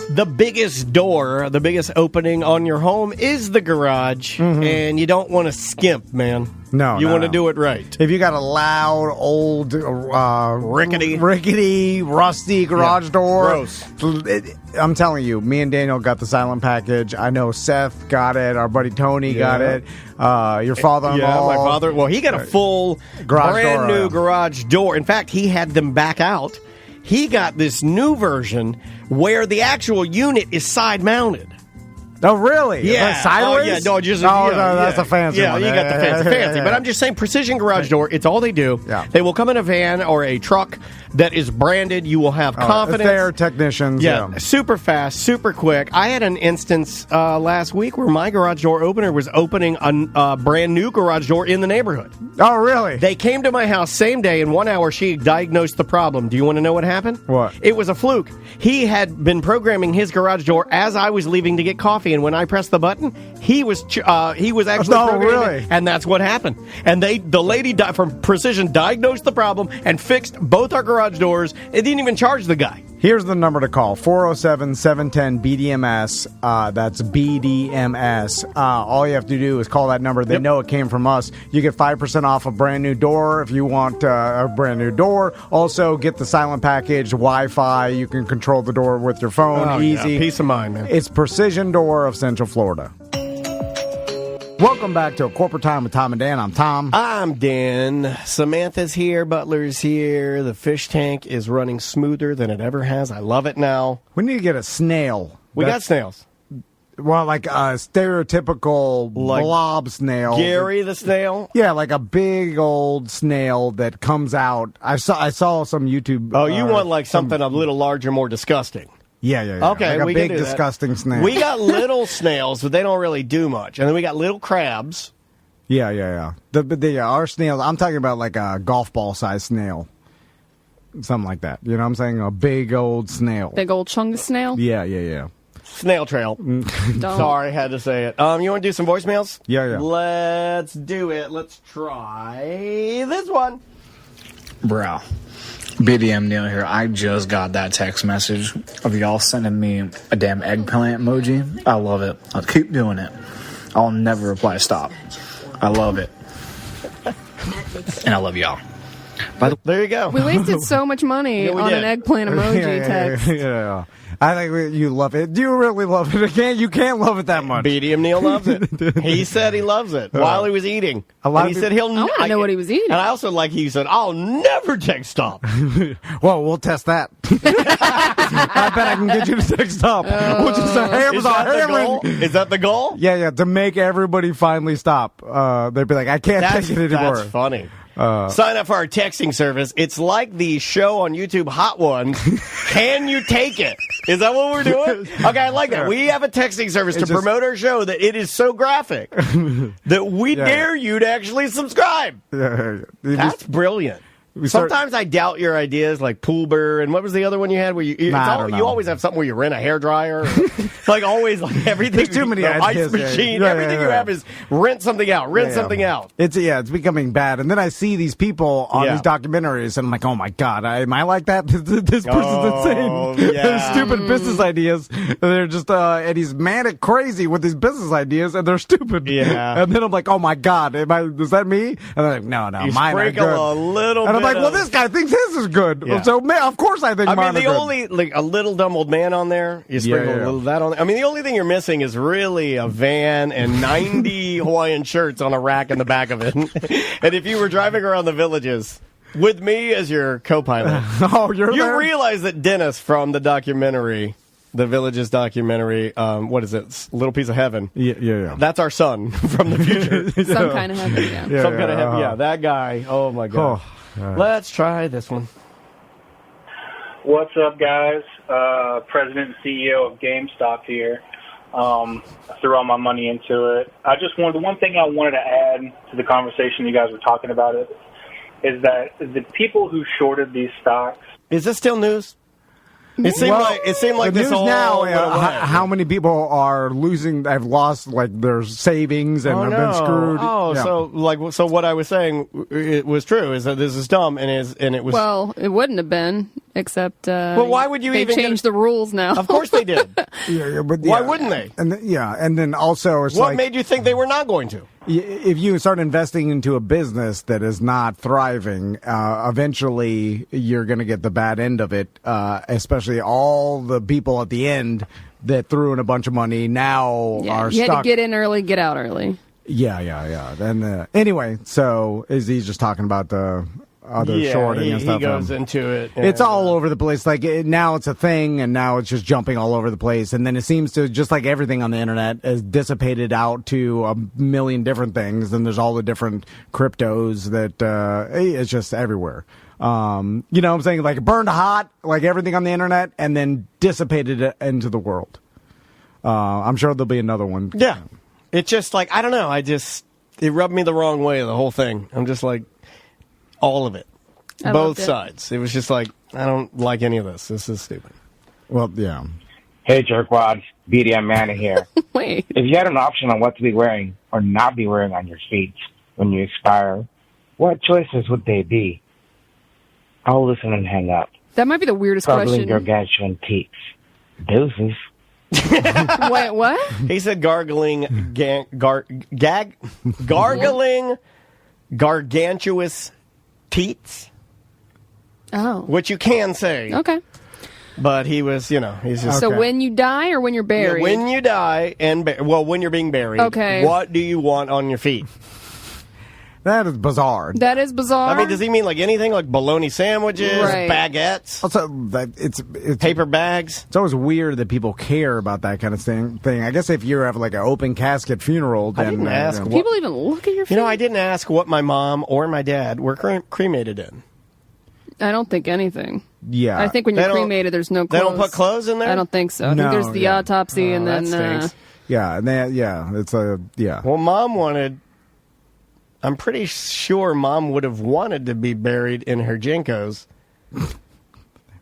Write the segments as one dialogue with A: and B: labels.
A: The biggest door, the biggest opening on your home is the garage, and you don't want to skimp, man.
B: No,
A: you want to do it right.
B: If you got a loud, old, rickety, rusty garage door,
A: gross.
B: I'm telling you, me and Daniel got the silent package. I know Seth got it. Our buddy Tony got it. Your father-in-law.
A: Yeah, my father. Well, he got a full, brand new garage door. In fact, he had them back out. He got this new version where the actual unit is side-mounted.
B: Oh, really?
A: Yeah.
B: Like sideways?
A: Oh, yeah. No, just,
B: no, that's a fancy one.
A: Yeah, you got the fancy. But I'm just saying, Precision Garage Door, it's all they do.
B: Yeah.
A: They will come in a van or a truck that is branded. You will have confidence.
B: They're technicians.
A: Yeah, super fast, super quick. I had an instance last week where my garage door opener was opening a brand new garage door in the neighborhood.
B: Oh, really?
A: They came to my house same day. In 1 hour, she diagnosed the problem. Do you want to know what happened?
B: What?
A: It was a fluke. He had been programming his garage door as I was leaving to get coffee, and when I pressed the button, he was actually programming
B: really?
A: it, and that's what happened. And the lady from Precision diagnosed the problem and fixed both our garage doors. It didn't even charge the guy.
B: Here's the number to call, 407-710-BDMS. That's BDMS. All you have to do is call that number. They know it came from us. You get 5% off a brand new door if you want a brand new door. Also, get the silent package, Wi-Fi. You can control the door with your phone.
A: Oh,
B: easy.
A: Yeah. Peace of mind, man.
B: It's Precision Door of Central Florida. Welcome back to A Corporate Time with Tom and Dan. I'm Tom.
A: I'm Dan. Samantha's here. Butler's here. The fish tank is running smoother than it ever has. I love it now.
B: We need to get a snail.
A: We got snails.
B: Well, like a stereotypical blob snail.
A: Gary the snail?
B: Yeah, like a big old snail that comes out. I saw some YouTube.
A: Oh, you want like something a little larger, more disguscing.
B: Yeah.
A: Okay,
B: like
A: we
B: a big,
A: can do
B: disgusting
A: that.
B: snail.
A: We got little snails, but they don't really do much. And then we got little crabs.
B: Yeah. Our snails, I'm talking about like a golf ball size snail. Something like that. You know what I'm saying? A big old snail.
C: Big old chungus snail?
B: Yeah.
A: Snail trail. Sorry, had to say it. You want to do some voicemails?
B: Yeah.
A: Let's do it. Let's try this one.
D: Bro. BDM Neil here. I just got that text message of y'all sending me a damn eggplant emoji. I love it. I'll keep doing it. I'll never reply stop. I love it. And I love y'all.
A: There you go.
C: We wasted so much money on an eggplant emoji text.
B: Yeah. I think you love it. Do you really love it? You can't love it that much.
A: BDM Neil loves it. He said he loves it while he was eating.
B: And
A: he said he'll.
C: I want to know what he was eating.
A: And I also like he said, "I'll never text stop."
B: Well, we'll test that. I bet I can get you to text stop. We'll just
A: Is that the goal?
B: Yeah. To make everybody finally stop. They'd be like, I can't take it anymore.
A: That's funny. Sign up for our texting service. It's like the show on YouTube, Hot Ones. Can you take it? Is that what we're doing? Okay, I like that. We have a texting service to promote our show that it is so graphic that we dare you to actually subscribe.
B: Yeah.
A: That's brilliant. Sometimes I doubt your ideas, like Poolber, and what was the other one you had? Where you always have something where you rent a hairdryer, like always, like everything.
B: There's too many ideas.
A: Ice machine. Everything you have is rent something out. Something out.
B: It's becoming bad. And then I see these people on these documentaries, and I'm like, oh my god, am I like that? This person's insane.
A: Yeah.
B: Stupid business ideas. And they're just and he's manic crazy with these business ideas, and they're stupid.
A: Yeah.
B: And then I'm like, oh my god, is that me? And I'm like, no,
A: You
B: mine are
A: sprinkle
B: good.
A: a little
B: And I'm
A: bit
B: like, well, this guy thinks his is good.
A: Yeah.
B: So, man, of course I think mine are good.
A: only, like, a little dumb old man on there. You sprinkle a little of that on there. I mean, the only thing you're missing is really a van and 90 Hawaiian shirts on a rack in the back of it. And if you were driving around the villages with me as your co-pilot,
B: you
A: realize that Dennis from the documentary, the Villages documentary, what is it? Little Piece of Heaven.
B: Yeah.
A: That's our son from the future.
C: Some kind of heaven, yeah.
A: Some kind of heaven, yeah. That guy. Oh, my God. Let's try this one.
E: What's up, guys? President and CEO of GameStop here. I threw all my money into it. The one thing I wanted to add to the conversation you guys were talking about is that the people who shorted these stocks.
A: Is this still news? It seemed like
B: the
A: this
B: news
A: all
B: now.
A: went away.
B: How many people are losing? Have lost like their savings and have been screwed.
A: So what I was saying, it was true. Is that this is dumb and it was.
C: Well, it wouldn't have been Except,
A: why would you
C: they've
A: even
C: changed the rules now?
A: Of course they did.
B: But
A: Why wouldn't they?
B: And then also it's
A: what made you think they were not going to?
B: If you start investing into a business that is not thriving, eventually you're going to get the bad end of it, especially all the people at the end that threw in a bunch of money now are
C: you
B: stuck.
C: had to get in early, get out early.
B: Yeah. And anyway, so is he just talking about the other shorting and stuff?
A: He goes into it.
B: It's all over the place. Like now it's a thing, and now it's just jumping all over the place. And then it seems to, just like everything on the internet, is dissipated out to a million different things. And there's all the different cryptos that it's just everywhere. You know what I'm saying? Like it burned hot, like everything on the internet, and then dissipated it into the world. I'm sure there'll be another one.
A: Yeah. It's just like, I don't know. It rubbed me the wrong way, the whole thing. I'm just like, all of it. Both sides. It was just like, I don't like any of this. This is stupid.
B: Well, yeah.
F: Hey, jerkwads. BDM Manny here.
C: Wait.
F: If you had an option on what to be wearing or not be wearing on your feet when you expire, what choices would they be? I'll listen and hang up.
C: That might be the weirdest
F: Gargling
C: question.
F: gargantuan teats. Deuces.
C: Wait, what?
A: He said gargling, gargling, gargantuous teats.
C: Oh.
A: Which you can say.
C: Okay.
A: But he was, he's just...
C: So when you die or when you're buried?
A: Yeah, when you die when you're being buried.
C: Okay.
A: What do you want on your feet?
B: That is bizarre.
C: That is bizarre.
A: I mean, does he mean like anything, like bologna sandwiches, baguettes,
B: also it's
A: paper bags?
B: It's always weird that people care about that kind of thing. I guess if you have like an open casket funeral, then
A: I didn't ask.
C: People even look at your feet.
A: I didn't ask what my mom or my dad were cremated in.
C: I don't think anything.
B: Yeah,
C: I think when you're cremated, there's no clothes.
A: They don't put clothes in there?
C: I don't think so. I think there's the autopsy and then...
B: it's a... Yeah.
A: Well, Mom wanted... I'm pretty sure Mom would have wanted to be buried in her Jinkos.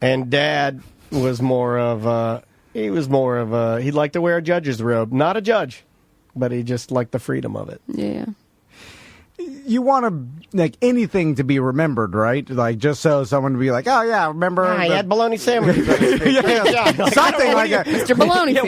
A: And Dad was more of he'd like to wear a judge's robe. Not a judge, but he just liked the freedom of it.
C: Yeah.
B: You want to, like, anything to be remembered, right? Like, just so someone to be like, oh, yeah, remember...
A: he had bologna sandwiches.
B: Something like that.
C: Mr. Bologna
A: feet.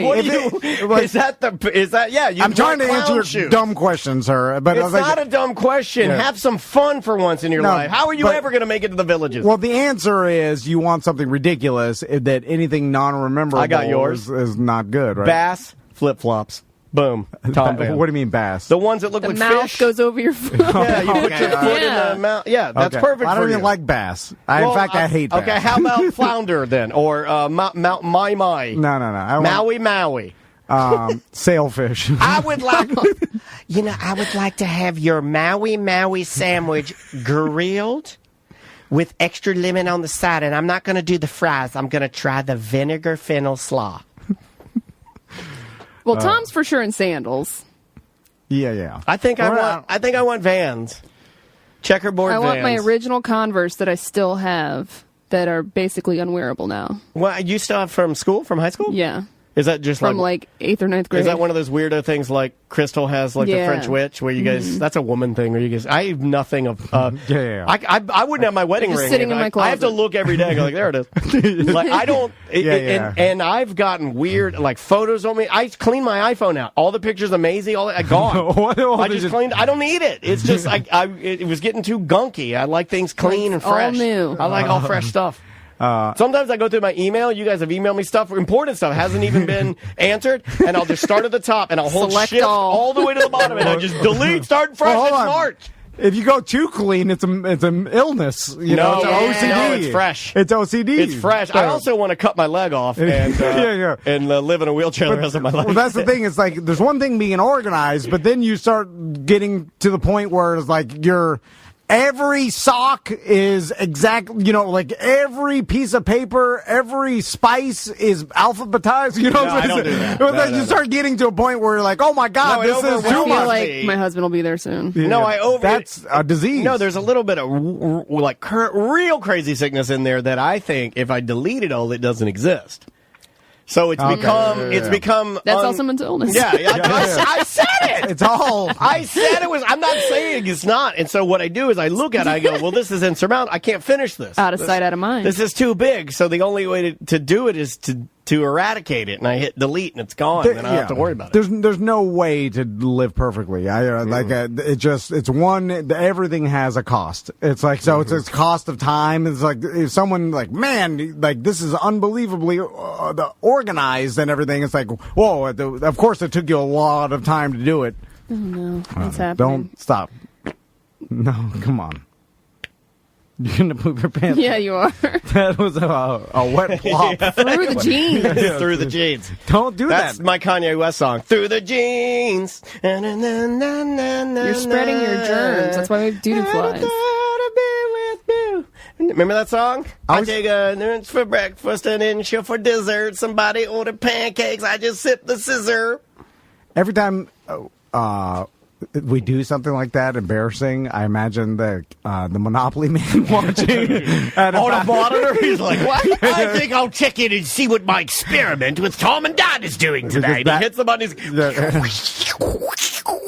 B: I'm trying to answer your dumb question, sir. But
A: it's not a dumb question. Yeah. Have some fun for once in your life. How are you ever going to make it to the Villages?
B: Well, the answer is you want something ridiculous, that anything non-rememberable
A: I got yours.
B: Is not good, right?
A: Bass flip-flops. Boom. Tom Van.
B: What do you mean bass?
A: The ones that look like fish.
C: The mouth goes over your foot.
A: Yeah, you put your foot in the mouth. Yeah, that's perfect for you.
B: I don't even like bass. In fact, I hate bass.
A: Okay, how about flounder then? Or Mount Mai?
B: No.
A: Maui.
B: Sailfish.
A: I would like to have your Maui sandwich grilled with extra lemon on the side. And I'm not going to do the fries. I'm going to try the vinegar fennel slaw.
C: Well, Tom's for sure in sandals.
B: Yeah.
A: I think I want Vans. Checkerboard Vans.
C: I want my original Converse that I still have that are basically unwearable now.
A: Well, you still have from high school?
C: Yeah.
A: Is that just
C: from like 8th or 9th grade?
A: Is that one of those weirdo things like Crystal has, like the French Witch, where you guys? That's a woman thing. Where you guys? I have nothing of. I wouldn't have my wedding ring.
C: Sitting in my closet.
A: I have to look every day. I go like, there it is. Like I don't. And I've gotten weird like photos on me. I cleaned my iPhone out. All the pictures of Maisie, gone. I just cleaned. I don't need it. It's just it was getting too gunky. I like things clean and fresh.
C: All new.
A: I like all fresh stuff. Sometimes I go through my email. You guys have emailed me stuff, important stuff, hasn't even been answered, and I'll just start at the top, and I'll hold shift all the way to the bottom, and I just delete, start fresh, and March.
B: If you go too clean, it's an illness. It's OCD.
A: No, it's fresh.
B: It's OCD.
A: It's fresh. I also want to cut my leg off and live in a wheelchair the rest of my life.
B: Well, that's the thing. It's like there's one thing being organized, but then you start getting to the point where it's like every sock is exactly, like every piece of paper, every spice is alphabetized.
A: I don't do that.
B: You start getting to a point where you're like, oh my God, this is too much.
C: I feel like my husband will be there soon.
B: That's a disease.
A: No, there's a little bit of real crazy sickness in there that I think if I deleted all, it doesn't exist. So it's become.
C: That's also mental illness.
A: Yeah, I said it.
B: It's all.
A: I said it was. I'm not saying it's not. And so what I do is I look at it, I go, well, this is insurmountable. I can't finish this.
C: Out of sight, out of mind.
A: This is too big. So the only way to do it is to eradicate it. And I hit delete and it's gone. And then I don't have to worry about it.
B: There's no way to live perfectly. Everything has a cost. It's like, so it's cost of time. It's like, if someone like, man, like this is unbelievably organized and everything. It's like, whoa, of course it took you a lot of time to do it.
C: Oh no, what's happening?
B: Don't stop. No, come on. You're going to poop your pants?
C: Yeah, you are.
B: That was a wet plop.
C: Through the jeans.
A: Through the jeans.
B: Don't do
A: That's
B: that.
A: my Kanye West song. Through the jeans. You're
C: You're spreading your germs. That's why we have doo-doo flies.
A: Remember that song? I
B: was-
A: take a nuts for breakfast and then chill for dessert. Somebody order pancakes. I just sip the scissor.
B: Every time we do something like that, embarrassing, I imagine the Monopoly man watching.
A: On a monitor, he's like, "What? I think I'll check in and see what my experiment with Tom and Dad is doing today." And he hits the button.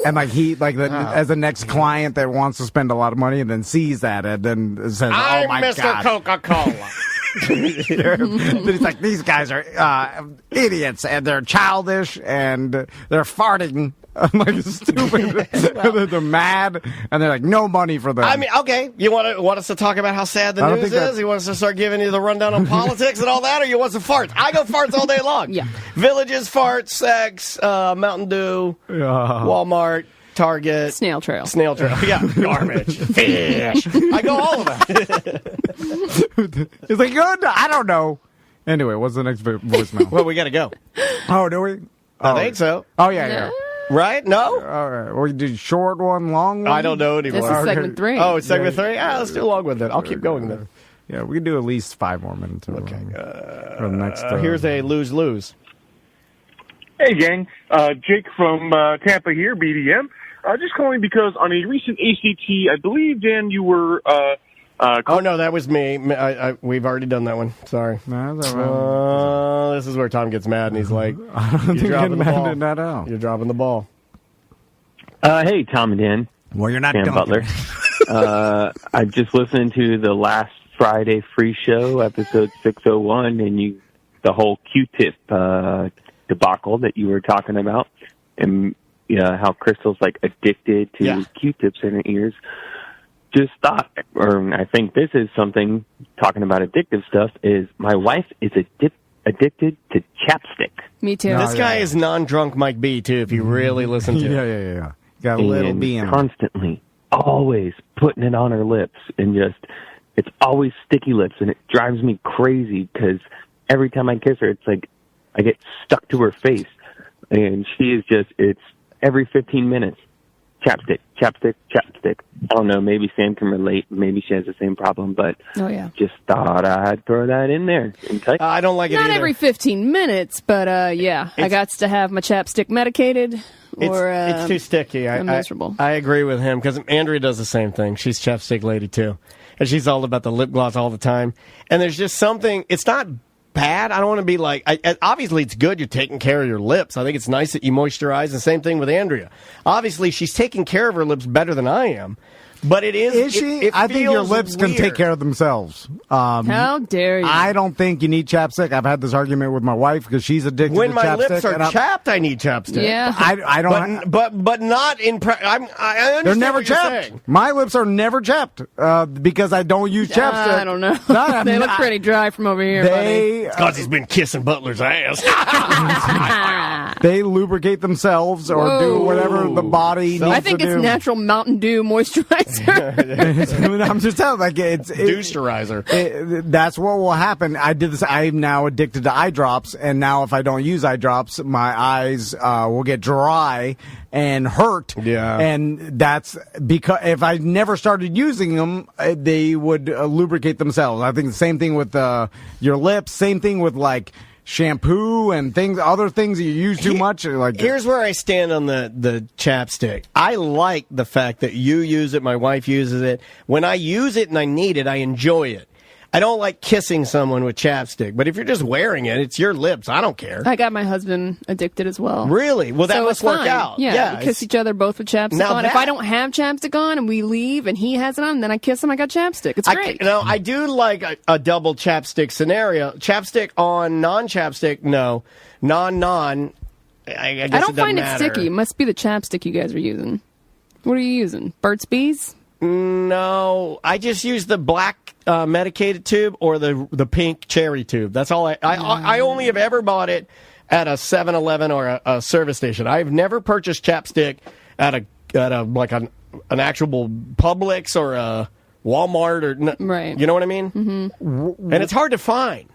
B: And like as the next client that wants to spend a lot of money and then sees that and then says,
A: I'm
B: "Oh my
A: Mr.
B: God!"
A: Coca-Cola.
B: Then he's like, "These guys are idiots and they're childish and they're farting." I'm like, stupid. They're mad and they're like, no money for them.
A: I mean, okay, you want us to talk about how sad the news is? You want us to start giving you the rundown on politics and all that, or you want some farts? I go farts all day long.
C: Yeah.
A: Villages, farts, sex, Mountain Dew, Walmart, Target.
C: Snail trail.
A: Yeah, garbage. Fish. I go all of that.
B: It's like, good. I don't know. Anyway, what's the next voicemail?
A: Well, we got to go.
B: Oh, do we?
A: I think so.
B: Oh, yeah.
A: Right? No?
B: All right. We do short one, long one?
A: I don't know anymore.
C: This is segment 3.
A: Oh, it's segment 3? Let's do long with it. I'll keep going then.
B: Yeah, we can do at least 5 more minutes. Okay. For the next,
A: here's a lose-lose.
G: Hey, gang. Jake from Tampa here, BDM. Just calling because on a recent ACT, I believe, Dan, you were...
A: oh, no, that was me. We've already done that one. Sorry.
B: No, that's all right.
A: This is where Tom gets mad, and he's like,
B: You're dropping the ball. Not out.
A: You're dropping the ball.
H: Hey, Tom and Dan.
B: Well, you're not
H: Dan
B: dunking.
H: Butler. I just listened to the last Friday free show, episode 601, and the whole Q-tip debacle that you were talking about, and how Crystal's like addicted to Q-tips in her ears. Just thought, or I think this is something, talking about addictive stuff, is my wife is addicted to chapstick.
C: Me too.
A: This guy is non-drunk Mike B, too, if you really listen to it.
B: Yeah. Got a little B in him.
H: Constantly, always putting it on her lips, and it's always sticky lips, and it drives me crazy because every time I kiss her, it's like I get stuck to her face, and she is it's every 15 minutes. Chapstick. I don't know, maybe Sam can relate. Maybe she has the same problem, but just thought I'd throw that in there.
A: I don't like it
C: Not
A: either.
C: every 15 minutes, but I got to have my chapstick medicated.
A: It's too sticky.
C: I'm miserable.
A: I agree with him because Andrea does the same thing. She's chapstick lady too, and she's all about the lip gloss all the time. And there's just something. It's not bad. I don't want to be like. Obviously, it's good. You're taking care of your lips. I think it's nice that you moisturize. The same thing with Andrea. Obviously, she's taking care of her lips better than I am. But it is.
B: Is she? I think your lips can take care of themselves.
C: How dare you?
B: I don't think you need chapstick. I've had this argument with my wife because she's addicted
A: when
B: to
A: my
B: chapstick.
A: lips are chapped, I need chapstick.
C: Yeah.
B: I don't.
A: But not in. I understand
B: They're never
A: what you're
B: chapped.
A: saying.
B: My lips are never chapped because I don't use chapstick.
C: I don't know. They look pretty dry from over here, buddy.
A: Because he's been kissing Butler's ass.
B: They lubricate themselves or do whatever the body needs to do.
C: I think it's natural Mountain Dew moisturizer.
B: I'm just telling, like
A: Deusterizer.
B: That's what will happen. I did this. I'm now addicted to eye drops, and now if I don't use eye drops, my eyes will get dry and hurt.
A: Yeah,
B: and that's because if I never started using them, they would lubricate themselves. I think the same thing with your lips. Same thing with like shampoo and other things that you use too much.
A: Here's where I stand on the chapstick. I like the fact that you use it, my wife uses it. When I use it and I need it, I enjoy it. I don't like kissing someone with chapstick, but if you're just wearing it, it's your lips. I don't care.
C: I got my husband addicted as well.
A: Really? Well, that
C: So
A: must
C: it's
A: work
C: fine.
A: out.
C: Yeah, we kiss each other both with chapstick
A: Now
C: on.
A: that-
C: If I don't have chapstick on and we leave and he has it on, then I kiss him. I got chapstick. It's great.
A: I do like a double chapstick scenario. Chapstick on non-chapstick, no. Non. I guess
C: I don't
A: it doesn't
C: find it
A: matter.
C: sticky. It must be the chapstick you guys are using. What are you using? Burt's Bees?
A: No, I just use the black medicated tube or the pink cherry tube. That's all. I only have ever bought it at a 7-Eleven or a service station. I've never purchased chapstick at a like an actual Publix or a Walmart or
C: Right.
A: You know what I mean? Mm-hmm. And it's hard to find.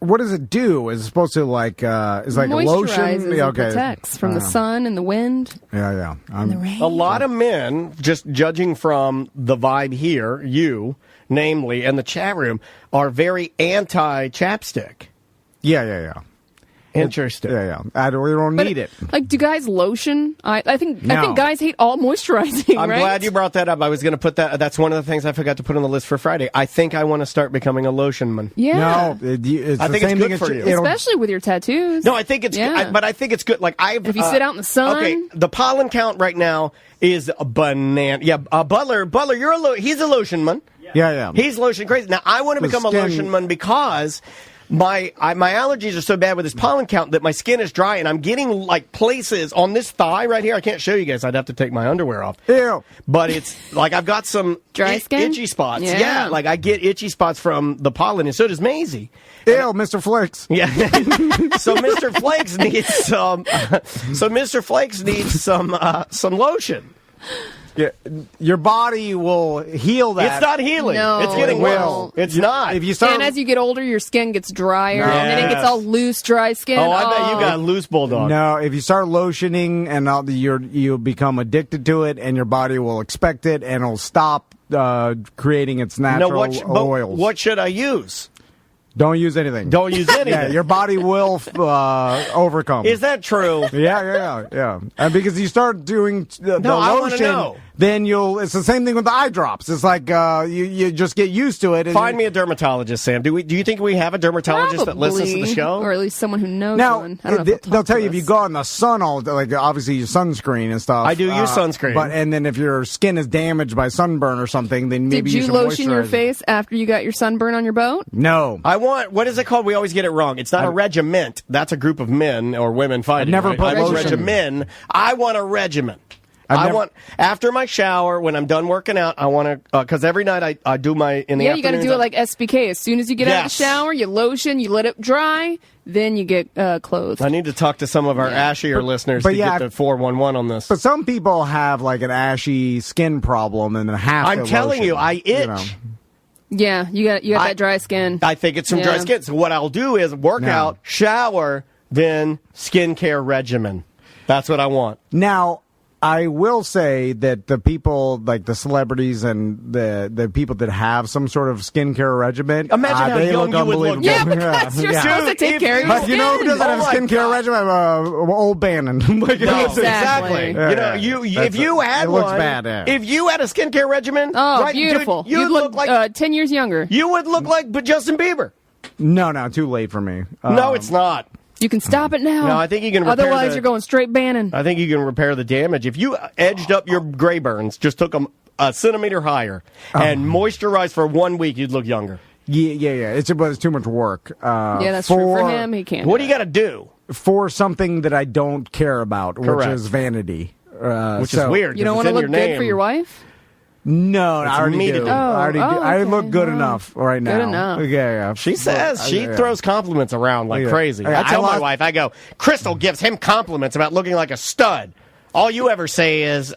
B: What does it do? Is it supposed to like is like a lotion?
C: Moisturizes and protects from the sun and the wind.
B: Yeah.
C: And the rain.
A: A lot of men, just judging from the vibe here, you, namely, and the chat room, are very anti-chapstick.
B: Yeah.
A: Interesting.
B: Yeah. We don't need it.
C: Like, do guys lotion? I think
B: No.
C: guys hate all moisturizing.
A: I'm
C: right?
A: glad you brought that up. I was going to put that. That's one of the things I forgot to put on the list for Friday. I think I want to start becoming a lotionman.
C: Yeah.
B: No, it's
A: I
B: the
A: think it's
B: same
A: good
B: thing.
A: for you.
C: Especially with your tattoos.
A: No, I think it's
C: Yeah.
A: good. But I think it's good. Like
C: If you sit out in the sun.
A: Okay, the pollen count right now is a banana. Yeah, Butler, he's a lotionman.
B: Yeah.
A: He's lotion crazy. Now I want to
B: The
A: become a
B: skin-
A: lotionman because my allergies are so bad with this pollen count that my skin is dry and I'm getting like places on this thigh right here. I can't show you guys. I'd have to take my underwear off.
B: Ew.
A: But it's like I've got some
C: Dry skin?
A: itchy spots.
C: Yeah.
A: Yeah, like I get itchy spots from the pollen, and so does Maisie.
B: Ew, Mr. Flicks.
A: Yeah. So Mr. Flakes needs some. So Mr. Flakes needs some lotion.
B: Yeah, your body will heal that.
A: It's not healing.
C: No.
A: It's getting
B: It will.
A: worse. It's not.
B: If you start,
C: And as you get older, your skin gets drier, and then it gets
A: Yes.
C: all loose, dry skin.
A: Oh, I bet you got loose bulldog.
B: no, if you start lotioning and you'll become addicted to it, and your body will expect it, and it'll stop creating its natural oils.
A: What should I use?
B: Don't use anything.
A: Don't use anything.
B: Yeah, your body will overcome.
A: Is that true?
B: Yeah. And because you start doing the
A: No, I wanna
B: lotion,
A: know.
B: then it's the same thing with the eye drops. It's like you just get used to it. And
A: Find me a dermatologist, Sam. Do you think we have a dermatologist that listens to the
C: Probably.
A: show?
C: Or at least someone who knows
B: Now,
C: one. I don't know if
B: they'll tell
C: talk
B: you
C: to
B: if you
C: us.
B: go in the sun all day, like obviously your sunscreen and stuff.
A: I do use sunscreen.
B: and then if your skin is damaged by sunburn or something, then maybe
C: Did you
B: should
C: lotion your
B: moisturize it.
C: face after you got your sunburn on your boat?
B: No.
A: I want, what is it called? We always get it wrong. It's not a regiment. That's a group of men or women fighting.
B: never
A: right?
B: put
A: I
B: lotion.
A: regimen. I want a regiment. After my shower, when I'm done working out, I want to, because every night I do my, in the
C: Yeah, you got to
A: afternoons,
C: do it like SBK. As soon as you get out of the
A: Yes.
C: shower, you lotion, you let it dry, then you get clothed.
A: I need to talk to some of our ashier listeners
B: but
A: to
B: yeah,
A: get the 411 on this.
B: But some people have like an ashy skin problem and then have
A: I'm
B: to
A: telling
B: lotion,
A: you, I itch.
B: know.
C: Yeah, you got that dry skin.
A: I think it's some dry
C: Yeah.
A: skin. So what I'll do is work
B: No.
A: out, shower, then skincare regimen. That's what I want.
B: Now, I will say that the people, like the celebrities and the people that have some sort of skincare regimen,
A: Imagine how
B: they
A: young
B: look
A: you would look.
B: unbelievable.
C: yeah, because you're supposed to take care of your
B: But
C: skin.
B: you know who doesn't have a
A: Oh my
B: skincare
A: God.
B: regimen? Old Bannon. Like,
A: No,
B: it's-
C: Exactly.
A: exactly. You know, if you had
B: it looks
A: one,
B: bad, yeah.
A: if you had a skincare regimen,
C: Oh,
A: right,
C: beautiful.
A: dude, you'd
C: look
A: like
C: 10 years younger.
A: you would look like Justin Bieber.
B: No, too late for me.
A: No, it's not.
C: You can stop it now.
A: No, I think you can repair
C: Otherwise,
A: the-
C: you're going straight Bannon.
A: I think you can repair the damage if you edged up your gray burns, just took them a centimeter higher, and moisturized for 1 week, you'd look younger.
B: Yeah. But it's too much work.
C: Yeah, that's true. For him, he can't.
A: What do you got to do?
B: For something that I don't care about,
A: Correct.
B: which is vanity.
A: Which is weird.
C: You don't want to look good for your wife?
B: No, I already
A: me to
B: do.
A: do.
B: I already do. I
C: okay.
B: look good enough right now.
C: enough.
B: Yeah.
A: She says she
B: Yeah.
A: throws compliments around like
B: Yeah.
A: crazy.
B: Yeah,
A: I tell
B: I
A: my
B: lost-
A: wife, I go, Crystal gives him compliments about looking like a stud. All you ever say is,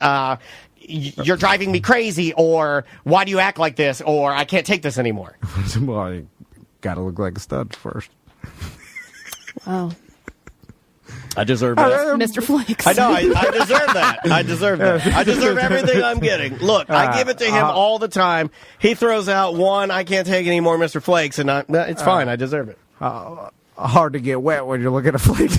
A: you're driving me crazy, or why do you act like this, or I can't take this anymore.
B: Well, I gotta look like a stud first.
C: Wow.
A: I deserve that.
C: Mr. Flakes.
A: I know. I deserve that. I deserve that. I deserve everything I'm getting. Look, I give it to him all the time. He throws out one, I can't take any more Mr. Flakes, and it's fine. I deserve it.
B: Hard to get wet when you look at a flake.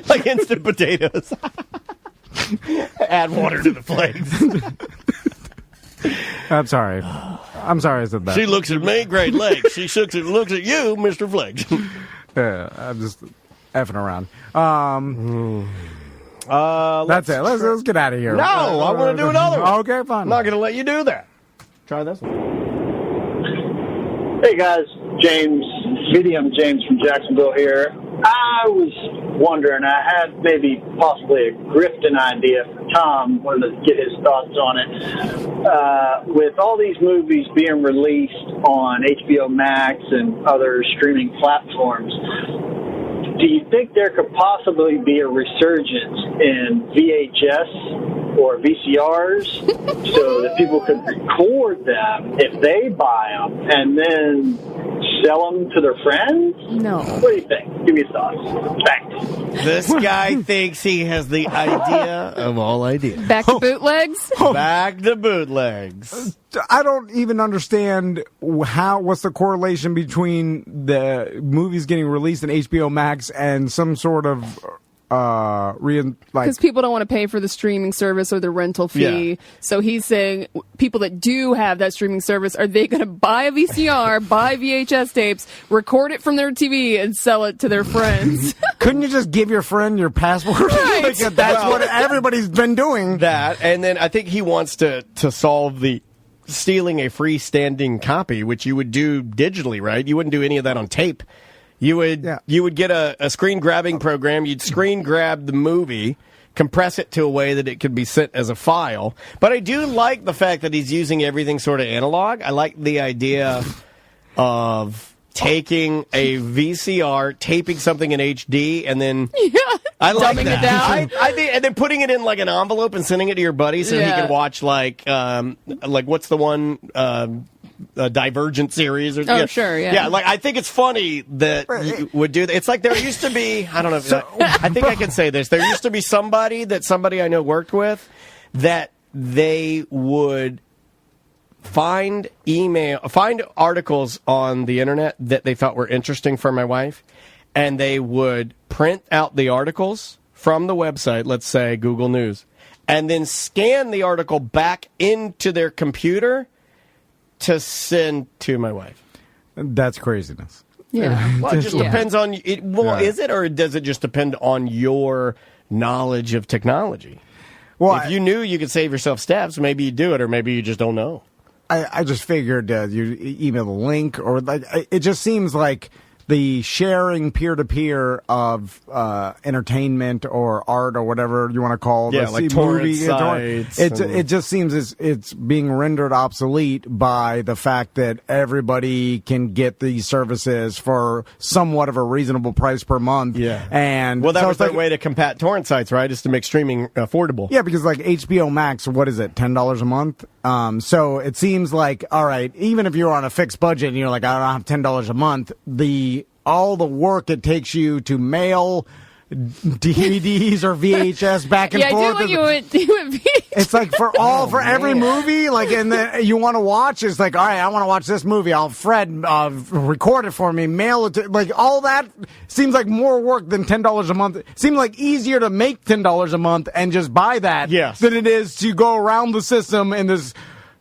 A: Like instant potatoes. add water to the flakes.
B: I'm sorry. I said that.
A: She looks at me, Great Lakes. She looks at you, Mr. Flakes.
B: I'm just effing around. That's it. Let's get out of here.
A: No, I want to do another one.
B: Okay, fine.
A: I'm not going to let you do that. Try this one.
I: Hey guys, BDM James from Jacksonville here. I was wondering, I had maybe possibly a grifting idea for Tom, wanted to get his thoughts on it. With all these movies being released on HBO Max and other streaming platforms, do you think there could possibly be a resurgence in VHS or VCRs so that people could record them if they buy them and then sell them to their friends?
C: No.
I: What do you think? Give me your thoughts. Thanks.
A: This guy thinks he has the idea of all ideas.
C: Back to bootlegs?
A: Back to bootlegs.
B: I don't even understand what's the correlation between the movies getting released in HBO Max and some sort of
C: because people don't want to pay for the streaming service or the rental fee.
A: Yeah.
C: So he's saying people that do have that streaming service, are they going to buy a VCR, buy VHS tapes, record it from their TV, and sell it to their friends?
B: Couldn't you just give your friend your password?
C: Right.
B: Like, that's what everybody's been doing.
A: That, and then I think he wants to solve the stealing a freestanding copy, which you would do digitally, right? You wouldn't do any of that on tape. You would get a screen grabbing program. You'd screen grab the movie, compress it to a way that it could be sent as a file. But I do like the fact that he's using everything sort of analog. I like the idea of taking a VCR, taping something in HD, and then I like
C: dumbing
A: that.
C: it down.
A: I think, and then putting it in like an envelope and sending it to your buddy so he can watch like what's the one. Divergent series or
C: sure, yeah.
A: Yeah, like I think it's funny that you would do that. It's like there used to be, I don't know, I think I can say this. There used to be somebody I know worked with that they would find articles on the internet that they thought were interesting for my wife, and they would print out the articles from the website, let's say Google News, and then scan the article back into their computer to send to my wife.
B: That's craziness.
C: Yeah.
A: Well, it just depends on it. Well, is it, or does it just depend on your knowledge of technology? Well, if you knew you could save yourself steps, maybe you do it, or maybe you just don't know.
B: I just figured you email the link, or like it just seems like the sharing peer-to-peer of entertainment or art or whatever you want to call it.
A: Like torrent sites.
B: It just seems it's being rendered obsolete by the fact that everybody can get these services for somewhat of a reasonable price per month.
A: Yeah.
B: And
A: that was their way to combat torrent sites, right? Is to make streaming affordable.
B: Yeah, because like HBO Max, what is it, $10 a month? So it seems like, all right, even if you're on a fixed budget and you're like, I don't have $10 a month, all the work it takes you to mail DVDs or VHS back and forth. It's like for every movie, like, and then you want to watch, it's like, all right, I want to watch this movie. Fred record it for me, mail it to, like, all that seems like more work than $10 a month. It seems like easier to make $10 a month and just buy that than it is to go around the system in this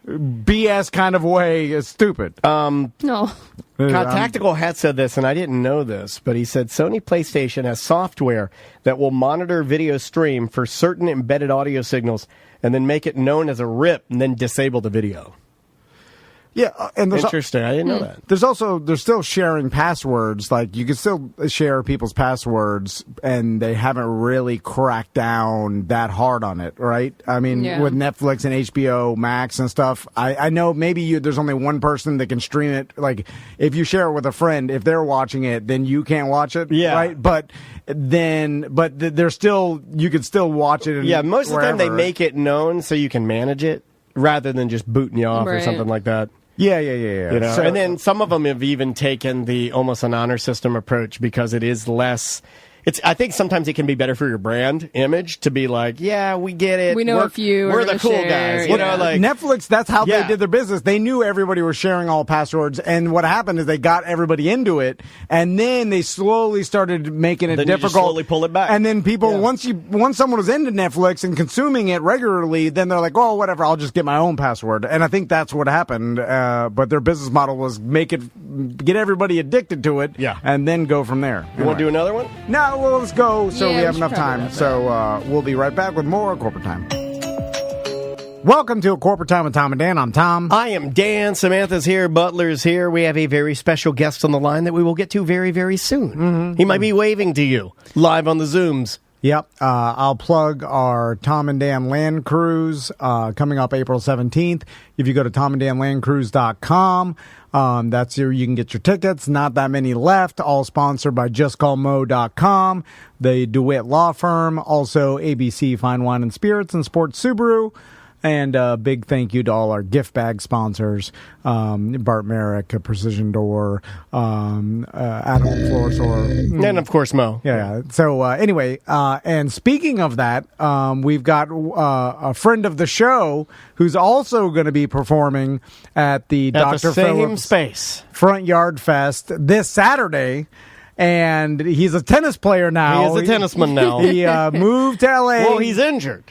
B: BS kind of way. It's stupid.
C: No.
A: Tactical Hat said this, and I didn't know this, but he said Sony PlayStation has software that will monitor video stream for certain embedded audio signals and then make it known as a RIP and then disable the video.
B: Yeah, and
A: interesting. I didn't know that.
B: There's still sharing passwords. Like, you can still share people's passwords, and they haven't really cracked down that hard on it, right? I mean, with Netflix and HBO Max and stuff, I know maybe there's only one person that can stream it. Like, if you share it with a friend, if they're watching it, then you can't watch it, right? But there's still, you can still watch it.
A: Yeah, most of the time they make it known so you can manage it rather than just booting you off or something like that.
B: Yeah.
A: You know? And then some of them have even taken the almost an honor system approach because it's less I think sometimes it can be better for your brand image to be like, yeah, we get it.
C: We know a few.
A: We're the cool guys. You know, like
B: Netflix, that's how
A: Yeah.
B: they did their business. They knew everybody was sharing all passwords, and what happened is they got everybody into it, and then they slowly started making it
A: Then you
B: difficult.
A: just slowly pull it back.
B: And then people, once someone was into Netflix and consuming it regularly, then they're like, oh, whatever, I'll just get my own password. And I think that's what happened. But their business model was get everybody addicted to it, and then go from there.
A: You want to do another one?
B: No, well, let's go so
C: Yeah,
B: we have
C: we
B: enough
C: should probably
B: time.
C: wrap
B: So we'll be right back with more Corporate Time. Welcome to A Corporate Time with Tom and Dan. I'm Tom.
A: I am Dan. Samantha's here. Butler's here. We have a very special guest on the line that we will get to very, very soon.
B: Mm-hmm.
A: He might be waving to you live on the Zooms.
B: Yep. I'll plug our Tom and Dan Land Cruise coming up April 17th. If you go to tomanddanlandcruise.com, that's where you can get your tickets. Not that many left. All sponsored by justcallmo.com, the DeWitt Law Firm, also ABC Fine Wine and Spirits, and Sports Subaru. And a big thank you to all our gift bag sponsors, Bart Merrick, Precision Door, At-Home Floor Store.
A: And, of course, Mo.
B: Yeah. So, anyway, and speaking of that, we've got a friend of the show who's also going to be performing at the Dr.
A: same
B: Phillips
A: space.
B: Front Yard Fest this Saturday. And he's a tennis player now.
A: He is a tennisman now.
B: He moved to L.A.
A: Well, he's injured.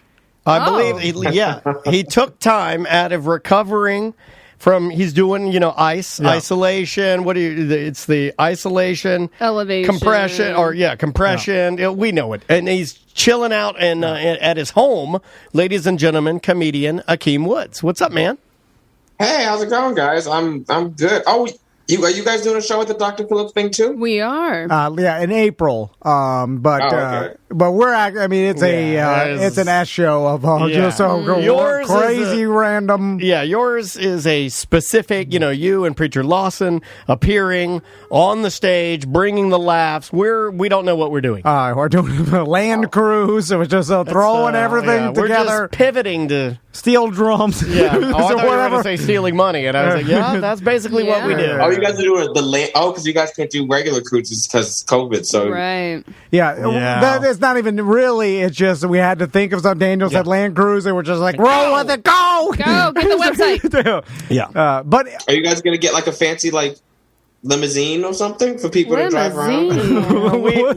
A: I believe, he took time out of recovering from, he's doing, isolation. It's the isolation.
C: Elevation.
A: Compression. Yeah. We know it. And he's chilling out and at his home, ladies and gentlemen, comedian Akeem Woods. What's up, man?
J: Hey, how's it going, guys? I'm good. Oh, are you guys doing a show at the Dr. Phillips thing too?
C: We are.
B: In April. But we're it's an S show of just
A: yours
B: crazy random.
A: Yeah, yours is a specific, you and Preacher Lawson appearing on the stage, bringing the laughs. We don't know what we're doing.
B: We're doing the Land Cruise, so we're just throwing everything together.
A: We're just pivoting to
B: steel drums.
A: Yeah, I thought you were going to say stealing money, and I was like, yeah, that's basically what we do.
J: Oh, you guys are doing the land? Oh, because you guys can't do regular cruises because it's COVID. So
C: right.
B: Yeah. It's not even really. It's just we had to think of something. Daniel said Land Cruise, and we're just like, roll with it, go,
C: get the website.
A: Yeah.
B: But
J: are you guys gonna get like a fancy limousine or something for people to drive around?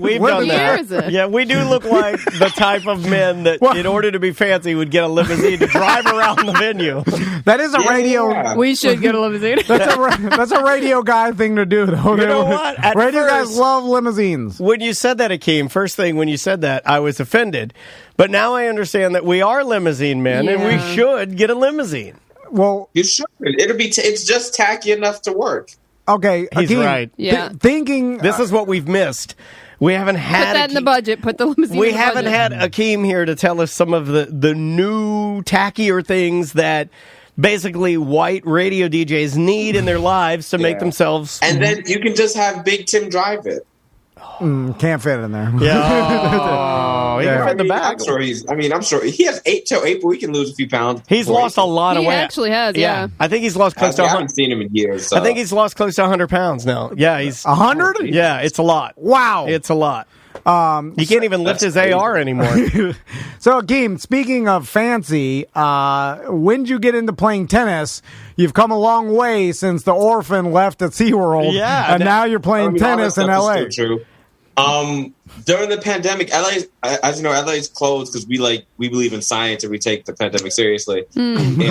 A: We've done that. Yeah, we do look like the type of men that, in order to be fancy, would get a limousine to drive around the venue.
B: That is a radio.
C: We should get a limousine.
B: That's a radio guy thing to do, though.
A: You know what?
B: Radio guys love limousines.
A: When you said that, Akeem, first thing when you said that, I was offended. But now I understand that we are limousine men, and we should get a limousine.
B: Well,
J: you should. It's just tacky enough to work.
B: Okay,
A: he's
B: Akeem,
A: right.
C: Yeah.
B: Thinking
A: this is what we've missed. We haven't had
C: put that in the budget. Put the limousine.
A: We
C: in the
A: haven't
C: budget.
A: had Akeem here to tell us some of the new tackier things that basically white radio DJs need in their lives to make themselves.
J: And then you can just have Big Tim drive it.
B: Can't fit in there.
A: Yeah. He can fit in the back.
J: I'm sure he has 8 till April. He can lose a few pounds.
A: He's lost a lot of weight.
C: He actually has, yeah.
A: I think he's lost close to 100.
J: I haven't seen him in years. So.
A: I think he's lost close to 100 pounds now. Yeah, he's
B: 100?
A: Yeah, it's a lot.
B: Wow.
A: It's a lot. He can't even lift his AR anymore.
B: So, Akeem, speaking of fancy, when did you get into playing tennis? You've come a long way since the orphan left at SeaWorld.
A: Yeah.
B: And now you're playing tennis in L.A.
J: True. During the pandemic, as you know, LA is closed because we believe in science and we take the pandemic seriously.
B: Akeem,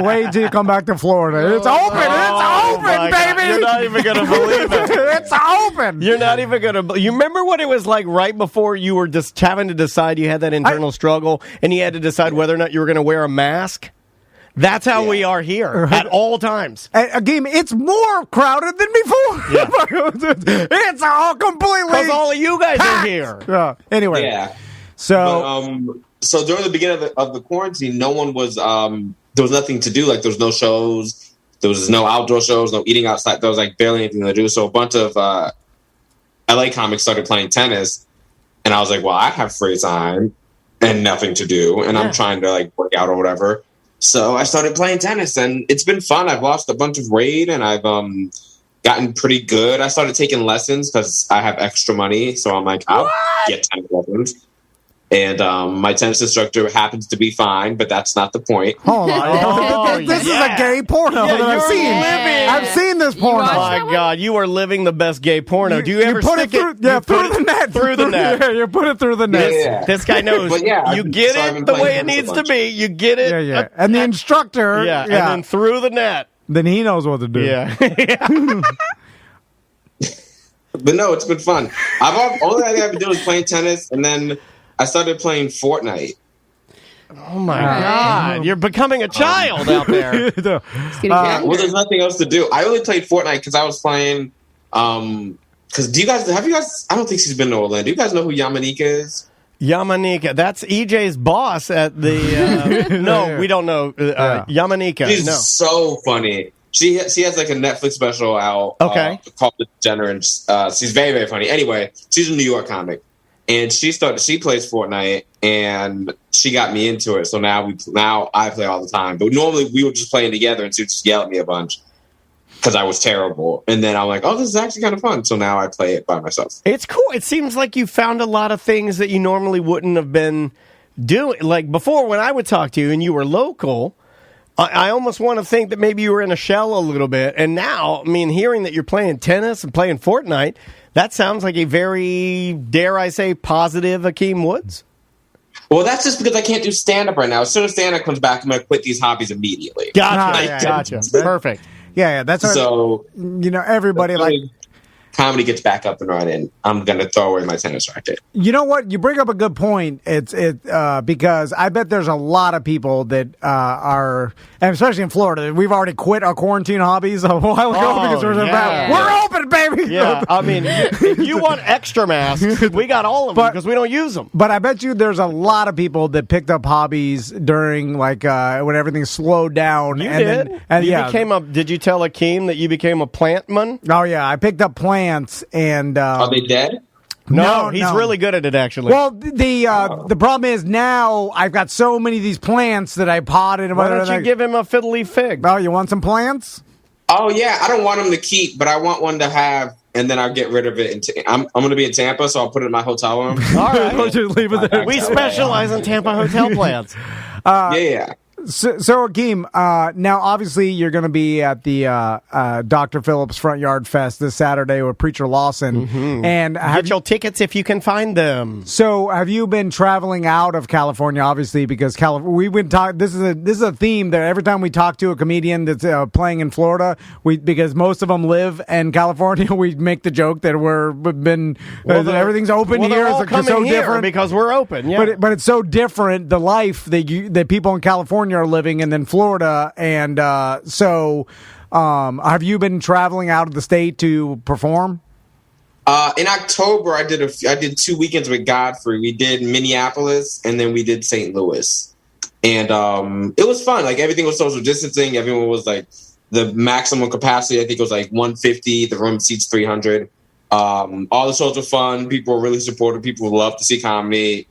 B: wait till you come back to Florida. It's open. It's open, baby.
A: God. You're not even going to believe it.
B: It's open.
A: You're not even going to. You remember what it was like right before you were just having to decide you had that internal struggle and you had to decide whether or not you were going to wear a mask? That's how we are here at all times.
B: Akeem, it's more crowded than before. It's all completely.
A: Because all of you guys are here.
B: Anyway.
J: Yeah.
B: So,
J: so during the beginning of the quarantine, no one was. There was nothing to do. Like there was no shows. There was no outdoor shows. No eating outside. There was barely anything to do. So a bunch of LA comics started playing tennis, and I was like, well, I have free time and nothing to do, and I'm trying to work out or whatever. So I started playing tennis, and it's been fun. I've lost a bunch of weight, and I've gotten pretty good. I started taking lessons because I have extra money, so I'm like, I'll get tennis lessons. And my tennis instructor happens to be fine, but that's not the point.
B: Hold on. This is a gay porno that I've seen. I've seen this porno.
A: Oh my God, you are living the best gay porno. Do you ever
B: put
A: stick
B: it through? Yeah, through the net.
A: Through the net.
B: Yeah, you put it through the net.
J: Yeah.
A: This guy knows.
J: But yeah,
A: you get
J: so I've
A: it
J: been
A: the
J: playing
A: way it
J: tennis a
A: needs to
J: bunch.
A: be. You get it.
B: Yeah. And the instructor.
A: And then through the net.
B: Then he knows what to do.
A: Yeah.
J: But no, it's been fun. Only thing I've been doing is playing tennis, and then I started playing Fortnite.
A: Oh my God, you're becoming a child out there.
J: Well, there's nothing else to do. I only played Fortnite because I was playing. Because have you guys? I don't think she's been to Orlando. Do you guys know who Yamanika is?
A: Yamanika, that's EJ's boss at the. No, we don't know Yamanika.
J: She's
A: no.
J: so funny. She has like a Netflix special out. Called The Degenerates. She's very, very funny. Anyway, she's a New York comic, and she plays Fortnite, and she got me into it. So now I play all the time. But normally we were just playing together, and she would just yell at me a bunch because I was terrible. And then I'm like, oh, this is actually kind of fun. So now I play it by myself.
A: It's cool. It seems like you found a lot of things that you normally wouldn't have been doing. Like before, when I would talk to you and you were local, I almost want to think that maybe you were in a shell a little bit. And now, I mean, hearing that you're playing tennis and playing Fortnite, that sounds like a very, dare I say, positive Akeem Woods.
J: Well, that's just because I can't do stand-up right now. As soon as stand-up comes back, I'm going to quit these hobbies immediately.
A: Gotcha. Perfect.
B: Yeah. That's
J: so.
B: Everybody like.
J: Comedy gets back up and running, I'm going to throw away my tennis racket.
B: You know what? You bring up a good point. It's because I bet there's a lot of people that are, and especially in Florida, we've already quit our quarantine hobbies a while ago because we're open, baby.
A: Yeah, I mean, if you want extra masks, we got all of them because we don't use them.
B: But I bet you there's a lot of people that picked up hobbies during when everything slowed down.
A: You
B: did.
A: Did you tell Akeem that you became a plantman?
B: Oh yeah, I picked up plants and.
J: Are they dead?
A: No, he's really good at it, actually.
B: Well, the problem is now I've got so many of these plants that I potted.
A: Why don't you give him a fiddly fig?
B: Oh, you want some plants?
J: Oh, yeah. I don't want them to keep, but I want one to have, and then I'll get rid of it. I'm going to be in Tampa, so I'll put it in my hotel room.
A: All right.
B: Just leave it there.
A: We specialize in Tampa hotel plants.
J: Yeah.
B: So Akeem, now obviously you're going to be at the Dr. Phillips Front Yard Fest this Saturday with Preacher Lawson, and
A: get your tickets if you can find them.
B: So, have you been traveling out of California? Obviously, because we've been talking. This is a theme that every time we talk to a comedian that's playing in Florida, because most of them live in California, we make the joke that everything's open here.
A: It's so different because we're open. Yeah,
B: but it's so different the life that people in California are living and then Florida, and so have you been traveling out of the state to perform?
J: In October, I did 2 weekends with Godfrey. We did Minneapolis and then we did St. Louis, and it was fun. Like everything was social distancing. Everyone was like the maximum capacity. I think it was like 150. The room seats 300. All the shows were fun. People were really supportive. People love to see comedy.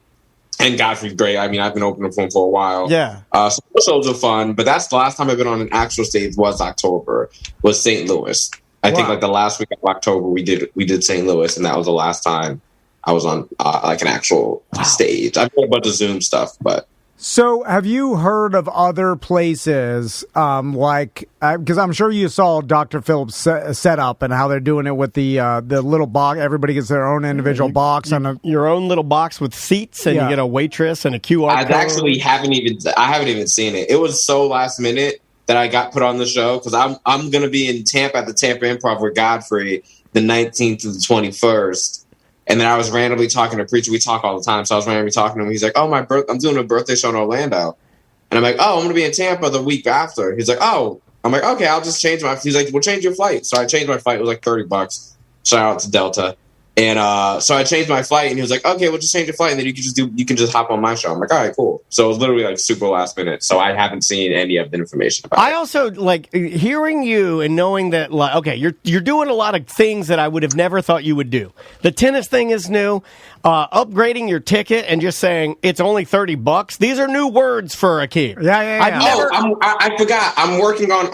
J: And Godfrey's great. I mean, I've been opening for him for a while.
B: Yeah.
J: So those shows are fun, but that's the last time I've been on an actual stage was October, was St. Louis. I think like the last week of October we did St. Louis, and that was the last time I was on like an actual stage. I've done a bunch of Zoom stuff, but.
B: So, have you heard of other places because I'm sure you saw Dr. Phillips set up and how they're doing it with the little box. Everybody gets their own individual box and
A: your own little box with seats, and you get a waitress and a QR code.
J: I haven't even seen it. It was so last minute that I got put on the show because I'm going to be in Tampa at the Tampa Improv with Godfrey the 19th to the 21st. And then I was randomly talking to Preacher. We talk all the time. So I was randomly talking to him. He's like, oh, I'm doing a birthday show in Orlando. And I'm like, oh, I'm going to be in Tampa the week after. He's like, oh. I'm like, okay, I'll just change he's like, well, change your flight. So I changed my flight. It was like $30. Shout out to Delta. And so I changed my flight, and he was like, okay, we'll just change your flight, and then you can just hop on my show. I'm like, all right, cool. So it was literally like super last minute. So I haven't seen any of the information about it.
A: I also like hearing you and knowing that, like, okay, you're doing a lot of things that I would have never thought you would do. The tennis thing is new. Upgrading your ticket and just saying it's only $30. These are new words for Akeem.
B: Yeah.
J: I forgot. I'm working on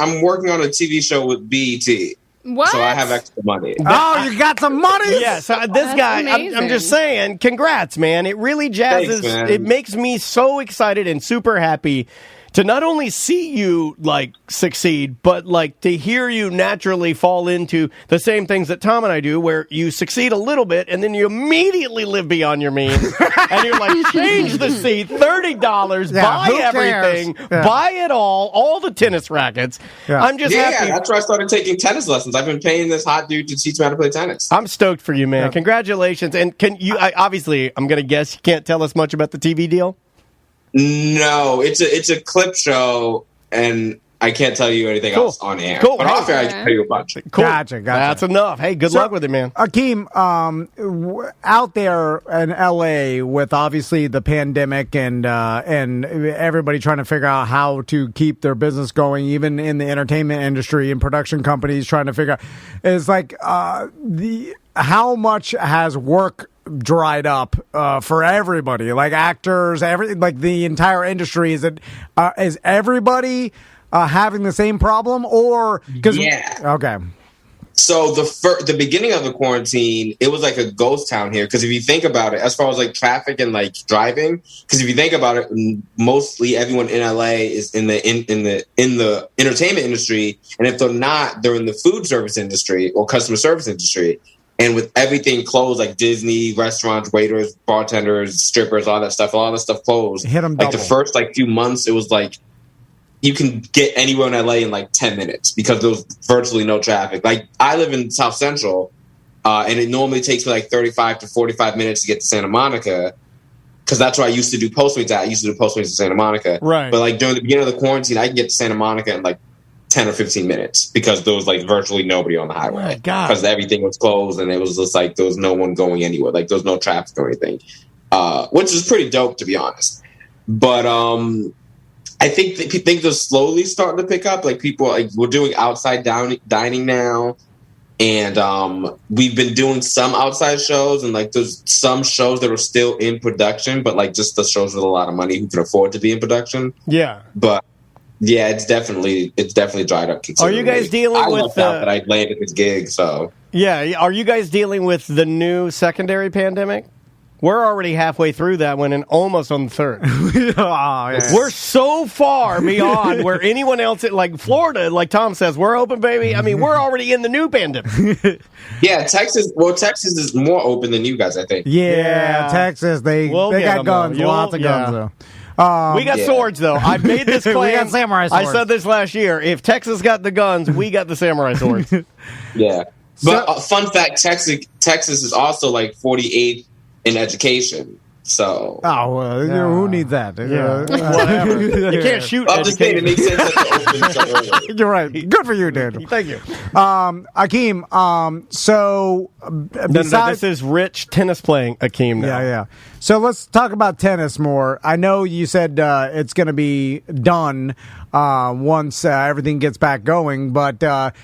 J: a TV show with BET.
C: What?
J: So I have extra money.
B: Oh, you got some money?
A: Yeah, so this
C: That's
A: guy, I'm
C: amazing.
A: just saying, congrats, man. It really jazzes.
J: Thanks, man.
A: It makes me so excited and super happy to not only see you like succeed, but like to hear you naturally fall into the same things that Tom and I do, where you succeed a little bit and then you immediately live beyond your means, and you're like, change the seat, $30,
B: Yeah,
A: buy
B: who cares?
A: everything,
B: Yeah.
A: buy it all the tennis rackets.
B: Yeah.
A: I'm just
J: Yeah,
A: happy.
J: that's where I started taking tennis lessons. I've been paying this hot dude to teach me how to play tennis.
A: I'm stoked for you, man. Congratulations. And can you, obviously, I'm going to guess you can't tell us much about the TV deal?
J: No, it's a clip show, and I can't tell you anything
A: Cool.
J: else on air.
A: Cool.
J: But off air, I can tell you a bunch.
A: Cool.
B: Gotcha.
A: That's enough. Hey, good
B: So,
A: luck with it, man.
B: Akeem, out there in LA with obviously the pandemic and everybody trying to figure out how to keep their business going, even in the entertainment industry and production companies trying to figure out, is like how much has work dried up for everybody, like actors, like the entire industry. Is everybody having the same problem, or
J: Yeah.
B: Okay.
J: So the beginning of the quarantine, it was like a ghost town here. Because if you think about it, as far as like traffic and like driving, because if you think about it, mostly everyone in LA is in the entertainment industry, and if they're not, they're in the food service industry or customer service industry. And with everything closed, like Disney, restaurants, waiters, bartenders, strippers, all that stuff closed.
B: Hit 'em
J: like the
B: double.
J: first like few months, it was like you can get anywhere in LA in like 10 minutes because there was virtually no traffic. Like I live in South Central, and it normally takes me like 35 to 45 minutes to get to Santa Monica, because that's where I used to do Postmates at. I used to do Postmates in Santa Monica.
A: Right.
J: But like during the beginning of the quarantine, I can get to Santa Monica in like 10 or 15 minutes because there was like virtually nobody on the highway.
A: My God.
J: Because everything was closed and it was just like there was no one going anywhere. Like there was no traffic or anything, which is pretty dope, to be honest. But I think things are slowly starting to pick up. Like people, like we're doing outside dining now, and we've been doing some outside shows, and like there's some shows that are still in production, but like just the shows with a lot of money who can afford to be in production.
A: Yeah.
J: But yeah, it's definitely dried up.
A: Are you guys dealing
J: I
A: with
J: lucked out that I landed this gig? So
A: Yeah. Are you guys dealing with the new secondary pandemic? We're already halfway through that one and almost on the third. We're so far beyond where anyone else, like Florida, like Tom says, we're open, baby. I mean, we're already in the new pandemic.
J: yeah, Texas is more open than you guys, I think.
B: Yeah, Texas, they
A: We'll
B: got
A: get 'em,
B: guns,
A: though.
B: lots of guns, though.
A: We got swords, though. I made this claim.
B: We got samurai
A: I
B: swords.
A: said this last year. If Texas got the guns, we got the samurai swords.
J: Yeah. But fun fact, Texas is also like 48th in education. So
B: who needs that?
A: Whatever. You can't shoot
J: I'm just saying, it makes sense that they're open so early.
B: You're right. Good for you, dude.
A: Thank you.
B: Akeem, so
A: No,
B: besides...
A: this is rich tennis playing Akeem now.
B: Yeah. So let's talk about tennis more. I know you said it's going to be done once everything gets back going, but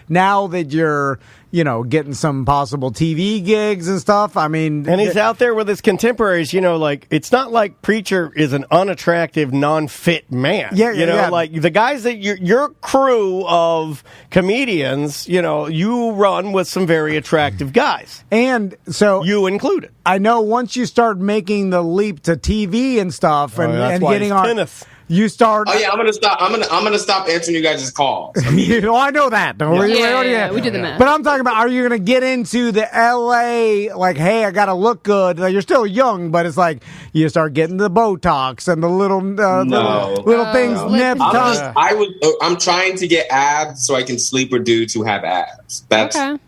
B: now that you're, getting some possible TV gigs and stuff, I mean...
A: And he's out there with his contemporaries, like, it's not like Preacher is an unattractive, non-fit man.
B: Yeah.
A: Like, the guys that your crew of comedians, you run with some very attractive guys.
B: And so...
A: You included.
B: I know once you start making the leap to TV and stuff and getting on...
A: tennis.
B: You start...
J: Oh yeah, I'm gonna stop. I'm gonna stop answering you guys' calls.
B: I know that.
C: We did the math.
B: But I'm talking about, are you going to get into the LA, like, hey, I got to look good? Like, you're still young, but it's like you start getting the Botox and the little things, nips, tongue.
J: I'm trying to get abs so I can sleep with dudes who have abs. That's
C: Okay.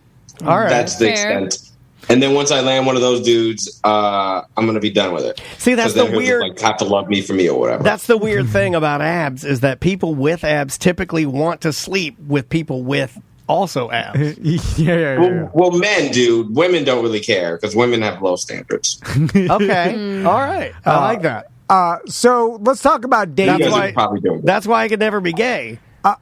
A: All right.
J: That's the extent. And then once I land one of those dudes, I'm going to be done with it.
A: See, that's the weird...
J: Just, have to love me for me or whatever.
A: That's the weird thing about abs is that people with abs typically want to sleep with people with also abs.
J: Well, men do. Women don't really care because women have low standards.
A: Okay. All right. I like that.
B: So let's talk about dating.
A: That's why I could never be gay.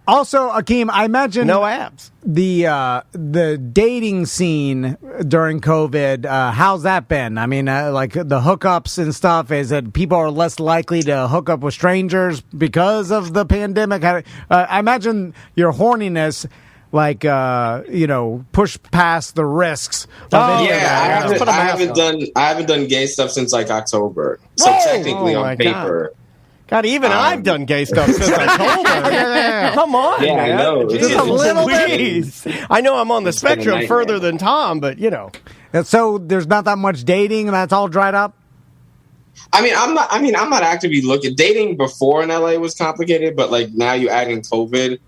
B: Also, Akeem, I imagine
A: no abs.
B: The dating scene during COVID, how's that been? I mean, like the hookups and stuff. Is it people are less likely to hook up with strangers because of the pandemic? I imagine your horniness push past the risks.
J: I haven't done gay stuff since like October. So technically on paper.
A: God, even I've done gay stuff since October. Come on,
J: yeah,
A: man.
J: I know.
A: Just a little bit. I know I'm on the spectrum further than Tom, but
B: And so there's not that much dating, and that's all dried up.
J: I'm not actively looking. Dating before in LA was complicated, but like now you add in COVID,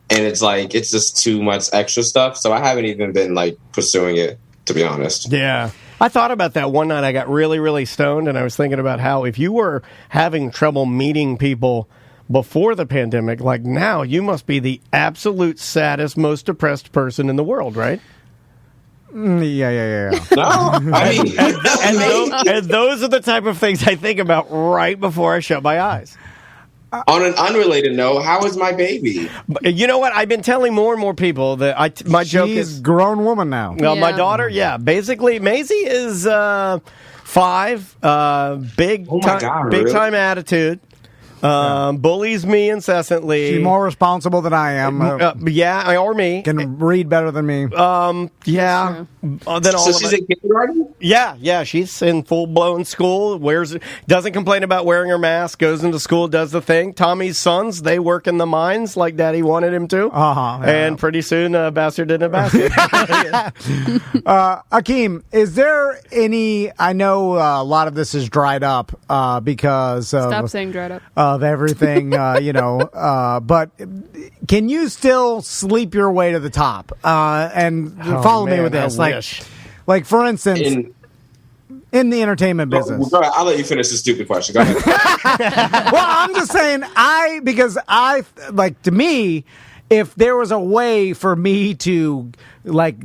J: and it's like it's just too much extra stuff. So I haven't even been like pursuing it, to be honest.
A: Yeah. I thought about that one night. I got really, really stoned, and I was thinking about how if you were having trouble meeting people before the pandemic, like now, you must be the absolute saddest, most depressed person in the world, right?
B: Yeah.
J: No, I mean,
A: and those are the type of things I think about right before I shut my eyes.
J: On an unrelated note, how is my baby?
A: You know what? I've been telling more and more people that my joke is...
B: She's a grown woman now.
A: Well, my daughter, basically, Maisie is 5, big time attitude. Bullies me incessantly.
B: She's more responsible than I am.
A: Or me.
B: Can read better than me.
A: Yeah.
J: So she's in kindergarten?
A: Yeah. She's in full-blown school. Doesn't complain about wearing her mask. Goes into school, does the thing. Tommy's sons, they work in the mines like Daddy wanted him to. And pretty soon, bastard in a basket.
B: Akeem, is there any... I know a lot of this is dried up because of...
C: Stop saying dried up.
B: Of everything, but can you still sleep your way to the top? And follow me with this. Like for instance, in the entertainment business.
J: I'll let you finish the stupid question. Go ahead.
B: Well, I'm just saying, to me, if there was a way for me to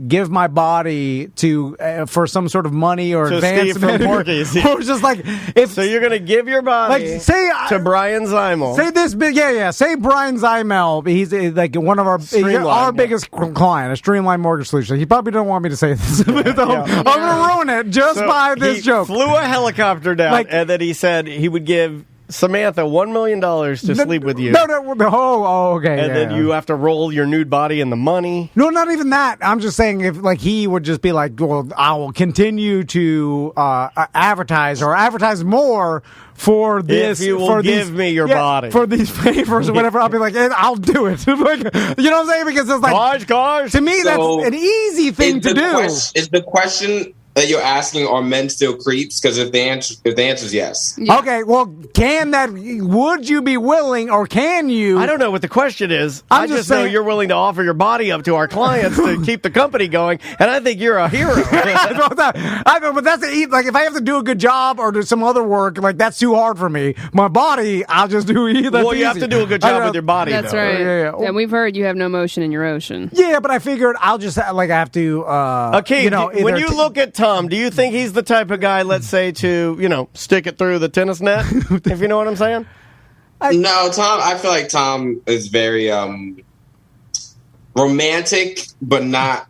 B: give my body to for some sort of money or advancement,
A: Steve from Porky's.
B: It was just
A: so you're going to give your body to Brian Zimel.
B: Say this, Say Brian Zimel. He's one of our biggest client, a Streamline Mortgage Solution. He probably don't want me to say this. I'm going to ruin it by this joke.
A: Flew a helicopter down, and then he said he would give Samantha $1 million to sleep with you.
B: No. Okay.
A: And then you have to roll your nude body in the money.
B: No, not even that. I'm just saying if he would just be like, well, I will continue to advertise more for this.
A: If you will give me your body
B: for these favors or whatever, I'll be like, I'll do it. You know what I'm saying? Because it's
A: gosh.
B: To me, that's an easy thing to do.
J: Is the question that you're asking, are men still creeps? Because if the answer is yes.
B: Okay, well, would you be willing, or can you?
A: I don't know what the question is. I just know you're willing to offer your body up to our clients to keep the company going, and I think you're a hero.
B: I know, but that's if I have to do a good job or do some other work, that's too hard for me. My body, I'll just do either.
A: Well, you have to do a good job with your body.
C: That's
A: though.
C: right.
B: Yeah.
C: And we've heard you have no motion in your ocean.
B: Yeah, but I figured I'll just I have to.
A: Okay, when you look at Tom, do you think he's the type of guy, let's say, to, stick it through the tennis net, if you know what I'm saying?
J: No, Tom, I feel like Tom is very romantic, but not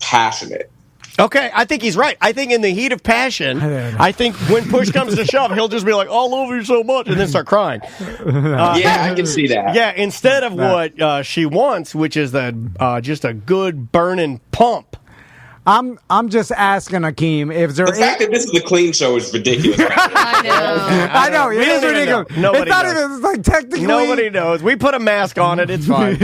J: passionate.
A: Okay, I think he's right. I think in the heat of passion, I think when push comes to shove, he'll just be like, "I love you so much," and then start crying.
J: Yeah, I can see that.
A: Yeah, instead of what she wants, which is just a good burning pump.
B: I'm just asking Akeem if there.
J: The fact that this is a clean show is ridiculous.
B: I know. It is ridiculous.
A: Nobody
B: it's not
A: knows.
B: even. It's like technically.
A: Nobody knows. We put a mask on it. It's fine.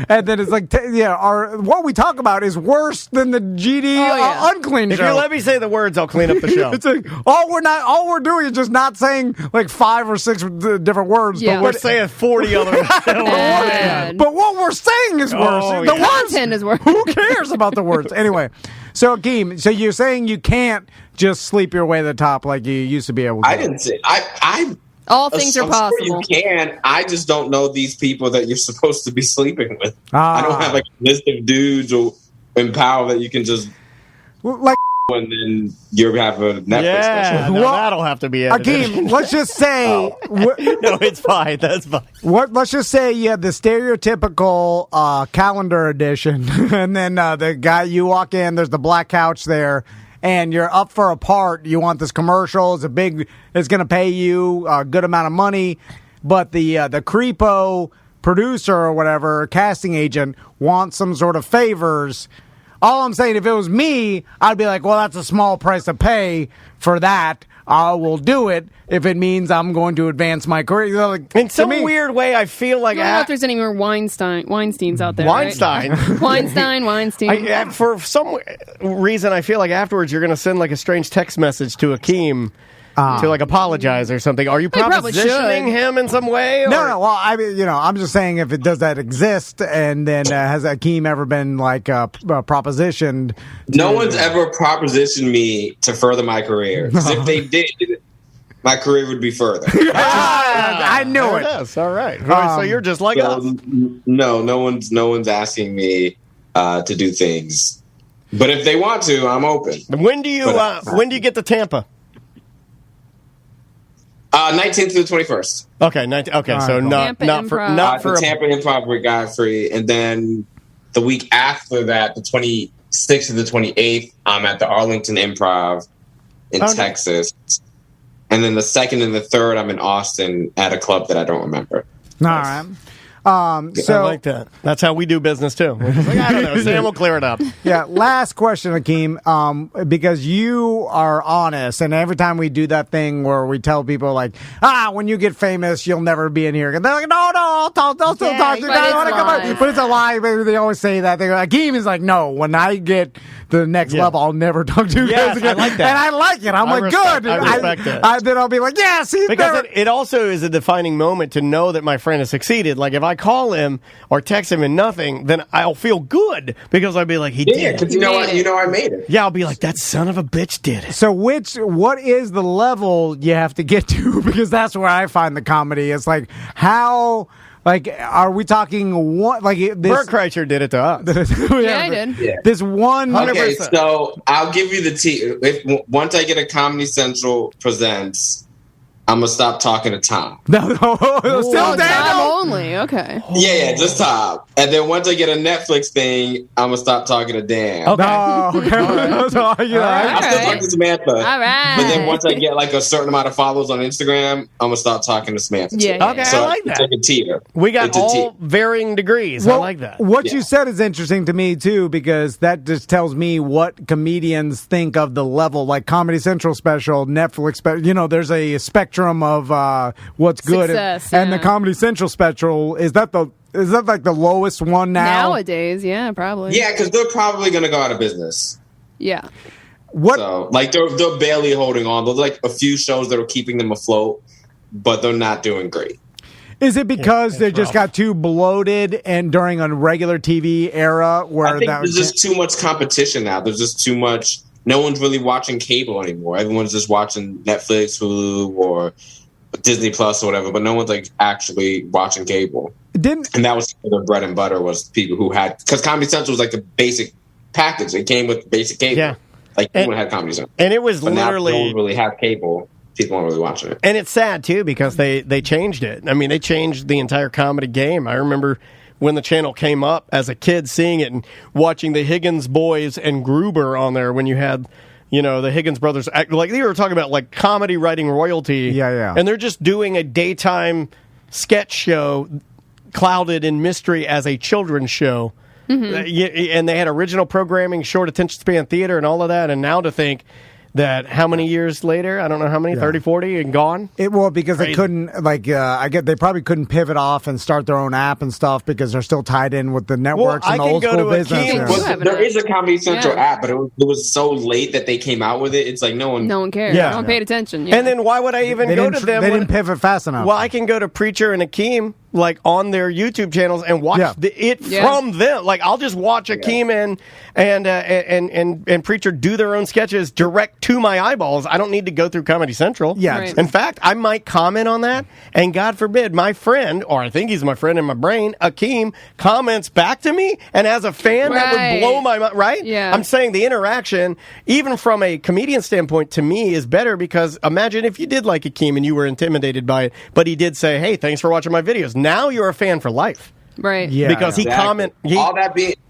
B: And then it's like, what we talk about is worse than the GD unclean
A: if
B: show.
A: you let me say the words, I'll clean up the show.
B: It's like all we're doing is just not saying 5 or 6 different words.
C: Yeah.
A: But we're saying 40 other words.
B: But what we're saying is worse.
C: The content is worse.
B: Who cares about the words? Anyway. So, Akeem, you're saying you can't just sleep your way to the top like you used to be able to?
J: I didn't say.
C: All things are possible.
J: Sure you can. I just don't know these people that you're supposed to be sleeping with. I don't have a list of dudes in power that you can just and then you have a Netflix special.
A: No, that'll have to be edited.
B: Akeem, let's just say
A: no, it's fine. That's fine.
B: Let's just say you have the stereotypical calendar edition, and then the guy you walk in, there's the black couch there, and you're up for a part. You want this commercial? It's going to pay you a good amount of money, but the creepo producer or whatever, casting agent, wants some sort of favors. All I'm saying, if it was me, I'd be like, well, that's a small price to pay for that. I will do it if it means I'm going to advance my career. Like,
A: in some weird way, I feel like...
C: I don't know if there's any more Weinsteins out there.
A: Weinstein?
C: Right? Weinstein.
A: For some reason, I feel like afterwards you're going to send like a strange text message to Akeem to like apologize or something. Are you propositioning him in some way? Or?
B: No. Well, I mean, I'm just saying if it does that exist, and then has Akeem ever been like propositioned?
J: No one's ever propositioned me to further my career. 'Cause if they did, my career would be further.
B: I knew it.
A: Yes, all right. So you're just like us.
J: No one's asking me to do things. But if they want to, I'm open.
A: When do you get to Tampa?
J: 19th to the 21st.
A: Okay, so not for
J: the Tampa Improv with Godfrey, and then the week after that, the 26th to the 28th, I'm at the Arlington Improv in Texas, and then the 2nd and the 3rd, I'm in Austin at a club that I don't remember.
B: All right.
A: So I like that. That's how we do business too. We're just like, I don't know. Sam will clear it up.
B: Yeah. Last question, Akeem. Because you are honest, and every time we do that thing where we tell people like, when you get famous, you'll never be in here. And they're like, no, I'll still talk to you. But it's a lie. They always say that. Akeem is like, no. When I get the next level, I'll never talk to you guys again.
A: I like that.
B: And I like it. I'm like, good.
A: I respect it.
B: Then I'll be like, yes.
A: Because it also is a defining moment to know that my friend has succeeded. Like if I call him or text him and nothing, then I'll feel good because I'll be like, he did.
J: Yeah, because you know I made it.
A: Yeah, I'll be like, that son of a bitch did it.
B: So what is the level you have to get to? Because that's where I find the comedy. It's like, how... Like, are we talking one? Like,
A: Bert Kreischer did it to us.
C: I did.
J: Yeah.
B: This one.
J: 100%. Okay, so I'll give you the tea. Once I get a Comedy Central presents, I'm gonna stop talking to Tom.
B: Still
C: Tom only. Okay.
J: Yeah, just Tom. And then once I get a Netflix thing, I'm gonna stop talking to Dan.
B: Okay. All right.
J: I'll still talk to Samantha.
C: All right.
J: But then once I get like a certain amount of followers on Instagram, I'm gonna start talking to Samantha.
C: Yeah.
A: Okay,
J: so
A: I like that.
J: It's like a tier.
A: We got all varying degrees. I like that.
B: What you said is interesting to me too, because that just tells me what comedians think of the level. Like Comedy Central special, Netflix special. There's a spectrum of what's good,
C: Success,
B: and the Comedy Central special is that like the lowest one now?
C: Nowadays, yeah, probably.
J: Yeah, because they're probably gonna go out of business.
C: Yeah.
B: What?
J: So, like they're barely holding on. There's like a few shows that are keeping them afloat, but they're not doing great.
B: Is it because they just got too bloated and during a regular TV era where
J: I think there's just too much competition now. There's just too much. No one's really watching cable anymore. Everyone's just watching Netflix, Hulu, or Disney Plus or whatever, but no one's like actually watching cable. And that was their bread and butter, was people who had, because Comedy Central was like the basic package. It came with basic cable.
A: Yeah.
J: Like everyone had Comedy Central.
A: And it was
J: but
A: literally
J: now no one really had cable. People aren't really watching it.
A: And it's sad too because they changed it. I mean, they changed the entire comedy game. I remember when the channel came up as a kid, seeing it and watching the Higgins boys and Gruber on there when you had, the Higgins brothers, like they were talking about like comedy writing royalty.
B: Yeah.
A: And they're just doing a daytime sketch show clouded in mystery as a children's show. Mm-hmm. And they had original programming, short attention span theater and all of that. And now to think that how many years later, I don't know how many, 30, 40, and gone?
B: Because they couldn't, they probably couldn't pivot off and start their own app and stuff because they're still tied in with the networks and the old school business.
J: Well, there is a Comedy Central app, but it was so late that they came out with it. It's like no one
C: cared. Yeah. No one paid attention. Yeah.
A: And then why would I even go to them?
B: They didn't pivot fast enough.
A: Well, I can go to Preacher and Akeem like on their YouTube channels and watch it from them. Like I'll just watch Akeem and Preacher do their own sketches direct to my eyeballs. I don't need to go through Comedy Central.
B: Yeah. Right.
A: In fact, I might comment on that, and God forbid, my friend, or I think he's my friend in my brain, Akeem, comments back to me, and as a fan, that would blow my mind. Right?
C: Yeah.
A: I'm saying the interaction, even from a comedian standpoint, to me is better because imagine if you did like Akeem and you were intimidated by it, but he did say, "Hey, thanks for watching my videos." Now you're a fan for life.
C: Right.
B: Yeah,
A: because he
J: Exactly.
A: comment.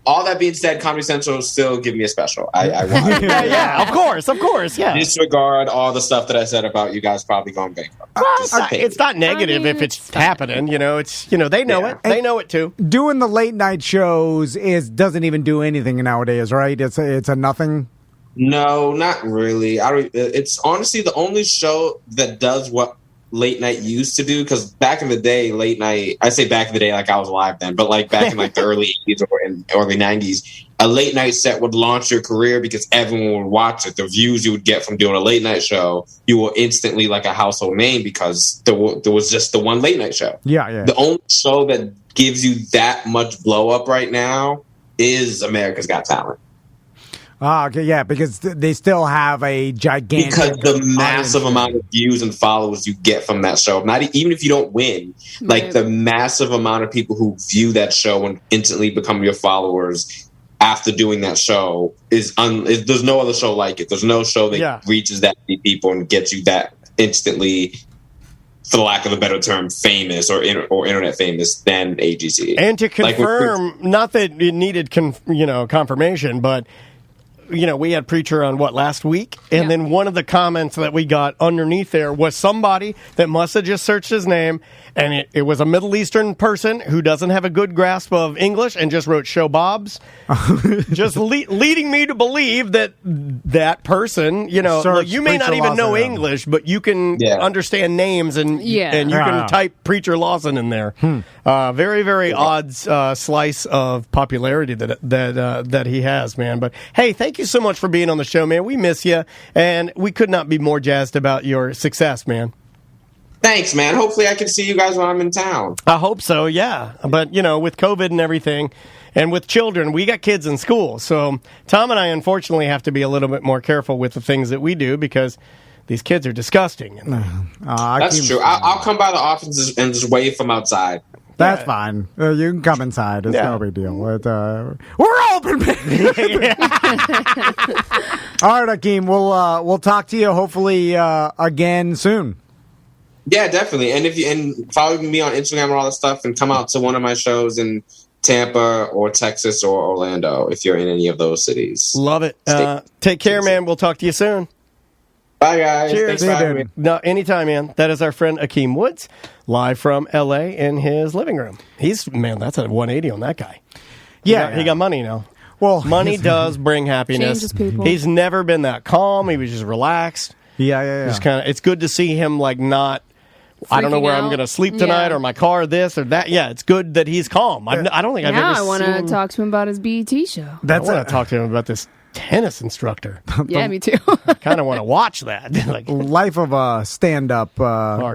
J: All that being said, Comedy Central still give me a special. I want
A: Yeah, of course, yeah.
J: disregard all the stuff that I said about you guys probably going bankrupt.
A: Well, it's not negative if it's happening. You know, it's they know it. They know it too.
B: Doing the late night shows doesn't even do anything nowadays, right? It's a nothing.
J: No, not really. It's honestly the only show that does what late night used to do, because back in the day, late night, I say back in the day like I was alive then, but like back in like the early 80s or in early 90s, a late night set would launch your career because everyone would watch it. The views you would get from doing a late night show, you were instantly like a household name because there was just the one late night show.
B: Yeah.
J: The only show that gives you that much blow up right now is America's Got Talent.
B: Okay, yeah, because they still have a gigantic
J: Because the massive
B: audience.
J: amount of views and followers you get from that show, even if you don't win, like
C: Right.
J: the massive amount of people who view that show and instantly become your followers after doing that show there's no other show like it. There's no show that reaches that many people and gets you that instantly, for the lack of a better term, famous or internet famous than AGC.
A: And to confirm, not that it needed confirmation, but we had Preacher on last week, and then one of the comments that we got underneath there was somebody that must have just searched his name, and it was a Middle Eastern person who doesn't have a good grasp of English and just wrote Show Bob's, just leading me to believe that person,
B: Search
A: you may not
B: Preacher
A: even know
B: Lawson.
A: English, but you can understand names and you can type Preacher Lawson in there. Very, very odd slice of popularity that he has, man. But hey, thank you so much for being on the show, man. We miss you, and we could not be more jazzed about your success, man.
J: Thanks, man. Hopefully I can see you guys when I'm in town.
A: I hope so, yeah. But, with COVID and everything, and with children, we got kids in school. So Tom and I, unfortunately, have to be a little bit more careful with the things that we do because these kids are disgusting.
J: That's true. I'll come by the office and just wave from outside.
B: That's fine. You can come inside. It's no big deal. We're open, baby. All right, Akeem. We'll talk to you hopefully again soon.
J: Yeah, definitely. And and follow me on Instagram and all that stuff, and come out to one of my shows in Tampa or Texas or Orlando if you're in any of those cities.
A: Love it. Take care, man. We'll talk to you soon.
J: Bye, guys.
A: Cheers.
J: Thanks for having me.
A: No, anytime, man. That is our friend Akeem Woods, live from L.A. in his living room. That's a 180 on that guy. He got money now.
B: Well,
A: money does bring happiness.
C: Changes people.
A: He's never been that calm. He was just relaxed.
B: Yeah.
A: It's good to see him not. I don't know where I'm going to sleep tonight, or my car, this or that. Yeah, it's good that he's calm. I don't think I've ever
C: I want to
A: seen...
C: talk to him about his BET show.
A: I want to talk to him about this tennis instructor.
C: Yeah, me too.
A: I kind of want to watch that.
B: Life of a stand-up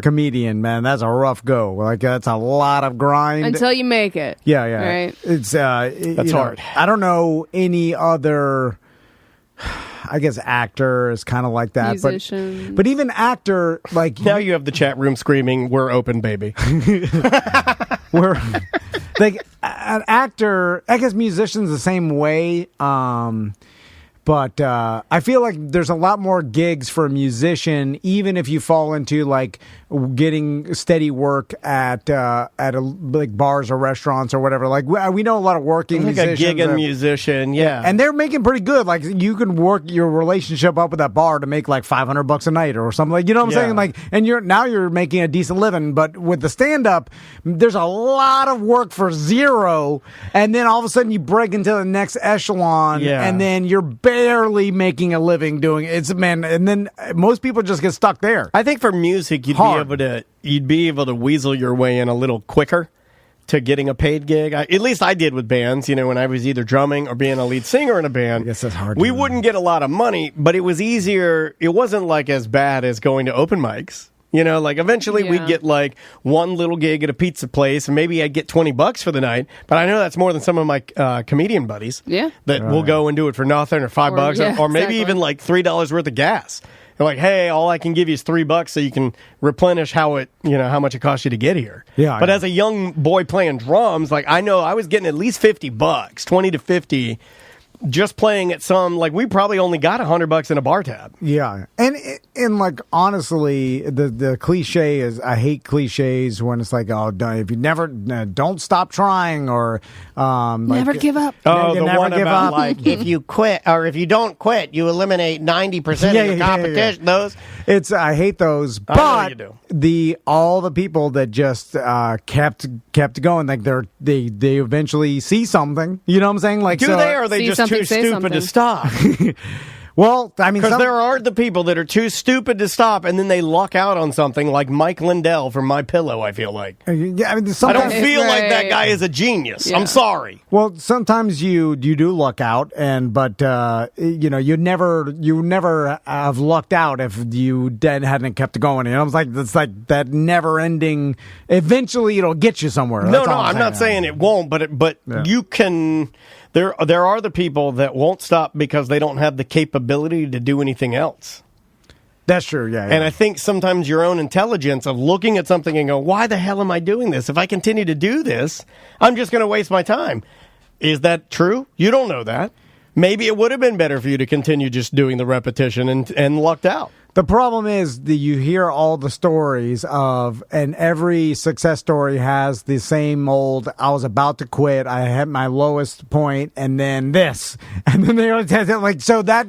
B: comedian, man. That's a rough go. That's a lot of grind
C: until you make it.
B: Yeah.
C: Right.
B: It's
A: that's hard.
B: I don't know any other. I guess actor is kind of like that,
C: Musician.
B: but even actor,
A: now you have the chat room screaming, "We're open, baby."
B: We're an actor. I guess musicians the same way. But I feel like there's a lot more gigs for a musician, even if you fall into getting steady work at bars or restaurants or whatever. We know a lot of working musicians.
A: A gig and musician, yeah,
B: and they're making pretty good. You can work your relationship up with that bar to make $500 a night or something. You know what I'm saying? And you're making a decent living. But with the stand up, there's a lot of work for zero, and then all of a sudden you break into the next echelon, and then you're barely making a living doing it. And then most people just get stuck there.
A: I think for music, you'd be able to weasel your way in a little quicker to getting a paid gig. At least I did with bands, when I was either drumming or being a lead singer in a band.
B: I guess that's hard.
A: We wouldn't get a lot of money, but it was easier. It wasn't as bad as going to open mics. Eventually we'd get one little gig at a pizza place, and maybe I'd get $20 for the night. But I know that's more than some of my comedian buddies.
C: Yeah,
A: that will go and do it for nothing or $5 or maybe even $3 worth of gas. They're like, hey, all I can give you is $3 so you can replenish how much it costs you to get here.
B: Yeah.
A: But as a young boy playing drums, I know I was getting at least $50, 20 to 50. just playing at some, like, we probably only got $100 in a bar tab.
B: Yeah, and like honestly, the cliche is I hate cliches when it's like, oh, if you never don't stop trying, or
C: never give up.
A: Oh,
B: you
A: the
B: never
A: one
B: give
A: about
B: up.
A: like if you quit or if you don't quit, you eliminate 90% of your competition. Those
B: it's I hate those,
A: I know
B: but
A: you do.
B: all the people that just kept going, like they eventually see something. You know what I'm saying? Like,
A: do
B: so,
A: they, or are they
C: See
A: just
C: something,
A: too
C: say
A: stupid
C: something.
A: to stop?
B: Well, I mean,
A: Because there are the people that are too stupid to stop, and then they luck out on something like Mike Lindell from My Pillow. I feel like
B: yeah, I mean,
A: I don't
B: sometimes,
A: feel like that
C: Right.
A: guy is a genius.
C: Yeah.
A: I'm sorry.
B: well, sometimes you do luck out, but you never have lucked out if you then hadn't kept going. You know, it's like that never ending. Eventually, it'll get you somewhere.
A: No,
B: That's
A: no,
B: all
A: I'm not saying it won't, but
B: Yeah.
A: you can. There are the people that won't stop because they don't have the capability to do anything else.
B: That's true. Yeah,
A: And I think sometimes your own intelligence of looking at something and go, why the hell am I doing this? If I continue to do this, I'm just going to waste my time. Is that true? You don't know that. Maybe it would have been better for you to continue just doing the repetition and lucked out.
B: The problem is that you hear all the stories of, and every success story has the same old, I was about to quit, I had my lowest point, and then this. And then they always have like, so that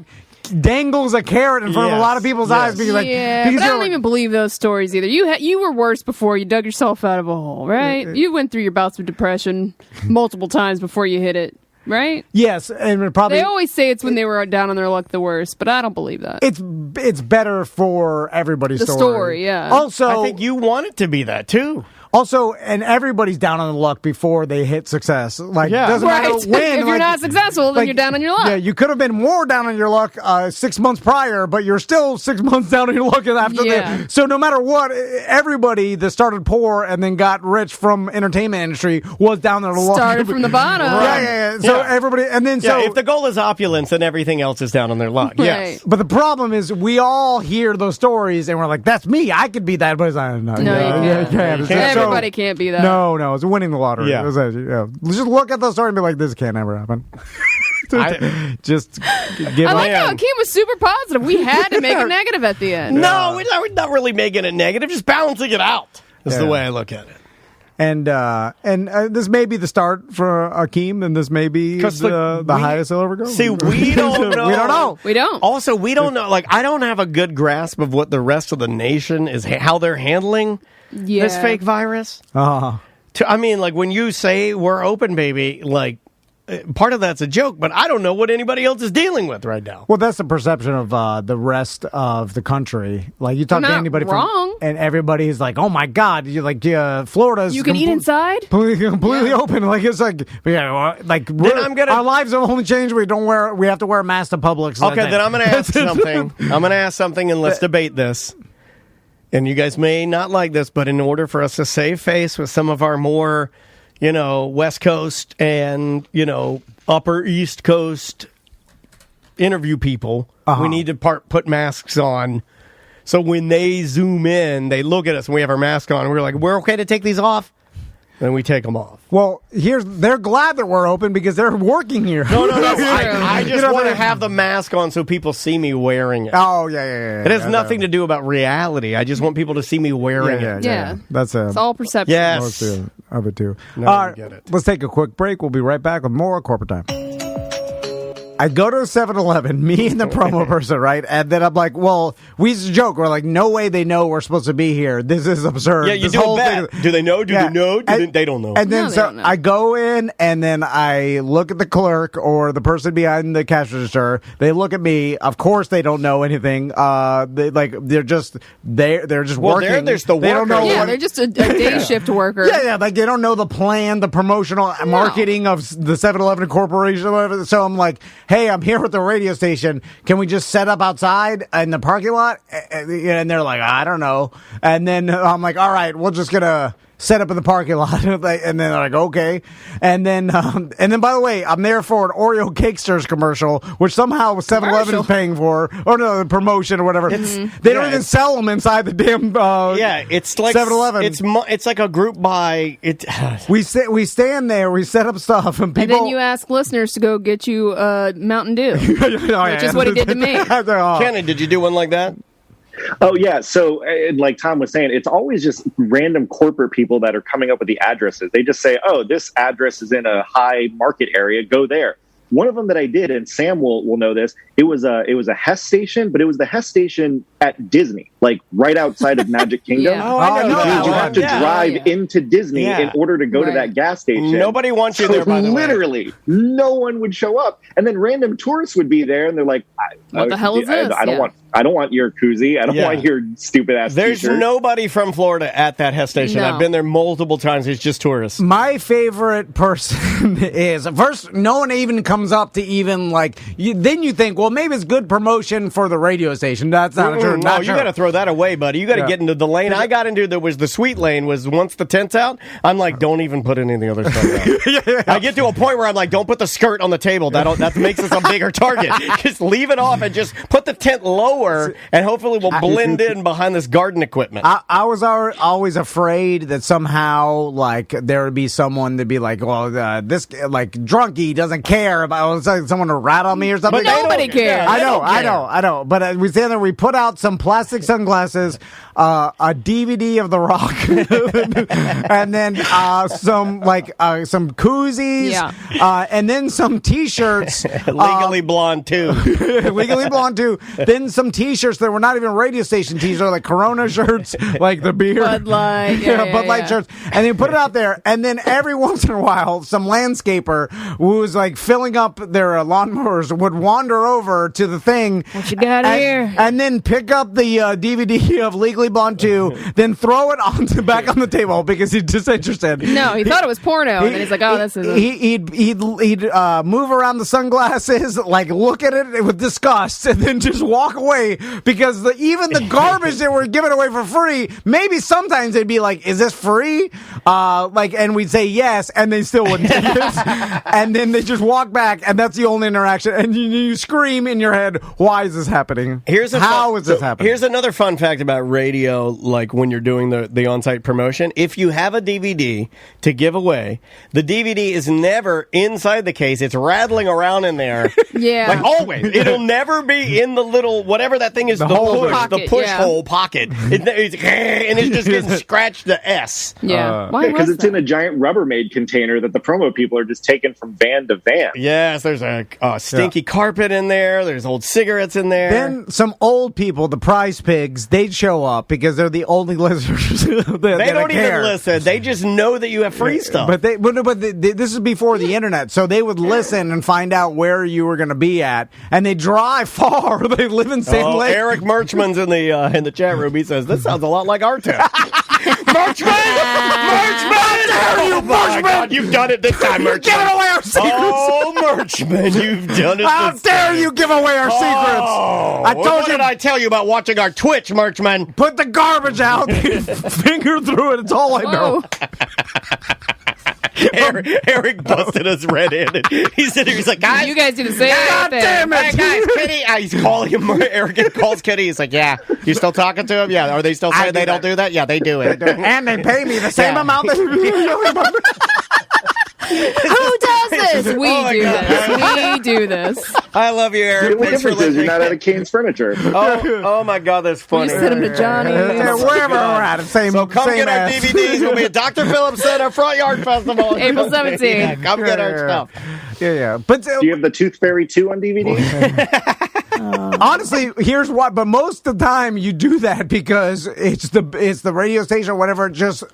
B: dangles a carrot in front of a
A: Yes,
B: lot of people's
A: yes.
B: eyes. Because
C: Yeah,
B: because
C: but I
B: they're
C: don't
B: like-
C: even believe those stories either. You were worse before you dug yourself out of a hole, right? You went through your bouts of depression multiple times before you hit it, right?
B: Yes, and it probably
C: They always say it's when they were down on their luck the worst, but I don't believe that.
B: it's better for everybody's
C: The story, yeah.
B: Also,
A: I think you want it to be that too.
B: Also, and everybody's down on the luck before they hit success. Like,
A: Yeah.
B: doesn't
C: Right.
B: matter when.
C: If you're
B: like-
C: not successful, then
B: like,
C: you're down on your luck.
B: Yeah, you could have been more down on your luck 6 months prior, but you're still 6 months down on your luck after
C: Yeah.
B: that. So no matter what, everybody that started poor and then got rich from entertainment industry was down on the luck.
C: Started from the bottom.
B: Yeah. So
A: Yeah.
B: everybody, and then
A: Yeah,
B: so
A: if the goal is opulence, then everything else is down on their luck.
C: Right.
A: Yes.
B: But the problem is, we all hear those stories and we're like, "That's me. I could be that." But it's like, no,
C: No, you can't.
B: you can't.
C: Everybody can't be that.
B: No, it's winning the lottery.
A: Yeah.
B: Just look at the story and be like, "This can't ever happen." Just give
C: I
B: up.
C: like how Kim was super positive. We had to make it negative at the end.
A: No, we're not really making it negative, just balancing it out. Is the
B: Yeah.
A: way I look at it.
B: And this may be the start for Akeem, and this may be
A: 'Cause
B: the highest he'll ever go.
A: See, we don't know.
B: We don't know.
C: We don't.
A: Also, we don't know. Like, I don't have a good grasp of what the rest of the nation is, how they're handling
C: Yeah.
A: this fake virus.
B: Uh-huh.
A: I mean, like, when you say we're open, baby, like, part of that's a joke, but I don't know what anybody else is dealing with right now.
B: Well, that's the perception of the rest of the country. Like, you talk
C: You're
B: to
C: not
B: anybody
C: wrong.
B: and everybody's like, "Oh my God!" You're like, Florida's
C: You can eat inside?
B: completely
C: Yeah.
B: open. Like, it's like,
A: I'm gonna-
B: our lives have only changed. We have to wear masks to public. So
A: Okay, then I'm going to ask something. I'm going to ask something, and let's debate this. And you guys may not like this, but in order for us to save face with some of our more, West Coast and, Upper East Coast interview people, we need to put masks on. So when they zoom in, they look at us and we have our mask on. And we're like, we're okay to take these off? Then we take them off.
B: Well, they're glad that we're open because they're working here.
A: No.
C: That's true.
A: I just
B: You know,
A: want to
B: they-
A: have the mask on so people see me wearing it.
B: Oh yeah.
A: It has nothing to do about reality. I just want people to see me wearing it.
C: Yeah.
B: That's
C: It's all perception.
A: Yes.
B: most of it too.
A: No,
B: All
A: I
B: right,
A: get it.
B: let's take a quick break. We'll be right back with more corporate time. I go to 7-Eleven, me and the promo person, right? And then I'm like, well, we used to joke. We're like, no way they know we're supposed to be here. This is absurd.
A: Yeah, you
B: This
A: do a
B: whole
A: bet.
B: thing-
A: Do they know? Do
B: Yeah.
A: they know? They don't know.
B: And then
C: No, they
B: so
C: don't know.
B: I go in and then I look at the clerk or the person behind the cash register. They look at me. Of course, they don't know anything. They're just
A: Well,
B: working.
A: there's the
B: they don't know
A: workers.
C: Yeah,
B: what-
C: they're just a day shift worker.
B: yeah, like they don't know the plan, the promotional marketing of the 7-Eleven Corporation. Or whatever. So I'm like, hey, I'm here with the radio station. Can we just set up outside in the parking lot? And they're like, I don't know. And then I'm like, all right, we're just gonna set up in the parking lot. And then they're like, okay. And then, by the way, I'm there for an Oreo Cakesters commercial, which somehow 7-Eleven is paying for, or no, the promotion or whatever. They don't even sell them inside the damn
A: it's like
B: 7-Eleven.
A: It's like a group buy.
B: We stand there, we set up stuff, and people.
C: And then you ask listeners to go get you Mountain Dew, which is what he did to me.
A: Kenny, did you do one like that?
K: Oh, yeah. So, like Tom was saying, it's always just random corporate people that are coming up with the addresses. They just say, oh, this address is in a high market area. Go there. One of them that I did, and Sam will know this, it was a Hess station, but it was the Hess station at Disney, like right outside of Magic Kingdom.
A: Yeah. Oh, I know that
K: You
A: one.
K: have to drive into Disney in order to go to that gas station.
A: Nobody wants you there, by the way.
K: Literally, no one would show up. And then random tourists would be there, and they're like,
C: what the hell is this?
K: I don't want your koozie. I don't want your stupid ass
A: There's
K: t-shirt.
A: nobody from Florida at that Hess station.
C: No.
A: I've been there multiple times. It's just tourists.
B: My favorite person is, first, no one even comes up to even, then you think, well, maybe it's good promotion for the radio station. That's not true.
A: No, you got to throw that away, buddy. You got to get into the lane I got into. That was the sweet lane. Was once the tent's out, I'm like, don't even put any of the other stuff out. I get to a point where I'm like, don't put the skirt on the table. That makes us a bigger target. Just leave it off and just put the tent lower, and hopefully we'll blend in behind this garden equipment.
B: I was always afraid that somehow, there would be someone to be like, well, this drunkie doesn't care about someone to rat on me or something.
C: But nobody cares.
B: I know. But we stand there, we put out some plastic sunglasses, a DVD of The Rock, and then some koozies, and then some T-shirts.
A: Legally Blonde 2.
B: Legally Blonde 2. Then some T-shirts that were not even radio station T-shirts, like Corona shirts, like the beer.
C: Bud Light.
B: Bud Light shirts. And they put it out there, and then every once in a while, some landscaper who was filling up their lawnmowers would wander over to the thing.
C: What you got here?
B: And then pick up the DVD of Legally Blonde 2, then throw it back on the table because he's disinterested.
C: No, he thought it was porno, and then he's like, oh, this is
B: He'd move around the sunglasses, look at it with disgust, and then just walk away because even the garbage that we're giving away for free, maybe sometimes they'd be like, is this free? And we'd say yes, and they still wouldn't take it. And then they just walk back, and that's the only interaction. And you scream in your head, why is this happening? How is this happening?
A: Here's another fun fact about radio, when you're doing the on-site promotion. If you have a DVD to give away, the DVD is never inside the case. It's rattling around in there.
C: Yeah.
A: Always. It'll never be in the little, whatever that thing is, the push hole pocket. And it's just getting scratched to S.
C: Yeah. Why
K: because it's in a giant Rubbermaid container that the promo people are just taking from van to van.
A: Yes, there's a stinky carpet in there. There's old cigarettes in there.
B: Then some old people, the prize pigs, they'd show up because they're the only listeners.
A: They don't even listen. They just know that you have free stuff.
B: But this is before the internet, so they would listen and find out where you were going to be at, and they drive far. They live in Sand Lake.
A: Eric Merchman's in the chat room. He says this sounds a lot like our town. Merchman! How dare you, Merchman! You've done it this time, Merchman.
B: Giving away our secrets.
A: Oh, Merchman, you've done it.
B: How dare you give away our secrets?
A: What did I tell you about watching our Twitch, Merchman?
B: Put the garbage out. Finger through it. It's all I know.
A: Eric busted us red-handed. He's like, guys,
C: you guys didn't say
B: God damn it,
A: hey, guys, Kitty. He's calling him. Eric calls Kitty. He's like, yeah, you still talking to him? Yeah. Are they still saying they don't do that? Yeah, they do it.
B: And they pay me the same amount that
C: Who does this? We do this.
A: I love you, Eric.
K: The only difference is you're not out of Kane's Furniture.
A: Oh my God, that's funny.
C: We send him to Johnny.
B: wherever we're at.
A: So come get our DVDs. We'll be at Dr. Phillips Center Front Yard Festival.
C: April 17th.
A: Yeah, come get our stuff.
B: Yeah. But
K: do you have the Tooth Fairy 2 on DVD?
B: Honestly, here's why. But most of the time, you do that because it's the radio station or whatever. Just giving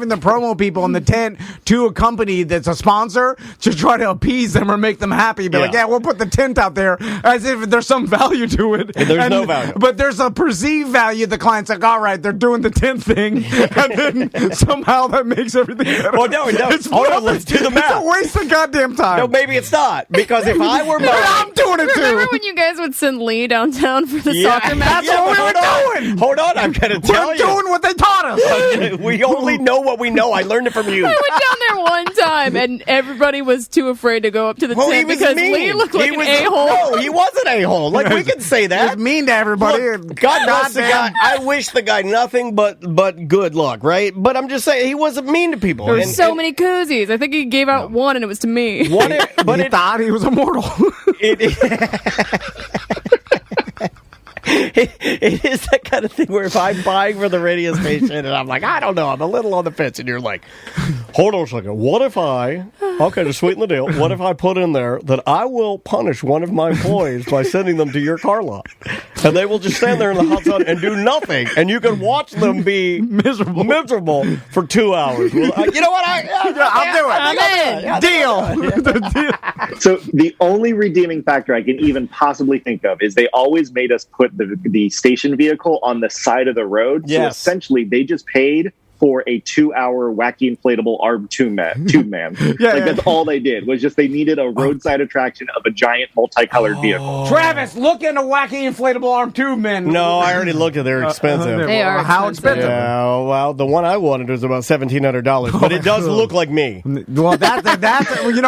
B: the promo people in the tent to a company that's a sponsor to try to appease them or make them happy. Be like, yeah, we'll put the tent out there as if there's some value to it.
A: There's no value,
B: but there's a perceived value. The client's like, all right, they're doing the tent thing, and then somehow that makes everything better.
A: Well, no, let's do the math.
B: It's a waste of goddamn time.
A: No, maybe it's not, because if I were
B: I'm doing it too.
C: Remember when you guys guys would send Lee downtown for the soccer match.
B: That's what we were doing.
A: Hold on, I'm going to tell
B: We're
A: you.
B: doing what they taught us.
A: We only know what we know. I learned it from you.
C: I went down there one time, and everybody was too afraid to go up to the
A: Well, he
C: tent
A: was
C: because
A: mean.
C: Lee looked like
A: He
C: an
A: was-
C: a-hole.
A: No, he was an a-hole. Like, we can say
B: He
A: that.
B: was mean to everybody.
A: Look, God bless the guy. I wish the guy nothing but good luck, right? But I'm just saying, he wasn't mean to people.
C: There were
A: And-
C: so
A: and
C: many koozies. I think he gave out one, and it was to me.
A: but
B: he thought he was immortal.
A: It is that kind of thing where if I'm buying for the radio station and I'm like, I don't know, I'm a little on the fence, and you're like, hold on a second, what if okay, to sweeten the deal, what if I put in there that I will punish one of my employees by sending them to your car lot, and they will just stand there in the hot sun and do nothing, and you can watch them be miserable for 2 hours. Well, you know what?
B: I'll do it. Deal.
K: So the only redeeming factor I can even possibly think of is they always made us put the station vehicle on the side of the road.
A: Yes.
K: So essentially, they just paid for a 2-hour wacky inflatable armed tube man. That's all they did was just they needed a roadside attraction of a giant multicolored vehicle.
B: Travis, look into wacky inflatable arm tube men.
A: No, I already looked at. They're expensive.
C: They are
B: How
C: expensive.
B: expensive?
A: Yeah, well, the one I wanted was about $1,700, but it does look like me.
B: Well, that's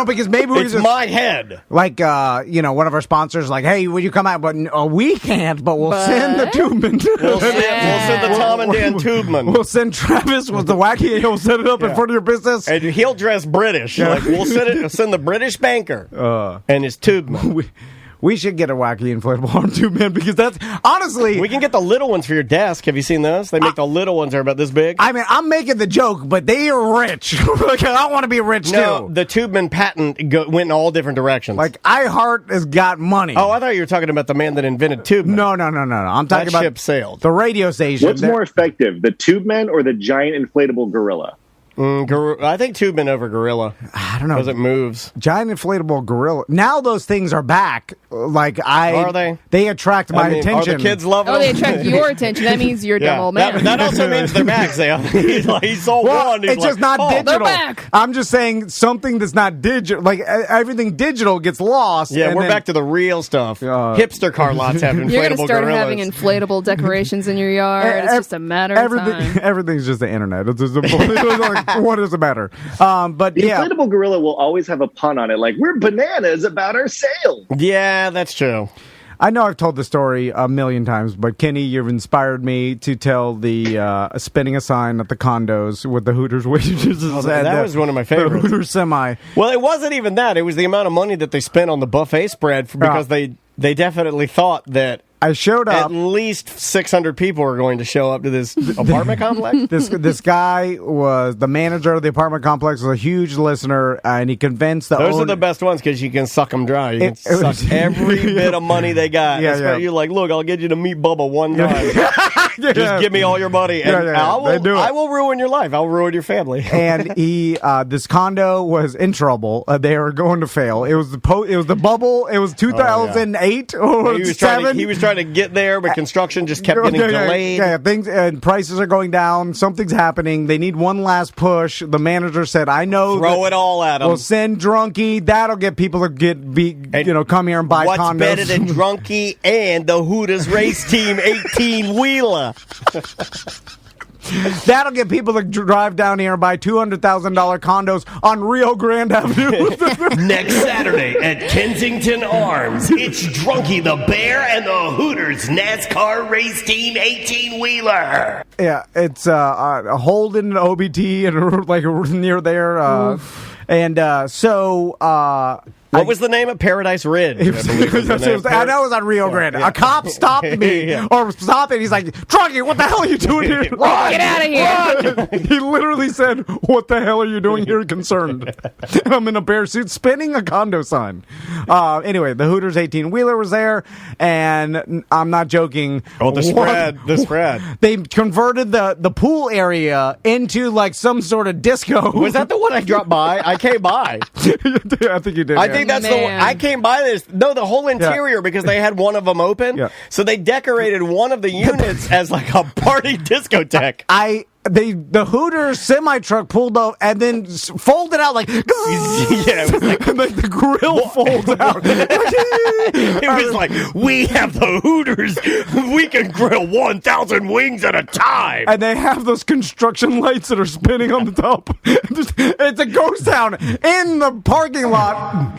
B: because maybe we
A: It's
B: just
A: my head.
B: like one of our sponsors like, hey, will you come out? But we can't. But we'll send the tubeman.
A: We'll send the Tom and Dan Tubeman.
B: We'll send Travis with the wacky. And he'll set it up in front of your business.
A: And he'll dress British. Like we'll send the British banker and his tubeman.
B: We should get a wacky inflatable arm tube man because that's honestly.
A: We can get the little ones for your desk. Have you seen those? They make the little ones that are about this big.
B: I mean, I'm making the joke, but they are rich. Like, I want to be rich
A: No,
B: too.
A: the tubeman patent went in all different directions.
B: Like iHeart has got money.
A: Oh, I thought you were talking about the man that invented tubeman.
B: No. I'm talking
A: That
B: about
A: ship sailed.
B: the radio station.
K: What's more effective, the tube man or the giant inflatable gorilla?
A: I think tubeman over gorilla.
B: I don't know.
A: Because it moves.
B: Giant inflatable gorilla. Now those things are back. Like
A: Are they?
B: They attract my attention.
A: Are the kids loving
C: Oh, they
A: them?
C: attract your attention. That means you're a dumb old man.
A: That also means they're back, Sam. He saw one. He's
B: It's just
A: like,
B: not digital.
C: they're back.
B: I'm just saying something that's not digital. Like everything digital gets lost.
A: Yeah,
B: and
A: we're
B: then-
A: back to the real stuff. Hipster car lots have inflatable
C: You're going to start
A: gorillas.
C: having inflatable decorations in your yard. It's just a matter of time.
B: Everything's just the internet. It's just like, what does it matter? But
K: The
B: yeah,
K: inflatable gorilla will always have a pun on it, like, we're bananas about our sale.
A: Yeah, that's true.
B: I know I've told the story a million times, but Kenny, you've inspired me to tell the spinning a sign at the condos with the Hooters waitresses.
A: That was one of my
B: The
A: favorites.
B: Hooters semi.
A: Well, it wasn't even that. It was the amount of money that they spent on the buffet spread because they definitely thought that
B: I showed up.
A: at least 600 people were going to show up to this apartment complex.
B: This guy was the manager of the apartment complex, was a huge listener, and he convinced the
A: Those
B: owner.
A: are the best ones because you can suck them dry. You can
B: It was-
A: suck every bit of money they got.
B: Yeah,
A: That's
B: yeah.
A: why you're like, look, I'll get you to meet Bubba one time. Just give me all your money, and I will ruin your life. I'll ruin your family.
B: And he, this condo was in trouble. They were going to fail. It was the bubble. It was 2008 or
A: He was
B: 7.
A: trying to get there, but construction just kept getting delayed.
B: Yeah, things and prices are going down. Something's happening. They need one last push. The manager said, "I know.
A: Throw it all at them.
B: We'll send Drunky. That'll get people to come here and buy
A: What's
B: condos."
A: better than Drunky and the Hooters Race Team 18-wheeler?
B: That'll get people to drive down here and buy $200,000 condos on Rio Grande Avenue.
L: Next Saturday at Kensington Arms, it's Drunky the Bear and the Hooters NASCAR Race Team 18-wheeler.
B: Yeah, it's a Holden and OBT and like near there.
A: What was the name of Paradise Ridge? I believe was the name.
B: I know it was on Rio Grande.
A: Yeah.
B: A cop stopped me or stopped it. He's like, "Drunky, what the hell are you doing here? Run!
C: Get out of here!"
B: Run!" He literally said, "What the hell are you doing here?" Concerned. And I'm in a bear suit spinning a condo sign. Anyway, the Hooters 18-wheeler was there, and I'm not joking.
A: Oh, the spread.
B: They converted the pool area into like some sort of disco.
A: Was that the one I dropped by? I came by.
B: I think you did.
A: I think that's the one. I came by this. No, the whole interior because they had one of them open.
B: Yeah.
A: So they decorated one of the units as like a party discotheque.
B: the Hooters semi truck pulled up and then folded out like,
A: it was
B: like the grill folds out.
L: It was like, we have the Hooters. We can grill 1,000 wings at a time.
B: And they have those construction lights that are spinning on the top. It's a ghost town in the parking lot.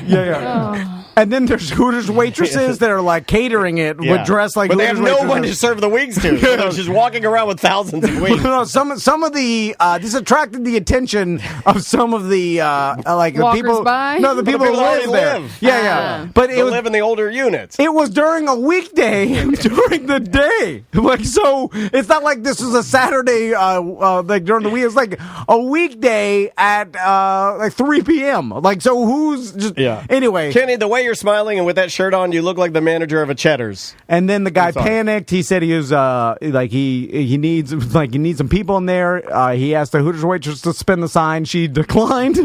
B: Yeah. And then there's Hooters waitresses that are like catering it with dressed like
A: but
B: Hooters
A: they have no
B: waitresses.
A: one to serve the wings to. So they're just walking around with thousands of wings.
B: No, some of the this attracted the attention of some of the like the
C: Walkers
B: people.
C: by?
B: No, the people who
A: already
B: live there. Yeah. But
A: they live in the older units.
B: It was during a weekday during the day. Like, so it's not like this was a Saturday like during the week. It's like a weekday at like 3 p.m. Like, so who's just anyway.
A: Kenny, the way you're smiling and with that shirt on, you look like the manager of a Cheddar's.
B: And then the guy panicked. He said he was like he needs some people in there. He asked the Hooters waitress to spin the sign. She declined.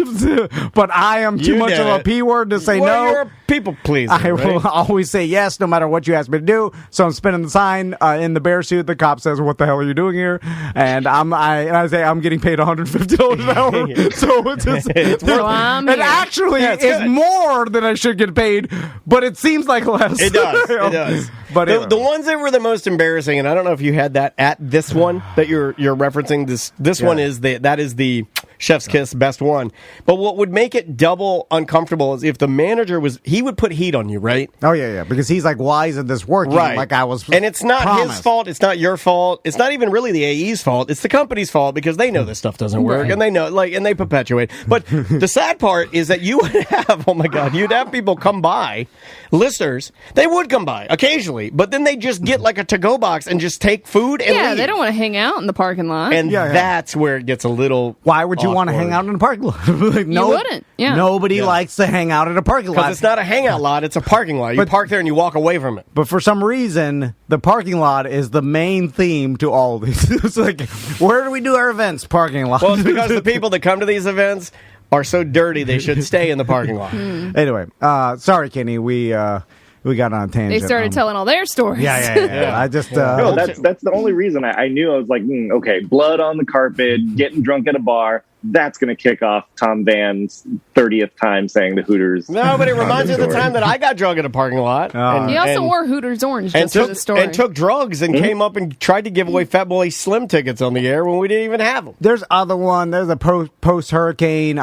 B: But I am too much of a P word to say no.
A: You're a people pleaser.
B: I will always say yes, no matter what you ask me to do. So I'm spinning the sign in the bear suit. The cop says, "What the hell are you doing here?" And I say, "I'm getting paid $150 an hour." So it's just,
A: it's
C: worth
B: it actually is more than I should get paid, but it seems like less.
A: It does. It does.
B: But
A: the ones that were the most embarrassing, and I don't know if you had that at this one that you're referencing. This one is that is the Chef's Kiss best one. But what would make it double uncomfortable is if the manager he would put heat on you, right?
B: Oh yeah, because he's like, why isn't this working?
A: Right.
B: Like I was,
A: and it's not
B: promised.
A: his fault. It's not your fault. It's not even really the AE's fault. It's the company's fault because they know this stuff doesn't work, and they know and they perpetuate. But the sad part is that you would have, you'd have people come by, listeners. They would come by occasionally, but then they just get like a to-go box and just take food and leave.
C: They don't want to hang out in the parking lot.
A: And that's where it gets a little.
B: Why would you want to hang out in a parking lot? Like,
C: you wouldn't. Yeah.
B: Nobody likes to hang out at a parking lot.
A: Because it's not a hangout lot, it's a parking lot. You park there and you walk away from it.
B: But for some reason, the parking lot is the main theme to all of these. It's like, where do we do our events? Parking lot.
A: Well, it's because the people that come to these events are so dirty they should stay in the parking lot.
B: Anyway, sorry, Kenny. We got on a tangent.
C: They started telling all their stories.
B: Yeah. I just
K: no, that's the only reason I knew. I was like, okay, blood on the carpet, getting drunk at a bar. That's going to kick off Tom Van's 30th time saying the Hooters.
A: No, but it reminds me of the time that I got drunk in a parking lot.
C: He also wore Hooters orange just for the story.
A: And took drugs and came up and tried to give away Fat Boy Slim tickets on the air when we didn't even have them.
B: There's other one. There's a post-hurricane.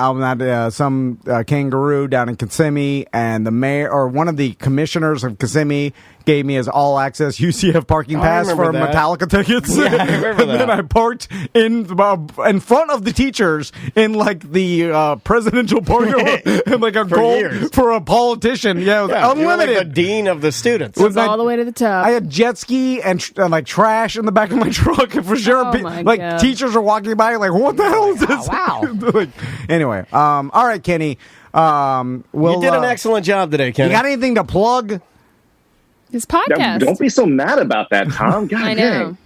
B: Some kangaroo down in Kissimmee, and the mayor or one of the commissioners of Kissimmee gave me his all-access UCF parking pass for Metallica tickets.
A: Yeah, I remember that.
B: And then I parked in front of the teachers in like the presidential parking lot and like a goal for a politician. Yeah, it was unlimited.
A: You're like the dean of the students.
C: It was all the way to the top.
B: I had jet ski and like trash in the back of my truck for sure.
C: Oh my
B: like
C: God.
B: Teachers are walking by like, what the hell is this?
A: Wow.
B: Like, anyway, all right, Kenny.
A: You did an excellent job today, Kenny.
B: You got anything to plug?
C: His podcast.
K: Don't be so mad about that, Tom. God
C: I know.
K: dang.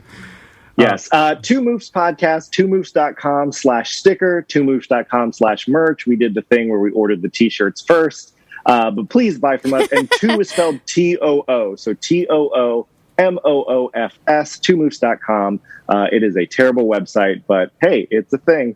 K: Yes. Two Moves Podcast, twomoves.com/sticker, twomoves.com/merch. We did the thing where we ordered the t-shirts first. But please buy from us. And two is spelled TOO. So TOOMOOFS, twomoves.com. It is a terrible website, but hey, it's a thing.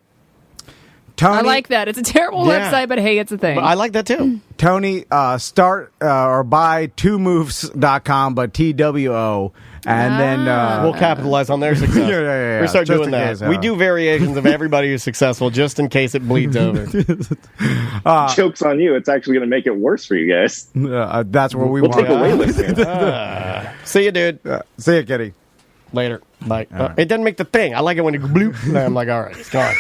B: Tony,
C: I like that. It's a terrible website, but hey, it's a thing.
A: But I like that too.
B: Tony, start or buy twomoves.com, but TWO. And then
A: we'll capitalize on their success.
B: Yeah.
A: We start
B: Just
A: doing
B: in
A: that.
B: case,
A: We do variations of everybody who's successful just in case it bleeds over.
K: Joke's on you. It's actually going to make it worse for you guys.
B: That's what we
K: We'll
B: want.
K: take away with it.
A: See you, dude.
B: See you, Kitty.
A: Later. Bye. It doesn't make the thing. I like it when it bloop. And I'm like, all right, it's gone.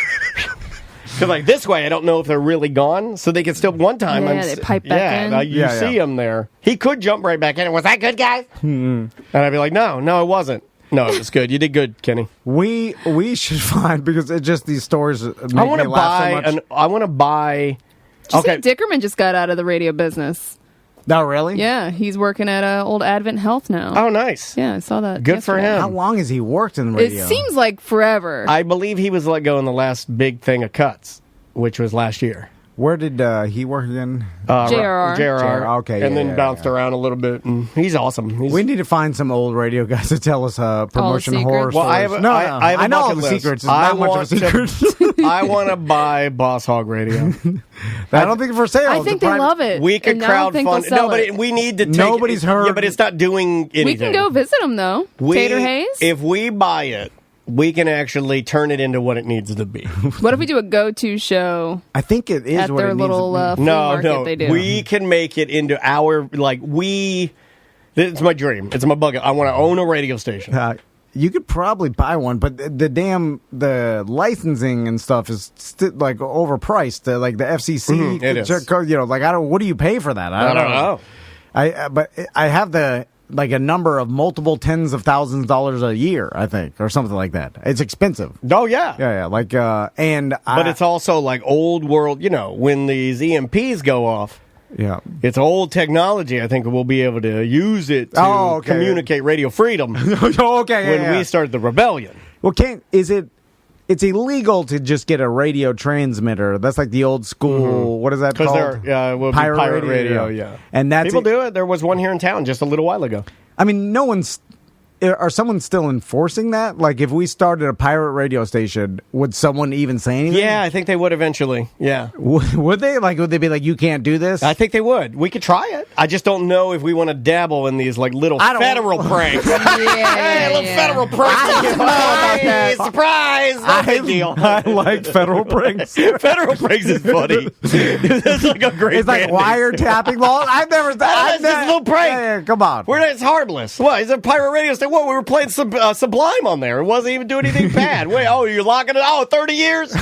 A: Because like this way, I don't know if they're really gone, so they can still. One time,
C: they pipe back in.
A: You see him there. He could jump right back in. Was that good, guys? And I'd be like, no, it wasn't. No, it was good. You did good, Kenny.
B: We should find because it's just these stories.
A: I want to buy. I want to buy.
C: Did you see Dickerman just got out of the radio business?
B: No, really?
C: Yeah, he's working at old Advent Health now.
A: Oh, nice.
C: Yeah, I saw that.
A: Good for him.
B: How long has he worked in radio?
C: It seems like forever.
A: I believe he was let go in the last big thing of cuts, which was last year.
B: Where did he work again?
C: JRR.
B: Okay.
A: And then bounced around a little bit. And he's awesome.
B: We need to find some old radio guys to tell us promotion horror
A: Well, I
B: stories.
A: have I know all the
B: secrets. It's
A: I
B: not much of a secret.
A: I want to buy Boss Hog Radio.
B: I don't think it's for sale.
C: I think they love it.
A: We could
C: and I don't think they'll
A: crowdfund.
C: sell
A: No, but
C: it.
A: we need to take
B: Nobody's heard.
A: Yeah, but it's not doing anything.
C: We can go visit them, though. Tater Hayes?
A: If we buy it, we can actually turn it into what it needs to be.
C: What if we do a go-to show
B: I think it is
C: at
B: what
C: their
B: it
C: little
B: needs to be.
C: flea market they do?
A: We can make it into our, it's my dream. It's my bucket. I want to own a radio station.
B: You could probably buy one, but the licensing and stuff is like overpriced. Like the FCC,
A: it is.
B: What do you pay for that?
A: I don't know.
B: But I have a number of multiple tens of thousands of dollars a year, I think, or something like that. It's expensive.
A: Oh yeah,
B: yeah.
A: But it's also like old world. When these EMPs go off.
B: Yeah,
A: it's old technology. I think we'll be able to use it to communicate radio freedom. When we start the rebellion.
B: Well, it's illegal to just get a radio transmitter. That's like the old school. What is that called?
A: Because pirate radio. Yeah,
B: and that's
A: people do it. There was one here in town just a little while ago.
B: I mean, no one's. Are someone still enforcing that? Like, if we started a pirate radio station, would someone even say anything?
A: Yeah, I think they would eventually. Yeah.
B: Would they? Would they be like, you can't do this?
A: I think they would. We could try it. I just don't know if we want to dabble in these, little federal pranks. Little federal pranks. Surprise! No big deal.
B: I like federal pranks.
A: Federal pranks is funny. It's like a great
B: It's like wiretapping laws. I've never done
A: It's just a little prank.
B: Yeah, come on.
A: It's harmless. What? It's a pirate radio station. What? We were playing Sublime on there. It wasn't even doing anything bad. Wait, you're locking it? 30 years?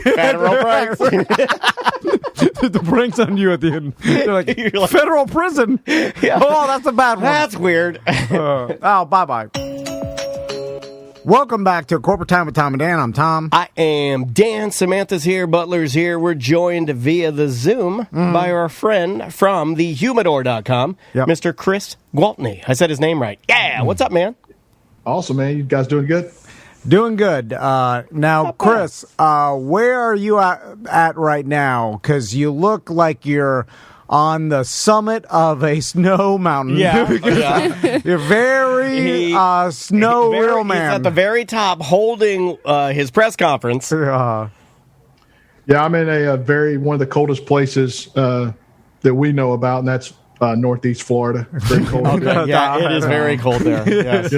A: Federal pranks.
B: The pranks on you at the end. You're like federal prison?
A: Yeah.
B: Oh, that's a bad one.
A: That's weird.
B: Bye-bye. Welcome back to Corporate Time with Tom and Dan. I'm Tom.
A: I am Dan. Samantha's here. Butler's here. We're joined via the Zoom by our friend from thehumidor.com, Mr. Chris Gwaltney. I said his name right. Yeah. What's up, man?
M: Awesome, man. You guys doing good?
B: Doing good. Now, Chris, where are you at right now? Because you look like you're on the summit of a snow mountain.
A: Yeah.
B: You're very real man.
A: He's at the very top holding his press conference.
M: Yeah, I'm in one of the coldest places that we know about, and that's Northeast Florida. Very cold.
A: Yeah, it is very cold there. Yes.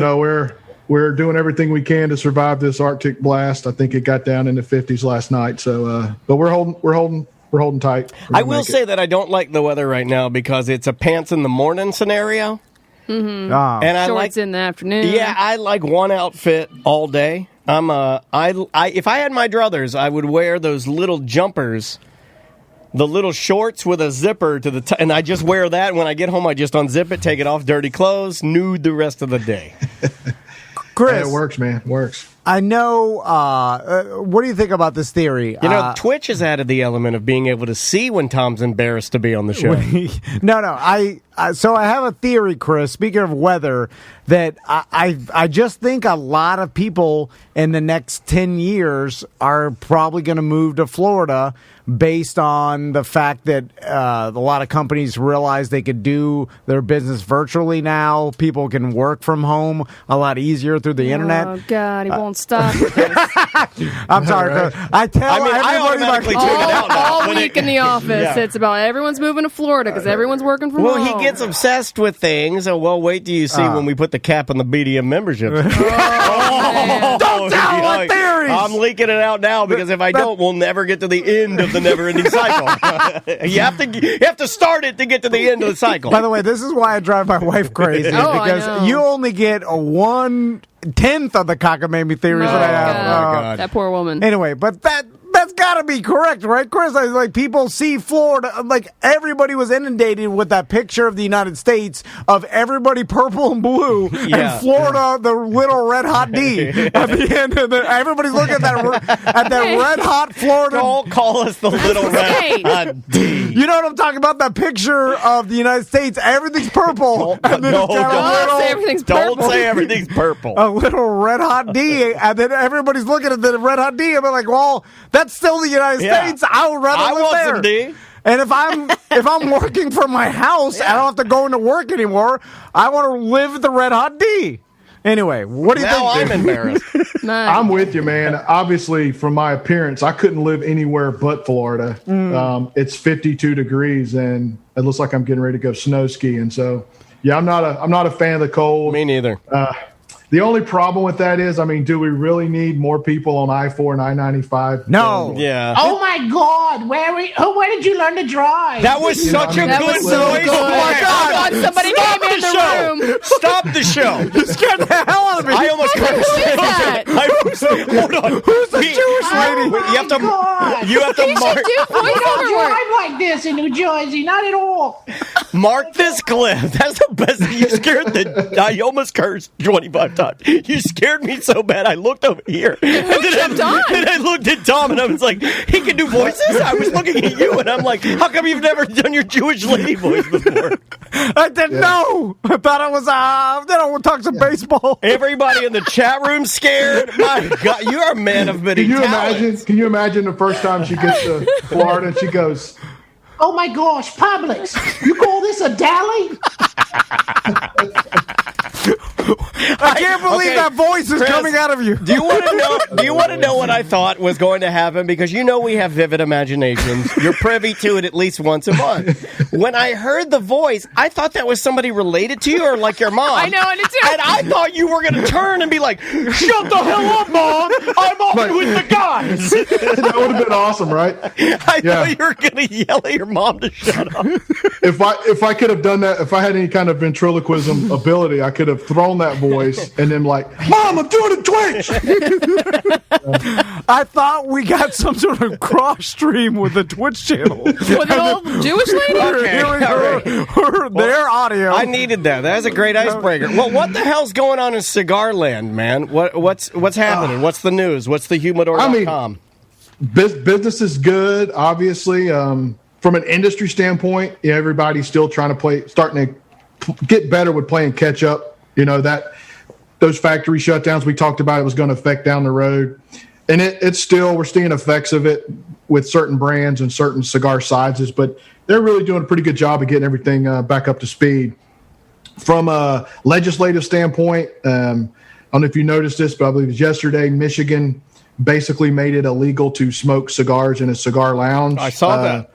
M: We're doing everything we can to survive this Arctic blast. I think it got down in the 50s last night. So, but we're holding tight.
A: I will say that I don't like the weather right now because it's a pants in the morning scenario.
C: Mm-hmm.
A: And I
C: Shorts in the afternoon.
A: Yeah, I like one outfit all day. If I had my druthers, I would wear those little jumpers, the little shorts with a zipper to the and I just wear that. When I get home, I just unzip it, take it off, dirty clothes, nude the rest of the day.
B: Chris,
M: it works, man. It works.
B: I know. What do you think about this theory?
A: Twitch has added the element of being able to see when Tom's embarrassed to be on the show.
B: No. So I have a theory, Chris. Speaking of weather, that I just think a lot of people in the next 10 years are probably going to move to Florida based on the fact that a lot of companies realize they could do their business virtually now. People can work from home a lot easier through the internet.
C: Oh, God, he won't stop with this.
B: I'm sorry, Chris. I
A: automatically tune it out now.
C: All week in the office, it's about everyone's moving to Florida because everyone's working from home.
A: Well, he gets obsessed with things. So, wait till you see when we put the cap on the BDM membership.
B: Don't tell our theories!
A: I'm leaking it out now because if I don't, we'll never get to the end of the never-ending cycle. you have to start it to get to the end of the cycle.
B: By the way, this is why I drive my wife crazy because you only get a 1/10 of the cockamamie theories that I have.
C: God. That poor woman.
B: Anyway, but that's got to be correct, right, Chris? Like people see Florida, like everybody was inundated with that picture of the United States of everybody purple and blue, and Florida, the little red hot D at the end. Everybody's looking at that red hot Florida.
A: Don't call us the little red hot D.
B: You know what I'm talking about? That picture of the United States, everyth's purple.
C: Don't say everything's purple.
A: Don't say everything's purple.
B: A little red hot D, and then everybody's looking at the red hot D, and they're like, well, that's that's still the United States. I would rather live there.
A: Some D.
B: And if I'm working from my house, I don't have to go into work anymore. I want to live the Red Hot D. Anyway, what do you think?
A: Now I'm embarrassed.
M: I'm with you, man. Obviously, from my appearance, I couldn't live anywhere but Florida. It's 52 degrees, and it looks like I'm getting ready to go snow skiing. So, yeah, I'm not a fan of the cold.
A: Me neither.
M: The only problem with that is, I mean, do we really need more people on I-4 and I-95?
B: No.
A: Yeah.
N: Oh my God! Where did you learn to drive?
A: That was such a good voice.
C: Oh my God! Somebody
A: Stop
C: came in
A: the
C: the
A: show.
C: room.
A: Stop the show.
B: You scared the hell out of me.
A: I almost cursed.
C: Who is that?
A: Hold on.
B: Who's the Jewish lady?
A: You have to mark.
N: You
C: should do
N: don't
C: voiceover work.
N: drive like this in New Jersey, not at all.
A: Mark this clip. That's the best. You scared I almost cursed 25 times. You scared me so bad. I looked over here. And I looked at Tom and I was like, he can do voices? I was looking at you and I'm like, how come you've never done your Jewish lady voice before?
B: I didn't know. I thought it was, we'll talk some baseball.
A: Everybody in the chat room scared. My God, you are a man of many talents.
M: Can you imagine the first time she gets to Florida and she goes,
N: Oh my gosh, Publix! You call this a deli?
B: I can't believe that voice is
A: Chris,
B: coming out of you.
A: Do you want to know what I thought was going to happen? Because you know we have vivid imaginations. You're privy to it at least once a month. When I heard the voice, I thought that was somebody related to you or like your mom.
C: I know, I did too.
A: And I thought you were going to turn and be like, "Shut the hell up, Mom! I'm on with the guys."
M: That would have been awesome, right?
A: I thought you were going to yell at your mom to shut up.
M: If I could have done that, if I had any kind of ventriloquism ability, I could have thrown that voice and then like, Mom, I'm doing a Twitch.
B: I thought we got some sort of cross stream with the Twitch channel.
C: With an old Jewish lady?
B: Their audio.
A: I needed that. That was a great icebreaker. Well, what the hell's going on in Cigar Land, man? What's happening? What's the news? What's the humidor.com?
M: Business is good, obviously. From an industry standpoint, everybody's still starting to get better with playing catch up. You know, those factory shutdowns we talked about, it was going to affect down the road. And it's still, we're seeing effects of it with certain brands and certain cigar sizes, but they're really doing a pretty good job of getting everything back up to speed. From a legislative standpoint, I don't know if you noticed this, but I believe it was yesterday, Michigan basically made it illegal to smoke cigars in a cigar lounge.
A: I saw that.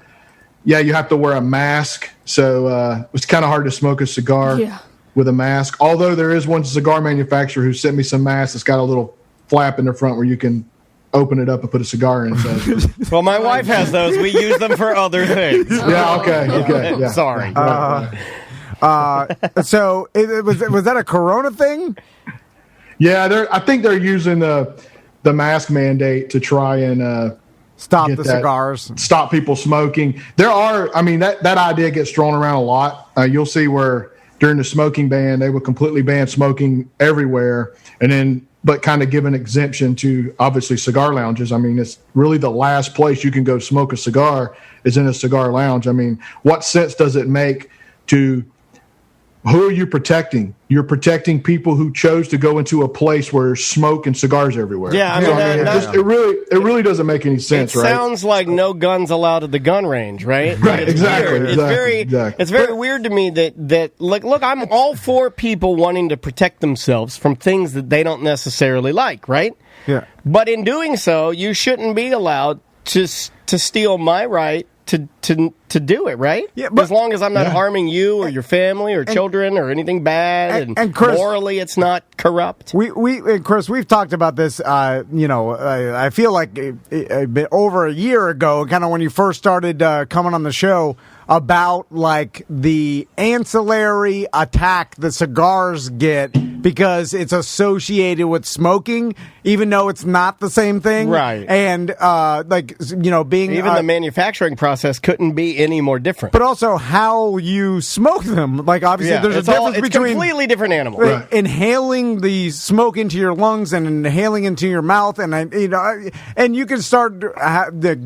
M: Yeah, you have to wear a mask. So it's kind of hard to smoke a cigar with a mask. Although there is one cigar manufacturer who sent me some masks that's got a little flap in the front where you can open it up and put a cigar in. So.
A: Well, my wife has those. We use them for other things.
M: Yeah, okay. Yeah.
A: Sorry.
B: So was that a Corona thing?
M: Yeah, I think they're using the mask mandate to try and
B: stop the cigars,
M: stop people smoking. There are, I mean, that idea gets thrown around a lot. You'll see where during the smoking ban, they would completely ban smoking everywhere, and then but kind of give an exemption to obviously cigar lounges. I mean, it's really the last place you can go smoke a cigar is in a cigar lounge. I mean, what sense does it make to? Who are you protecting? You're protecting people who chose to go into a place where there's smoke and cigars everywhere.
A: Yeah, I mean,
M: it really doesn't make any sense, right?
A: It sounds like no guns allowed at the gun range, right?
M: Right, exactly.
A: It's very weird to me that like, look, I'm all for people wanting to protect themselves from things that they don't necessarily like, right?
B: Yeah.
A: But in doing so, you shouldn't be allowed to steal my right to do it, right?
B: Yeah, but,
A: as long as I'm not harming you or your family or children or anything bad, and
B: Chris,
A: morally it's not corrupt.
B: Chris, we've talked about this. I feel like a bit over a year ago, kind of when you first started coming on the show, about like the ancillary attack the cigars get because it's associated with smoking, even though it's not the same thing,
A: right?
B: And being
A: even the manufacturing process couldn't be any more different.
B: But also how you smoke them, like obviously there's a difference between
A: completely different animals.
B: Right. Inhaling the smoke into your lungs and inhaling into your mouth, and and you can start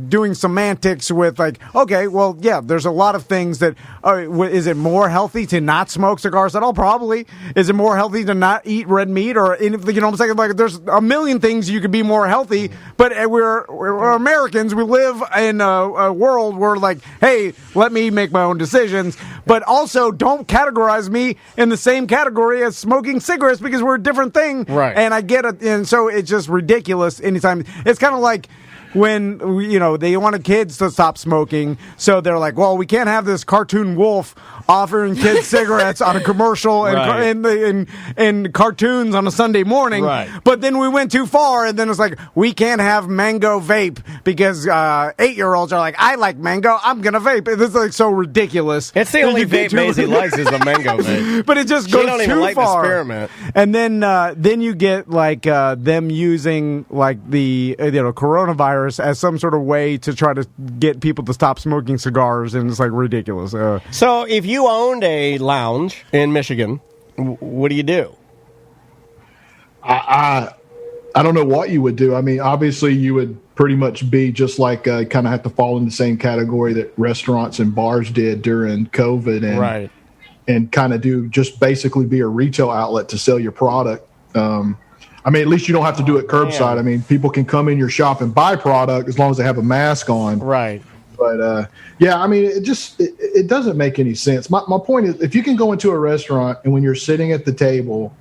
B: doing semantics with like, okay, well, yeah, there's a lot of things that is it more healthy to not smoke cigars at all? Probably. Is it more healthy to not eat red meat or anything. You know what I'm saying? Like, there's a million things you could be more healthy, but we're Americans. We live in a world where, like, hey, let me make my own decisions, but also don't categorize me in the same category as smoking cigarettes because we're a different thing.
A: Right.
B: And I get it. And so it's just ridiculous anytime. It's kind of like when, you know, they wanted kids to stop smoking, so they're like, well, we can't have this cartoon wolf offering kids cigarettes on a commercial and cartoons on a Sunday morning.
A: Right.
B: But then we went too far, and then it's like, we can't have mango vape because 8-year-olds are like, I like mango, I'm going to vape. It's like so ridiculous.
A: It's the only vape Maisie likes is the mango vape.
B: But it just
A: She
B: goes
A: don't
B: too
A: even like
B: far.
A: the spearmint.
B: And then you get like them using like the coronavirus as some sort of way to try to get people to stop smoking cigars, and it's like ridiculous.
A: So if you owned a lounge in Michigan, what do you do?
M: I don't know what you would do. I mean, obviously you would pretty much be just like kind of have to fall in the same category that restaurants and bars did during COVID, and
A: Right.
M: and kind of do just basically be a retail outlet to sell your product. I mean, at least you don't have to do it curbside. I mean, people can come in your shop and buy product as long as they have a mask on.
A: Right.
M: But yeah, I mean, it doesn't make any sense. My point is, if you can go into a restaurant and when you're sitting at the table,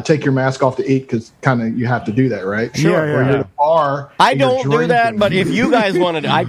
M: take your mask off to eat, because kind of you have to do that, right?
B: Sure. Yeah,
M: Or
B: yeah,
M: you're
B: yeah.
M: at a bar.
A: I
M: and you're
A: don't do that,
M: drinking.
A: but if you guys wanted to, I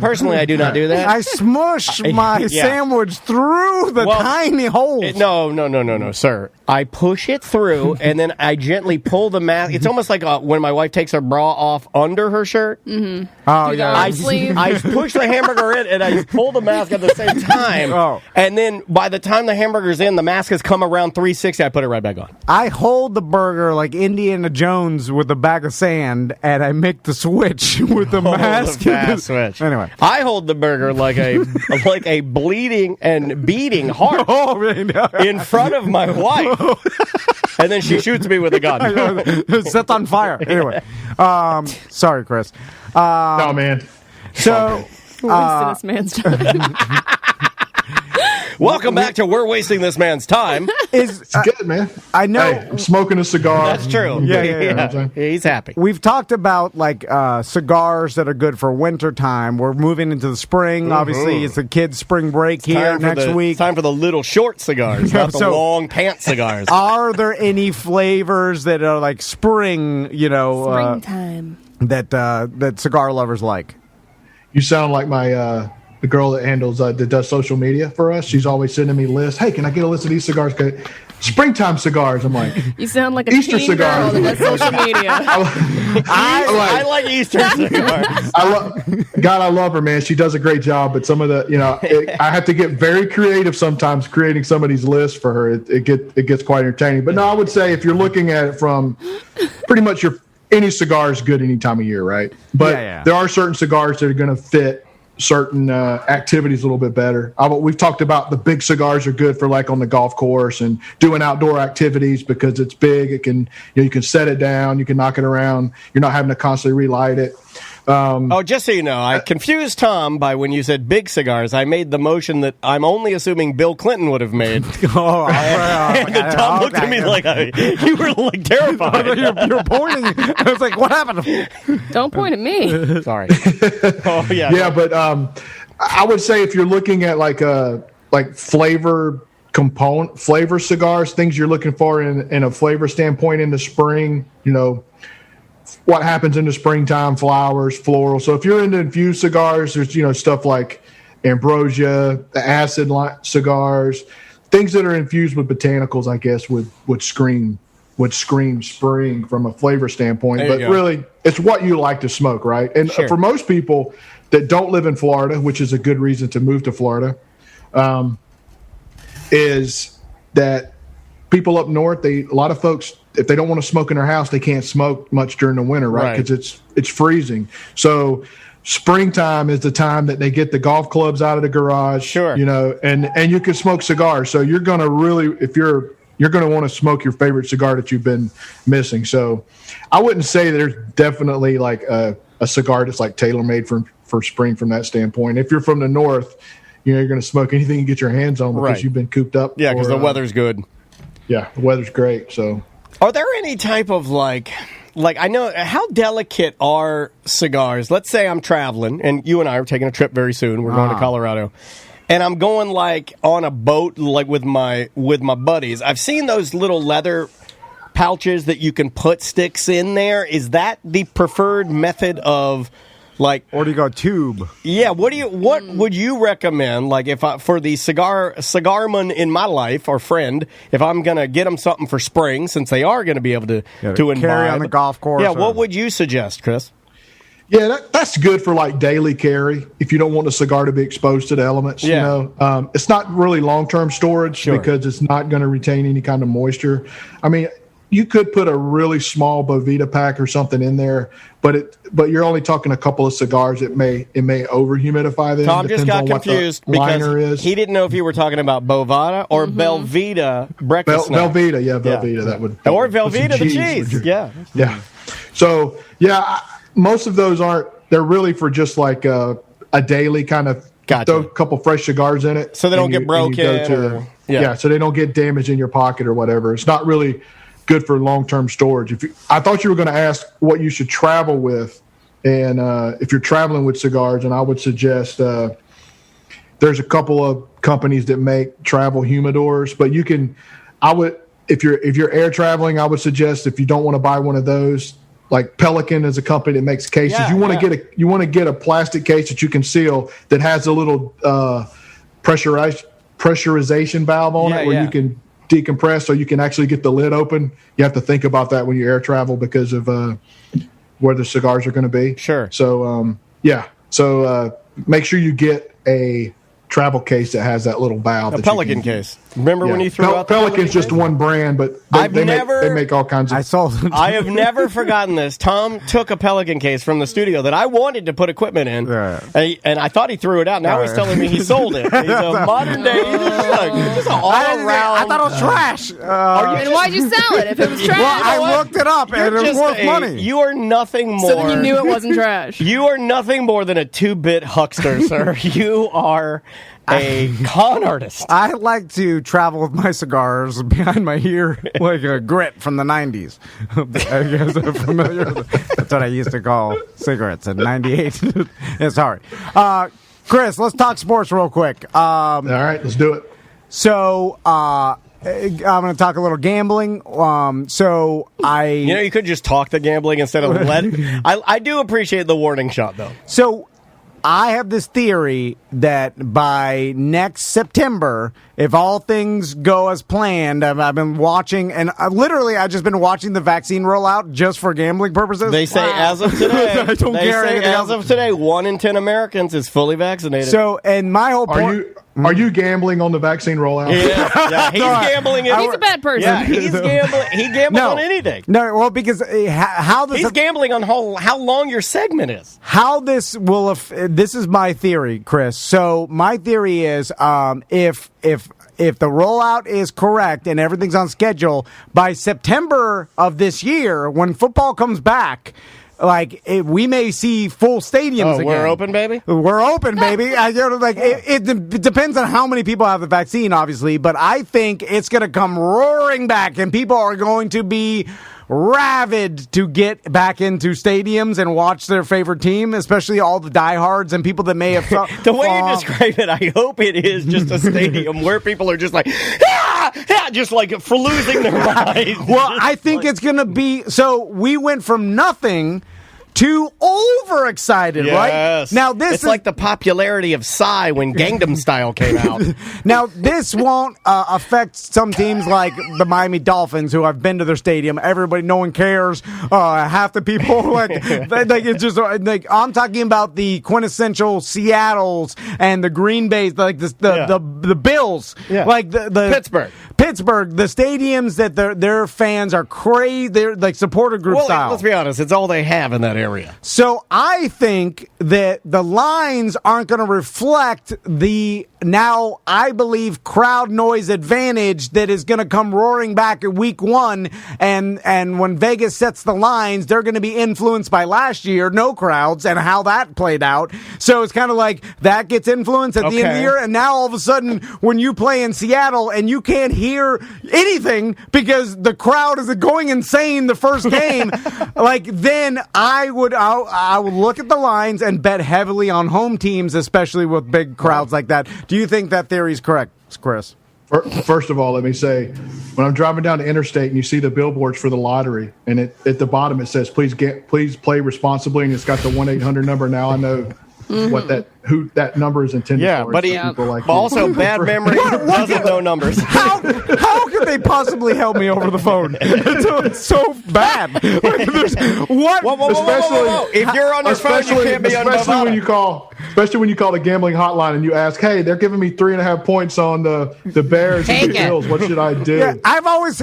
A: do not do that.
B: I smush my
A: Yeah.
B: sandwich through the tiny holes.
A: No, sir. I push it through, and then I gently pull the mask. It's almost like when my wife takes her bra off under her shirt.
C: Mm-hmm.
B: Oh,
C: Do the
B: yeah.
C: arm sleeve.
A: I push the hamburger in, and I pull the mask at the same time.
B: Oh.
A: And then by the time the hamburger's in, the mask has come around 360. I put it right back on.
B: I hold the burger like Indiana Jones with a bag of sand, and I make the switch with the mask.
A: The fast switch.
B: Anyway.
A: I hold the burger like a bleeding and beating heart
B: Oh, really? No.
A: in front of my wife. And then she shoots me with a gun.
B: Set on fire. Anyway, sorry, Chris.
M: No, man.
B: So,
C: Wasting this man's time.
A: Welcome back to We're Wasting This Man's Time.
M: It's good, man.
B: I know.
M: Hey, I'm smoking a cigar.
A: That's true.
B: Yeah.
A: He's happy.
B: We've talked about like cigars that are good for winter time. We're moving into the spring. Obviously, it's a kid's spring break here next week.
A: Time for the little short cigars, not the
B: So-
A: long pant cigars.
B: Are there any flavors that are like spring? You know,
C: Springtime.
B: that cigar lovers like?
M: You sound like my the girl that handles that does social media for us. She's always sending me lists. Hey, can I get a list of these cigars? Springtime cigars. I'm like,
C: You sound like a
M: Easter
C: teen
M: cigars.
C: girl that does social media.
A: I like Easter cigars.
M: God, I love her, man. She does a great job. But some of the, I have to get very creative sometimes creating some of these lists for her. It gets quite entertaining. But no, I would say if you're looking at it from pretty much any cigar is good any time of year, right? But there are certain cigars that are going to fit certain activities a little bit better. We've talked about the big cigars are good for like on the golf course and doing outdoor activities because it's big. It can, you can set it down, you can knock it around. You're not having to constantly relight it.
A: Just so you know, I confused Tom by when you said big cigars. I made the motion that I'm only assuming Bill Clinton would have made. And then Tom looked at me like you were like terrified.
B: You're pointing. I was like, what happened?
C: Don't point at me.
A: Sorry. Oh yeah.
M: Yeah, but I would say if you're looking at like flavor cigars, things you're looking for in a flavor standpoint in the spring, you know, what happens in the springtime, flowers, floral. So if you're into infused cigars, there's, you know, stuff like ambrosia, the acid cigars, things that are infused with botanicals, I guess would scream spring from a flavor standpoint. But really, it's what you like to smoke, right? And for most people that don't live in Florida, which is a good reason to move to Florida, is that people up north, a lot of folks, if they don't want to smoke in their house, they can't smoke much during the winter, right? Because it's freezing. So springtime is the time that they get the golf clubs out of the garage, you know, and you can smoke cigars. So you're going to really, if you're going to want to smoke your favorite cigar that you've been missing. So I wouldn't say there's definitely like a cigar that's like tailor-made for spring from that standpoint. If you're from the north, you know, you're going to smoke anything you get your hands on because you've been cooped up.
A: Yeah, because the weather's good.
M: Yeah, the weather's great. So
A: Are there any type of like I know, how delicate are cigars? Let's say I'm traveling, and you and I are taking a trip very soon. We're going to Colorado. And I'm going like on a boat, like with my buddies. I've seen those little leather pouches that you can put sticks in there. Is that the preferred method of like?
B: Or do you go tube?
A: Yeah. What would you recommend? Like for the cigarman in my life or friend, if I'm gonna get them something for spring, since they are gonna be able to imbibe.
B: Carry on the golf course.
A: Yeah. What would you suggest, Chris?
M: Yeah, that's good for like daily carry if you don't want the cigar to be exposed to the elements.
A: Yeah.
M: You know, it's not really long-term storage because it's not going to retain any kind of moisture. I mean, you could put a really small Boveda pack or something in there, but you're only talking a couple of cigars. It may over humidify them.
A: Tom just got confused because he didn't know if you were talking about Bovada or Belvita breakfast snack.
M: Velveeta, yeah, Velveeta. That would
A: or Velveeta the cheese. Yeah.
M: So most of those they're really for just like a daily kind of throw a couple fresh cigars in it.
A: So they don't get broken.
M: So they don't get damaged in your pocket or whatever. It's not really good for long-term storage. I thought you were going to ask what you should travel with, and if you're traveling with cigars, and I would suggest there's a couple of companies that make travel humidors, but if you're air traveling, I would suggest if you don't want to buy one of those, like Pelican is a company that makes cases. You want to get a plastic case that you can seal that has a little pressurization valve on it where you can decompress, so you can actually get the lid open. You have to think about that when you air travel because of where the cigars are going to be.
A: Sure.
M: So So make sure you get a travel case that has that little valve.
A: A Pelican case. Remember when you threw out the
M: Pelican's just one brand, but they make all kinds of.
A: I have never forgotten this. Tom took a Pelican case from the studio that I wanted to put equipment in, and I thought he threw it out. Now he's telling me he sold it. He's a modern day, just an all around.
B: I thought it was trash.
C: And why'd you sell it if it was trash?
B: Well, I looked it up, and it was worth money.
A: You are nothing more.
C: So then you knew it wasn't trash.
A: You are nothing more than a 2-bit huckster, sir. You are a con artist.
B: I like to travel with my cigars behind my ear like a grit from the 90s. I guess I'm familiar with it. That's what I used to call cigarettes in 98. Sorry. Chris, let's talk sports real quick.
M: All right, let's do it.
B: So, I'm going to talk a little gambling.
A: You could just talk the gambling instead of I do appreciate the warning shot, though.
B: So, I have this theory that by next September, if all things go as planned, I've been watching, and I've just been watching the vaccine rollout just for gambling purposes.
A: They say as of today,
B: I don't care anything else.
A: Of today, 1 in 10 Americans is fully vaccinated.
B: So, and my whole point.
M: Are you gambling on the vaccine rollout?
A: Yeah, he's gambling.
C: He's a bad person.
A: Yeah, he's gambling. He gambles on anything.
B: No, well, because
A: he's gambling on how long your segment is.
B: How this will. This is my theory, Chris. So my theory is, if the rollout is correct and everything's on schedule, by September of this year, when football comes back, we may see full stadiums again.
A: We're open, baby?
B: We're open, baby. It depends on how many people have the vaccine, obviously, but I think it's going to come roaring back, and people are going to be rabid to get back into stadiums and watch their favorite team, especially all the diehards and people that may have...
A: The way you describe it, I hope it is just a stadium where people are just like, just like for losing their minds.
B: Well, I think it's going to be... So we went from nothing to overexcited, right?
A: Now it's like the popularity of Psy when Gangnam Style came out.
B: Now this won't affect some teams like the Miami Dolphins, who I've been to their stadium. Everybody, no one cares. Half the people it's just I'm talking about the quintessential Seattles and the Green Bays, like the Bills, like the Pittsburgh, the stadiums that their fans are crazy. They're like supporter group style.
A: Let's be honest, it's all they have in that area.
B: So I think that the lines aren't going to reflect the now I believe crowd noise advantage that is going to come roaring back at week 1, and when Vegas sets the lines, they're going to be influenced by last year, no crowds, and how that played out. So it's kind of like that gets influenced at the end of the year, and now all of a sudden when you play in Seattle and you can't hear anything because the crowd is going insane the first game, like then I would look at the lines and bet heavily on home teams, especially with big crowds like that. Do you think that theory is correct, Chris?
M: First of all, let me say, when I'm driving down the interstate and you see the billboards for the lottery, and at the bottom it says, please play responsibly, and it's got the 1-800 number, now I know who that number is intended for.
A: Yeah, but
M: like
A: also bad memory doesn't know numbers.
B: How could they possibly help me over the phone? It's so bad.
A: Whoa. If you're on your phone, you can't be on
M: especially when you call the gambling hotline and you ask, hey, they're giving me 3.5 points on the Bears and the Bills. What should I do?
B: Yeah, I've always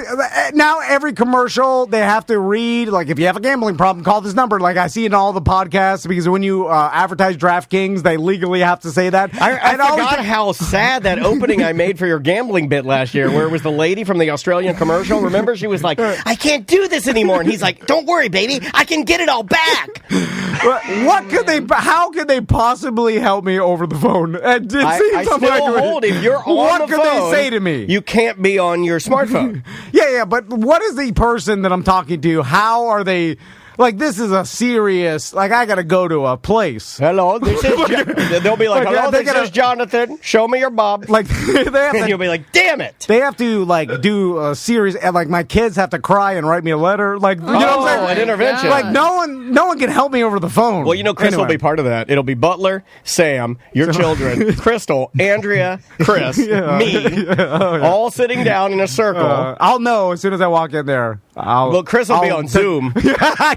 B: now every commercial they have to read, like, if you have a gambling problem, call this number. Like I see in all the podcasts, because when you advertise DraftKings, they legally have to say that.
A: I forgot how sad that opening I made for your gambling bit last year, where it was the lady from the Australian commercial. Remember, she was like, I can't do this anymore, and he's like, don't worry, baby, I can get it all back.
B: How could they possibly help me over the phone?
A: I still hold, if you're on
B: what
A: the
B: could
A: phone,
B: they say to me?
A: You can't be on your smartphone.
B: Yeah, but what is the person that I'm talking to? How are they? Like, this is a serious, like, I got to go to a place.
A: Hello, this is they'll be like, hello, this is Jonathan. Show me your bob.
B: Like,
A: and you'll be like, damn it.
B: They have to, like, do a series, and, like, my kids have to cry and write me a letter. Like, you know what I'm saying?
A: An intervention.
B: Like, no one can help me over the phone.
A: Well, you know, Chris will be part of that. It'll be Butler, Sam, your children, Crystal, Andrea, Chris, me, all sitting down in a circle.
B: I'll know as soon as I walk in there.
A: Chris will be on Zoom.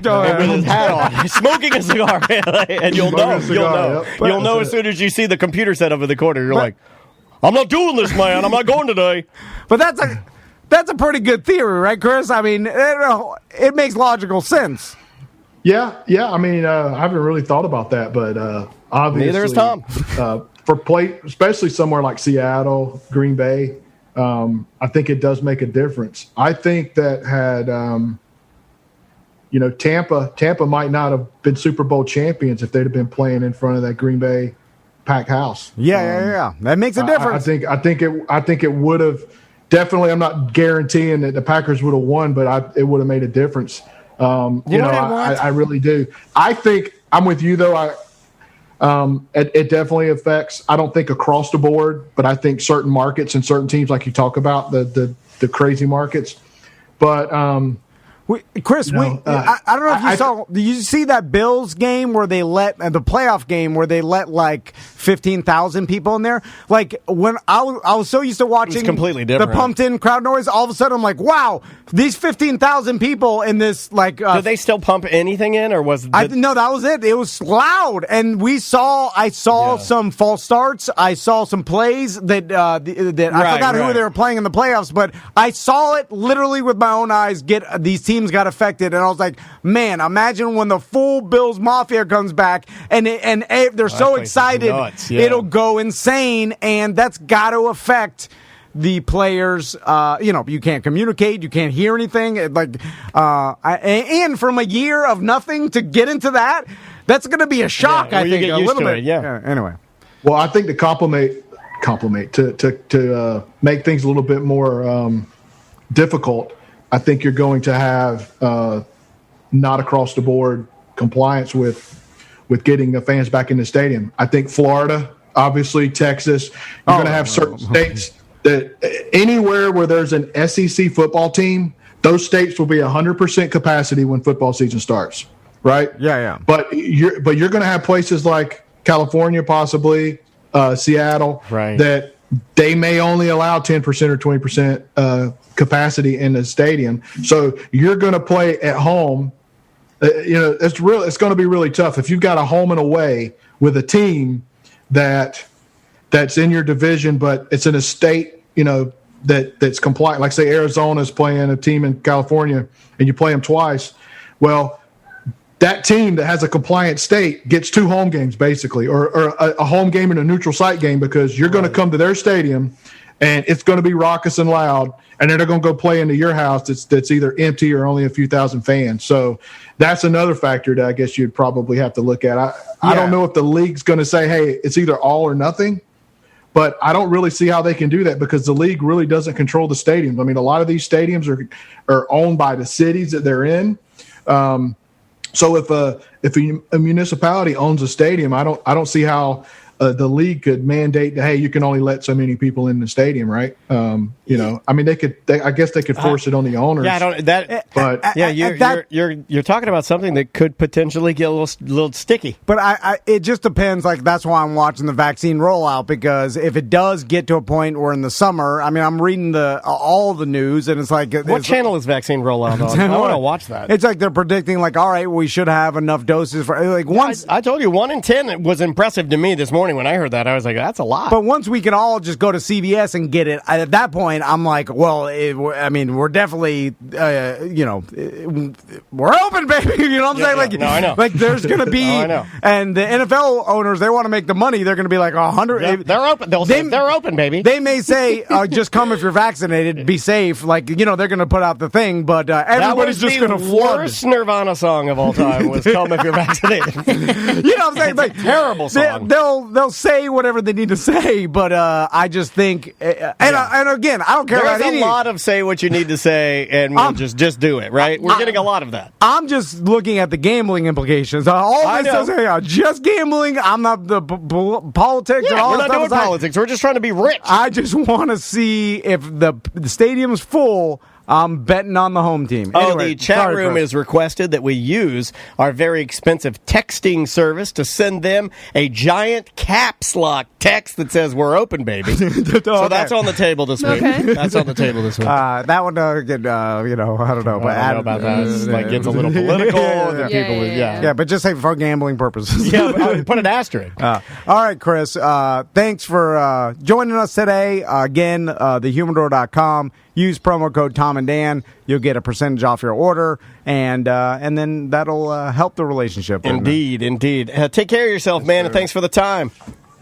A: With his hat on, smoking a cigar, and you'll know. You'll know as soon as you see the computer set up in the corner. You're like, I'm not doing this, man. I'm not going today.
B: But that's a pretty good theory, right, Chris? I mean, it makes logical sense.
M: Yeah. I mean, I haven't really thought about that, but obviously,
A: neither is Tom.
M: Especially somewhere like Seattle, Green Bay, I think it does make a difference. I think that had. Tampa might not have been Super Bowl champions if they'd have been playing in front of that Green Bay packed house.
B: Yeah. That makes a difference.
M: I think it would have definitely. I'm not guaranteeing that the Packers would have won, but it would have made a difference. I really do. I think I'm with you though. It definitely affects. I don't think across the board, but I think certain markets and certain teams, like you talk about the crazy markets, but.
B: Chris, I don't know if you saw. Did you see that Bills game where they let the playoff game where they let like 15,000 people in there? Like when I was so used to watching
A: completely different.
B: The pumped in crowd noise, all of a sudden I'm like, wow, these 15,000 people in this like.
A: Did they still pump anything in, or was?
B: No, that was it. It was loud, and I saw some false starts. I saw some plays that I forgot who they were playing in the playoffs, but I saw it literally with my own eyes. These teams got affected, and I was like, man, imagine when the full Bills Mafia comes back and they're so excited, it'll go insane, and that's got to affect the players. You can't communicate, you can't hear anything. And from a year of nothing to get into that's going to be a shock. I think a little bit. Anyway,
M: well, I think to compliment to make things a little bit more difficult. I think you're going to have not across the board compliance with getting the fans back in the stadium. I think Florida, obviously Texas, you're going to have certain states that anywhere where there's an SEC football team, those states will be 100% capacity when football season starts, right?
B: Yeah.
M: But you're going to have places like California, possibly Seattle, that they may only allow 10% or 20% capacity in the stadium. So you're going to play at home. It's going to be really tough if you've got a home and away with a team that's in your division, but it's in a state, that's compliant. Like say Arizona's playing a team in California and you play them twice. Well, that team that has a compliant state gets 2 home games basically, or a home game and a neutral site game, because you're going to come to their stadium and it's going to be raucous and loud, and then they're going to go play into your house that's either empty or only a few thousand fans. So that's another factor that I guess you'd probably have to look at. I don't know if the league's going to say, hey, it's either all or nothing, but I don't really see how they can do that, because the league really doesn't control the stadiums. I mean, a lot of these stadiums are owned by the cities that they're in. So if a municipality owns a stadium, I don't see how the league could mandate that, hey, you can only let so many people in the stadium, right? I mean, I guess they could force it on the owners.
A: You're talking about something that could potentially get a little sticky.
B: But it just depends. Like, that's why I'm watching the vaccine rollout, because if it does get to a point where in the summer, I mean, I'm reading all the news, and it's like,
A: what channel is vaccine rollout on? I want to watch that.
B: It's like they're predicting, like, all right, we should have enough doses for once.
A: I told you 1 in 10 was impressive to me this morning. When I heard that, I was like, that's a lot.
B: But once we can all just go to CVS and get it, at that point, I'm like, well, we're definitely, we're open, baby. You know what I'm saying? Like,
A: no, I know.
B: Like, there's going to be,
A: I know.
B: And the NFL owners, they want to make the money. They're going to be like 100.
A: Yeah, they're open. They'll say they're open, baby.
B: They may say, just come if you're vaccinated, be safe. Like, they're going to put out the thing, but everybody's just going to flood.
A: The worst Nirvana song of all time was "Come If You're Vaccinated."
B: You know what I'm saying? Like,
A: terrible song.
B: They'll say whatever they need to say, but I just think, and again, I don't care about
A: There's a lot of say what you need to say, and we'll just do it, right? We're getting a lot of that.
B: I'm just looking at the gambling implications. All this says, just gambling. I'm not the politics.
A: Yeah,
B: and all
A: we're
B: that
A: not doing
B: stuff.
A: politics. We're just trying to be rich.
B: I just want to see if the stadium's full. I'm betting on the home team. Anyway,
A: the chat room is requested that we use our very expensive texting service to send them a giant caps lock text that says "We're open, baby." So that's on the table this week.
C: Okay.
A: That's on the table this week.
B: That one, I don't know. But
A: I don't know about that. It's like gets a little political.
B: Yeah, but just say for gambling purposes.
A: Yeah, put an asterisk.
B: All right, Chris. Thanks for joining us today. Again, thehumidor.com. Use promo code Tom and Dan. You'll get a percentage off your order, and then that'll help the relationship.
A: Indeed. Take care of yourself, man, and thanks for the time.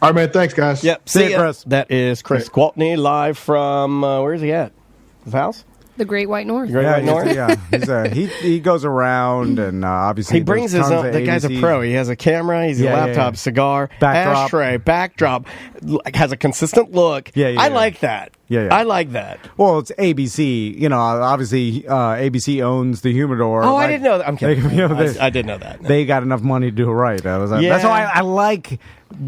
M: All right, man. Thanks, guys.
A: Yep.
B: See you, Chris.
A: That is Chris Gwaltney live from where's he at? His house?
C: The Great White North.
B: He goes around, and obviously
A: he brings his own. The guy's a pro. He has a camera. He's a laptop, cigar, ashtray, backdrop. Has a consistent look. I like that. I like that.
B: Well, it's ABC. Obviously, ABC owns the Humidor.
A: Oh, I didn't know that. I'm kidding. I did know that.
B: They got enough money to do it right. That's why I like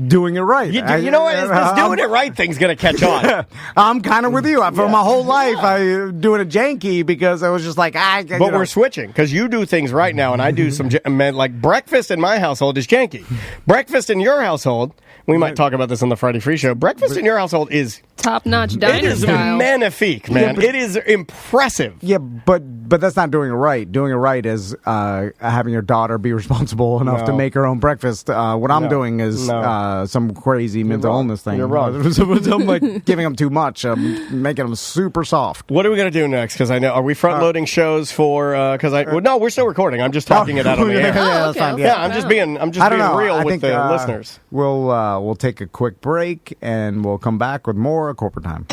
B: doing it right.
A: You know what? This doing it right thing's going to catch on.
B: I'm kind of with you. For my whole life, I doing it janky because I was just like,
A: But we're switching because you do things right now, and I do some like breakfast in my household is janky. Breakfast in your household. We might talk about this on the Friday Free Show. Breakfast in your household is
C: top-notch diner
A: It is
C: style.
A: Magnifique, man. It is impressive.
B: Yeah, but that's not doing it right. Doing it right is having your daughter be responsible enough to make her own breakfast. What I'm doing is some crazy mental illness thing.
A: You're wrong.
B: I'm like giving them too much, making them super soft.
A: What are we going to do next? Because I know, are we front-loading shows for? No, we're still recording. I'm just talking it out on the air.
B: That's fine.
A: Yeah, I'm just being real with the listeners.
B: We'll take a quick break and we'll come back with more Corporate Time.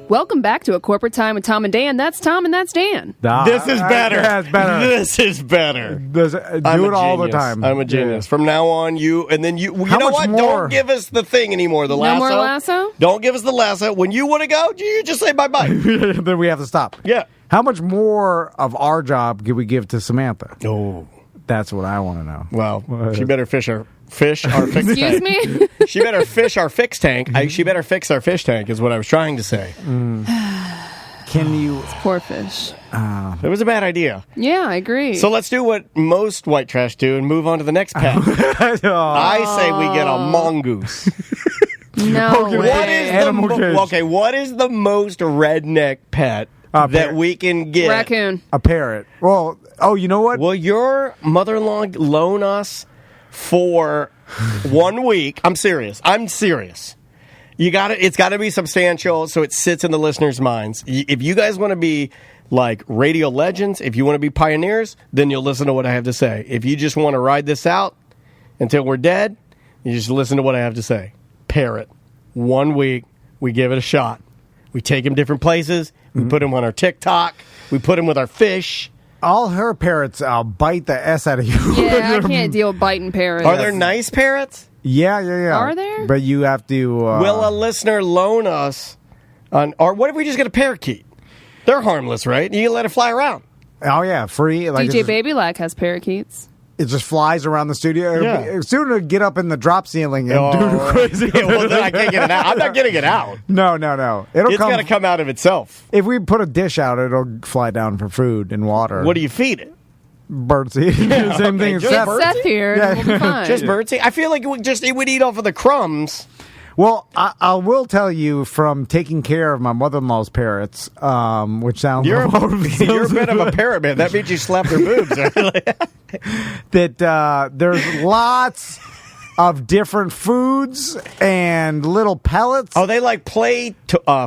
C: Welcome back to A Corporate Time with Tom and Dan. That's Tom and that's Dan.
A: This is better.
B: That's better.
A: This is better.
B: Do it all the time.
A: I'm a genius. From now on, you know what?
B: More?
A: Don't give us the thing anymore. The lasso.
C: No more lasso?
A: Don't give us the lasso. When you want to go, you just say bye-bye.
B: Then we have to stop.
A: Yeah.
B: How much more of our job can we give to Samantha?
A: Oh.
B: That's what I want to know.
A: Well, she better fish our fix tank.
C: Excuse me?
A: She better fish our fix tank. She better fix our fish tank is what I was trying to say.
B: Can you...
C: Poor fish.
A: It was a bad idea.
C: Yeah, I agree.
A: So let's do what most white trash do and move on to the next pet. I say we get a mongoose.
C: No way.
A: What is the most redneck pet that we can get?
C: Raccoon.
B: A parrot. Well, you know what?
A: Will your mother-in-law loan us for 1 week? I'm serious. It's got to be substantial so it sits in the listeners' minds. If you guys want to be like radio legends. If you want to be pioneers, then you'll listen to what I have to say. If you just want to ride this out until we're dead, you just listen to what I have to say. Parrot. 1 week, we give it a shot. We take him different places. We put him on our TikTok. We put him with our fish.
B: All her parrots bite the S out of you.
C: Yeah, I can't deal with biting parrots.
A: Are there nice parrots?
B: Yeah.
C: Are there?
B: But you have to...
A: Will a listener loan us or what if we just get a parakeet? They're harmless, right? You can let it fly around.
B: Oh, yeah, free. Like
C: DJ Babylack has parakeets.
B: It just flies around the studio.
A: Yeah.
B: Soon to get up in the drop ceiling and do crazy.
A: Well, then I can't get it out. I'm not getting it out.
B: No. It's
A: got to come out of itself.
B: If we put a dish out, it'll fly down for food and water.
A: What do you feed it?
B: Birdseed. Same thing as
C: Get Seth here. And we'll be fine.
A: Just birdseed. I feel like it would eat off of the crumbs.
B: Well, I will tell you from taking care of my mother-in-law's parrots, which sounds...
A: You're a bit of a parrot man. That means you slapped their boobs.
B: That there's lots of different foods and little pellets.
A: Oh, they like play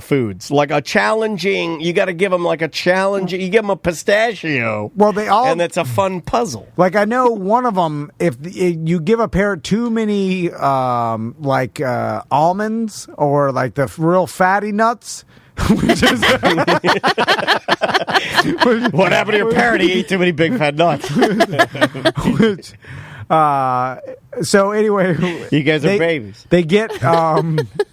A: foods, like a challenging. You got to give them like a challenge. You give them a pistachio.
B: Well, they all,
A: and it's a fun puzzle.
B: Like I know one of them. If you give a parrot too many, almonds or like the real fatty nuts. Which is
A: what happened to your parrot? He ate too many big fat nuts.
B: So anyway,
A: you guys are babies.
B: They get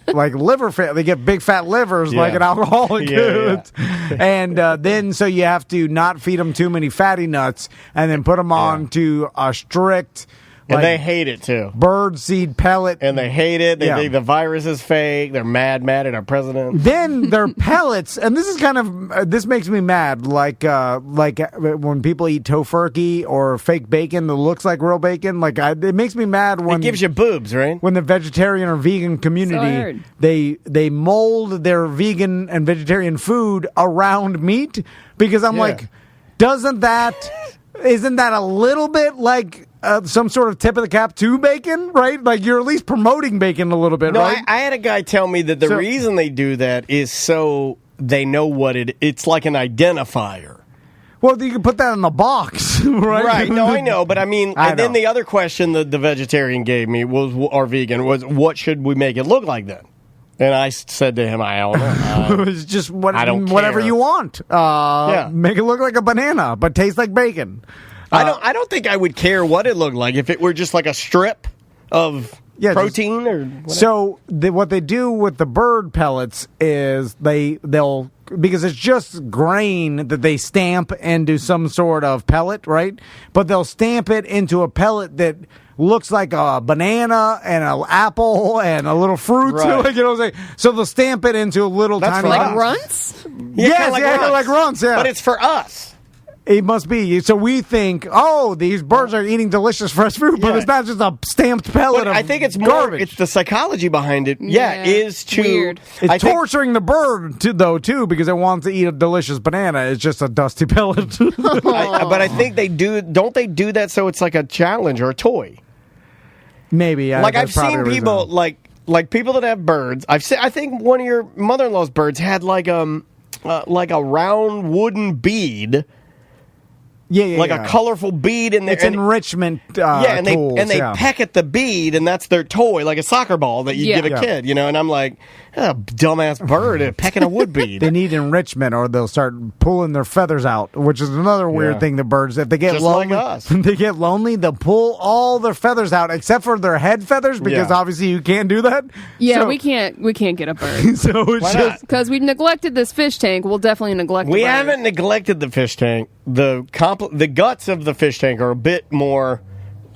B: like liver fat. They get big fat livers like an alcoholic. And then so you have to not feed them too many fatty nuts, and then put them on to a strict.
A: And they hate it too.
B: Bird seed pellet.
A: And they hate it. They think the virus is fake. They're mad at our president.
B: Then their pellets, and this is kind of this makes me mad. Like when people eat tofurkey or fake bacon that looks like real bacon. It makes me mad when
A: it gives you boobs, right?
B: When the vegetarian or vegan community they mold their vegan and vegetarian food around meat because I'm like, isn't that a little bit like? Some sort of tip of the cap to bacon, right? Like you're at least promoting bacon a little bit, right?
A: I had a guy tell me that the reason they do that is so they know what it's like an identifier.
B: Well, you can put that in the box, right?
A: Right. No, I know, but I mean, then the other question that the vegetarian gave me or vegan was, what should we make it look like then? And I said to him, I don't know.
B: It's just whatever you want. Make it look like a banana, but taste like bacon.
A: I don't think I would care what it looked like if it were just like a strip of protein or whatever.
B: So what they do with the bird pellets is they'll because it's just grain that they stamp into some sort of pellet, right? But they'll stamp it into a pellet that looks like a banana and an apple and a little fruit.
A: Right.
B: Like, you know what I'm saying? So they'll stamp it into a little tiny...
C: Like runts?
B: Like runts, yeah.
A: But it's for us.
B: It must be. So we think, these birds are eating delicious fresh food, but it's not just a stamped pellet of
A: I think it's
B: garbage.
A: more, it's the psychology behind it. Is to...
C: Weird.
B: It's torturing the bird, too, because it wants to eat a delicious banana. It's just a dusty pellet.
A: But I think they do... Don't they do that so it's like a challenge or a toy?
B: Maybe, yeah.
A: Like, I've seen people, like people that have birds. I think one of your mother-in-law's birds had like a round wooden bead... a colorful bead in there.
B: It's enrichment
A: and
B: tools,
A: they peck at the bead, and that's their toy, like a soccer ball that you give a kid, you know. And I'm like, dumbass bird pecking a wood bead.
B: They need enrichment, or they'll start pulling their feathers out, which is another weird thing. The birds, if they get
A: just
B: lonely,
A: like us.
B: they get lonely, they'll pull all their feathers out except for their head feathers, because obviously you can't do that.
C: Yeah,
B: so,
C: we can't get a bird.
B: So it's just
C: because we neglected this fish tank. We'll definitely neglect.
A: We
C: the bird.
A: haven't neglected the fish tank. The guts of the fish tank are a bit more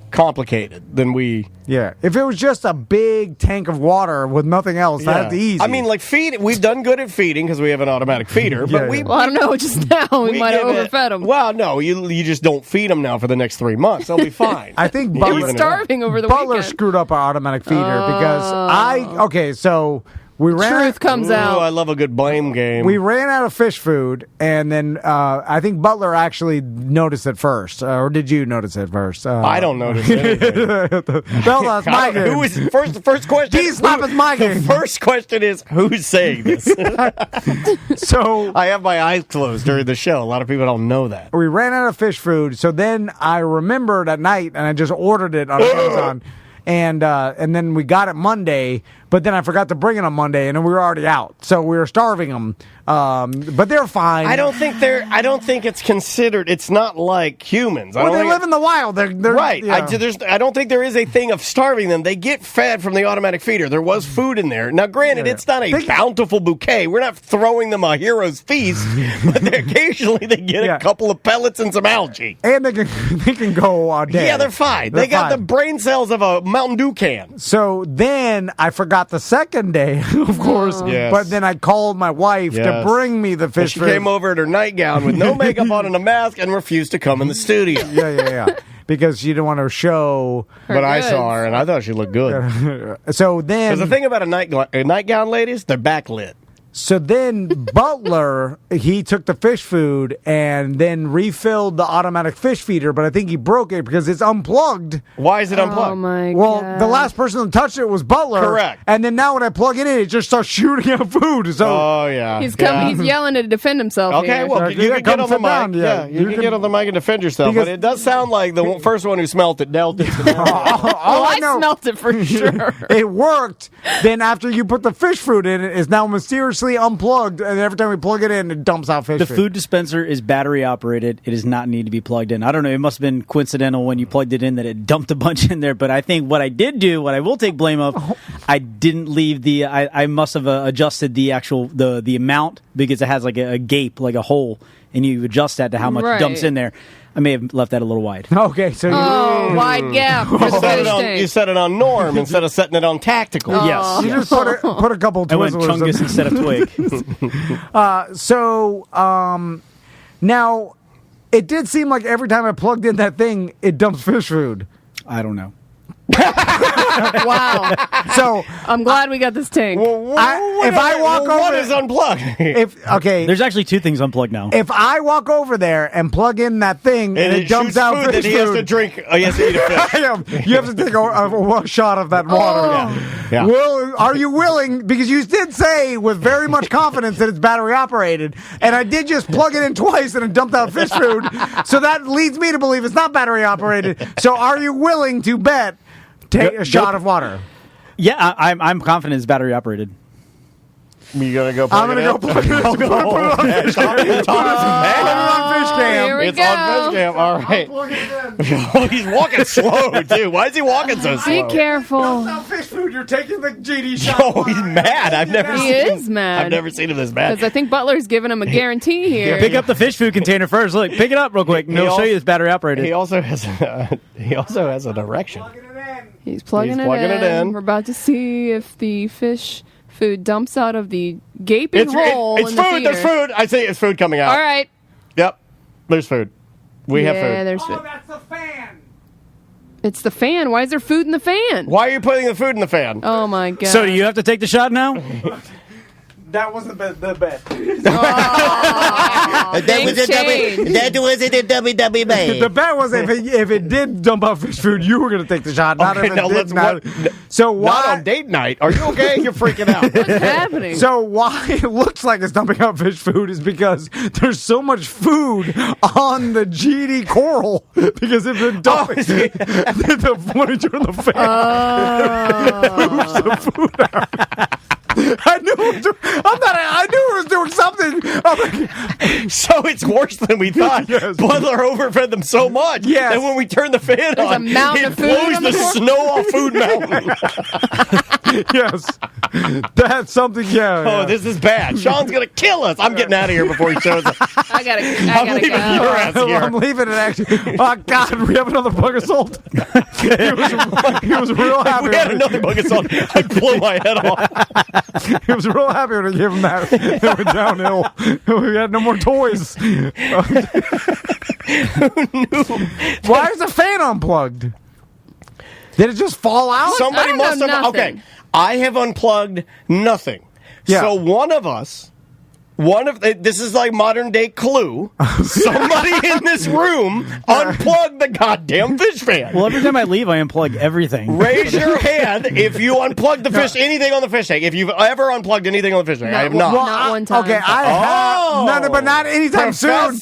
A: complicated than we...
B: Yeah. If it was just a big tank of water with nothing else, that's easy.
A: I mean, like we've done good at feeding because we have an automatic feeder, but
C: Well, I don't know. Just now we might have overfed them.
A: Well, no, you just don't feed them now for the next 3 months. They'll be fine.
B: I think
C: they were starving over the
B: Butler
C: weekend.
B: screwed up our automatic feeder because so
C: Truth comes out.
A: I love a good blame game.
B: We ran out of fish food, and then I think Butler actually noticed it first. Or did you notice it first?
A: I don't notice anything.
B: Well, that's my game.
A: Who is the first question?
B: D-Slap is my game.
A: The first question is, who's saying this?
B: So
A: I have my eyes closed during the show. A lot of people don't know that.
B: we ran out of fish food, so then I remembered at night, and I just ordered it on Amazon. And then we got it Monday, but then I forgot to bring it on Monday, and then we were already out. So we were starving them, but they're fine.
A: I don't think it's considered. It's not like humans.
B: Well, they live in the wild. They're
A: right.
B: Yeah.
A: I don't think there is a thing of starving them. They get fed from the automatic feeder. There was food in there. Now, granted, it's not a bountiful bouquet. We're not throwing them a hero's feast, but occasionally they get a couple of pellets and some algae.
B: And they can go all day.
A: Yeah, they're fine. They got the brain cells of a Mountain Dew can.
B: So then I forgot the second day, of course.
A: Yes.
B: But then I called my wife to bring me the
A: And
B: fish
A: she
B: food.
A: came over in her nightgown with no makeup on and a mask and refused to come in the studio.
B: Yeah. Because she didn't want to show.
A: But I saw her and I thought she looked good.
B: So then.
A: Because the thing about a nightgown, ladies, they're backlit.
B: So then Butler, he took the fish food and then refilled the automatic fish feeder, but I think he broke it because it's unplugged.
A: Why is it unplugged?
C: Oh my
B: Well,
C: God.
B: the last person to touch it was Butler.
A: Correct.
B: And then now when I plug it in, it just starts shooting out food. So
A: Oh, yeah.
C: He's coming. He's yelling to defend himself.
A: Okay,
C: here.
A: well, you can get on the mic.
B: Yeah,
A: You can get on the mic and defend yourself.
B: Because-
A: But it does sound like the first one who smelt it dealt it.
C: I smelt it for sure.
B: It worked. Then after you put the fish food in, it is now mysteriously unplugged, and every time we plug it in, it dumps out fish
O: The
B: food.
O: food dispenser is battery operated. It does not need to be plugged in. I don't know. It must have been coincidental when you plugged it in that it dumped a bunch in there. But I think what I did do, what I will take blame of, I didn't leave the. I must have adjusted the actual the amount because it has like a gape, like a hole, and you adjust that to how much
C: Right.
O: dumps in there. I may have left that a little wide.
B: Okay, so
C: wide gap. For the fish tank.
A: You set it on norm instead of setting it on tactical.
O: Yes.
B: you just put a couple
O: I went
B: Twizzlers
O: Chungus
B: in.
O: instead of Twig.
B: Now, it did seem like every time I plugged in that thing, it dumps fish food.
O: I don't know.
C: Wow.
B: So
C: I'm glad we got this tank.
B: if I walk over,
A: what is unplugged?
O: There's actually two things unplugged now.
B: If I walk over there and plug in that thing and it dumps
A: shoots
B: out
A: food,
B: fish
A: then he has to
B: food,
A: drink. He has to eat a fish.
B: you have to take a shot of that water.
A: Yeah.
B: Well, are you willing? Because you did say with very much confidence that it's battery operated, and I did just plug it in twice and it dumped out fish food. So that leads me to believe it's not battery operated. So are you willing to bet? Take a shot of water.
O: Yeah, I'm confident it's battery operated.
A: You gonna go?
B: I'm gonna go plug it in. Put it on fish cam. Put it on fish cam.
C: Here we
A: It's
C: go.
A: on fish cam. All right. Oh, he's walking slow too. Why is he walking so
C: Be
A: slow?
C: careful.
B: Fish food. You're taking the GD shot.
A: Oh, he's mad. I've never
C: He
A: seen
C: is
A: him.
C: mad.
A: I've never seen him this mad.
C: Because I think Butler's giving him a guarantee here.
O: Pick up the fish food container first. Look, pick it up real quick. And it'll show you it's battery operated.
A: He also has an erection.
C: He's plugging, it in. We're about to see if the fish food dumps out of the gaping hole
A: It's
C: in the
A: food.
C: feeder.
A: There's food. I see it's food coming out.
C: All right.
A: Yep. There's food. We have
C: Yeah,
A: food.
C: there's food.
B: That's the fan.
C: It's the fan. Why is there food in the fan?
A: Why are you putting the food in the fan?
C: Oh my god.
O: So do you have to take the shot now?
B: That wasn't the bet.
C: Things change.
A: That wasn't a WWE.
B: The bet was if it did dump out fish food, you were going to take the shot. Not
A: Okay,
B: if it
A: now
B: did
A: let's-
B: not.
A: what-
B: So
A: Not
B: why?
A: on date night. Are you okay? You're freaking out.
C: What's happening?
B: So why it looks like it's dumping out fish food is because there's so much food on the GD coral. Because if it dumping, when you turn the fan, it moves the food out. I knew it was, I knew it was doing something. I'm like,
A: So it's worse than we thought.
B: Yes.
A: Butler overfed them so much
B: Yes.
A: that when we turn the fan
C: There's a
A: on,
C: mountain
A: it
C: of food
A: blows
C: on
A: the
C: the floor?
A: snow off Food Mountain.
B: yes, that's something. Yeah.
A: Oh,
B: yeah.
A: this is bad. Sean's gonna kill us. I'm getting out of here before he shows up.
C: I gotta
A: I'm leaving your
C: go.
A: ass here.
B: I'm leaving it actually. Oh God, we have another bug of salt. he was real happy.
A: If we had another bug of salt, I'd blow my head off.
B: He was real happy when I gave him that. It went downhill. We had no more toys. Why is the fan unplugged? Did it just fall out?
A: Somebody
C: I don't
A: must
C: know
A: have.
C: nothing.
A: Okay, I have unplugged nothing.
B: Yeah.
A: So this is like modern day Clue. Somebody in this room unplugged the goddamn fish fan.
O: Well, every time I leave, I unplug everything.
A: Raise your hand if you unplugged the fish, anything on the fish tank. If you've ever unplugged anything on the fish tank. I have not.
C: Not one time.
B: Okay, I have, but not anytime soon.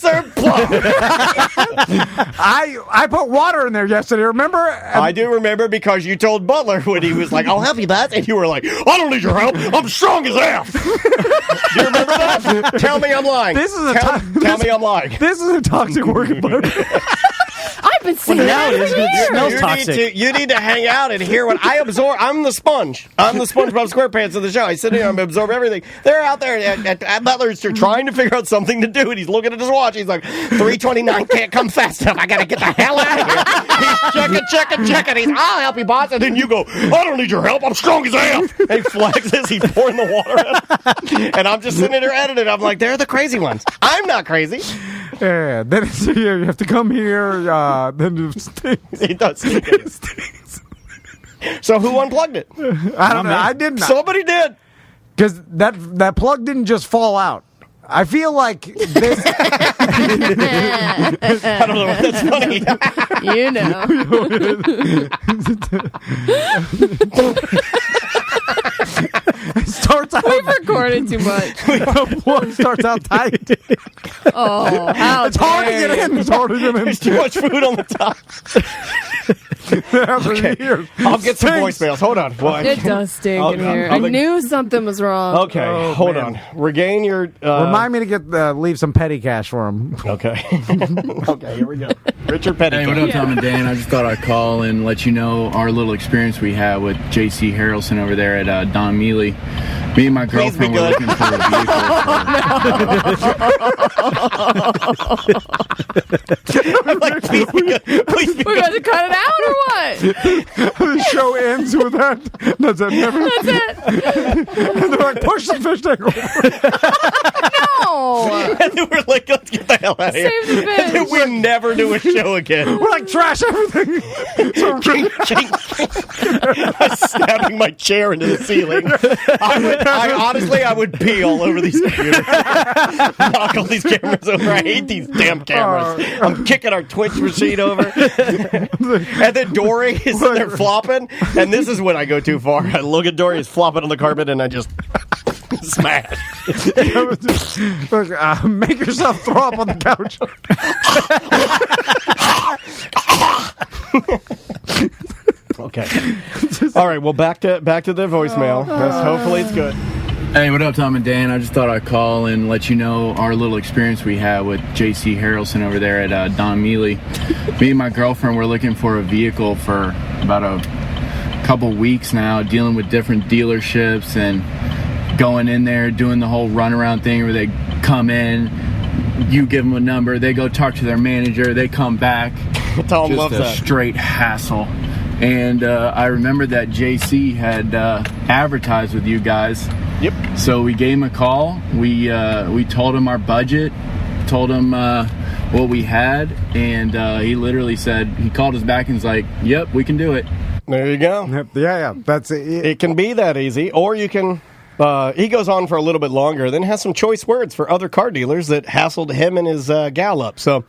B: I put water in there yesterday, remember?
A: I do remember because you told Butler when he was like, I'll help you, Buzz. And you were like, I don't need your help. I'm strong as F. Do you remember that? Tell me I'm lying. Tell me I'm lying.
B: This is a toxic work environment.
C: I've been saying that for years.
A: You need to hang out and hear what I absorb. I'm the sponge. I'm the SpongeBob SquarePants of the show. I sit here and absorb everything. They're out there at Butler's trying to figure out something to do, and he's looking at his watch. He's like, 3:29 can't come fast enough. I got to get the hell out of here. He's checking. He's, I'll help you, boss. And then you go, I don't need your help. I'm strong as hell. And he flexes. He's pouring the water in. And I'm just sitting there editing. I'm like, they're the crazy ones. I'm not crazy.
B: Yeah, then it's here. You have to come here. Then it stinks.
A: It does stink. So who unplugged it?
B: I don't know. I didn't.
A: Somebody did.
B: Because that plug didn't just fall out. I feel like this.
A: I don't know if that's funny.
C: You know.
B: It starts out.
C: We've recorded too much.
B: One starts out tight.
C: Oh, how
B: it's hard to get in. It's hard to get in.
A: There's too much food on the top. Okay. I'll get some voicemails. Hold on.
C: It does stink in here. I knew something was wrong.
A: Okay, hold on. Regain your...
B: Remind me to leave some petty cash for him.
A: Okay. Okay, here we go. Richard Petty.
P: Hey, what up, Tom and Dan? I just thought I'd call and let you know our little experience we had with J.C. Harrelson over there at Don Mealy. Me and my girlfriend were looking for a vehicle.
A: I'm like, please be good. Please be
C: We're going to cut it out or what?
B: The show ends with that. That's it.
C: That's it.
B: And they're like, push the fish tank over.
C: No.
A: And then we're like, let's get the hell out of here.
C: Save the fish.
A: And then we never do a show again.
B: We're like, trash everything.
A: I'm stabbing my chair into the ceiling. I would pee all over these computers. Knock all these cameras over. I hate these damn cameras. I'm kicking our Twitch machine over. And then Dory is there flopping. And this is when I go too far. I look at Dory, he's flopping on the carpet, and I just smash.
B: Make yourself throw up on the couch.
A: Okay. All right. Well, back to the voicemail. Hopefully it's good.
P: Hey, what up, Tom and Dan? I just thought I'd call and let you know our little experience we had with J.C. Harrelson over there at Don Mealy. Me and my girlfriend were looking for a vehicle for about a couple weeks now, dealing with different dealerships and going in there, doing the whole runaround thing where they come in, you give them a number, they go talk to their manager, they come back.
A: Tom
P: just
A: loves
P: a
A: that.
P: Straight hassle. And I remember that JC had advertised with you guys.
A: Yep.
P: So we gave him a call. We told him our budget, told him what we had, and he literally said, he called us back and was like, yep, we can do it.
A: There you go.
B: Yeah. That's it.
A: It can be that easy, or you can... he goes on for a little bit longer, then has some choice words for other car dealers that hassled him and his gal up. So...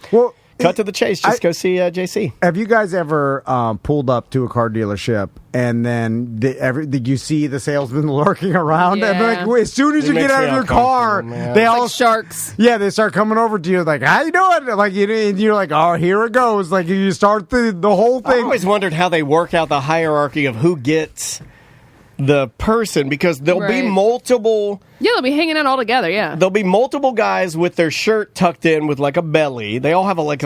A: Cut to the chase. Just go see JC.
B: Have you guys ever pulled up to a car dealership and then did you see the salesman lurking around?
C: Yeah.
B: And like, as soon as you get out of your car, they all
C: like sharks.
B: Yeah, they start coming over to you like, "How you doing?" Like and you're like, "Oh, here it goes!" Like you start the whole thing.
A: I always wondered how they work out the hierarchy of who gets the person, because there'll be multiple.
C: Yeah, they'll be hanging out all together, yeah.
A: There'll be multiple guys with their shirt tucked in with like a belly. They all have a look.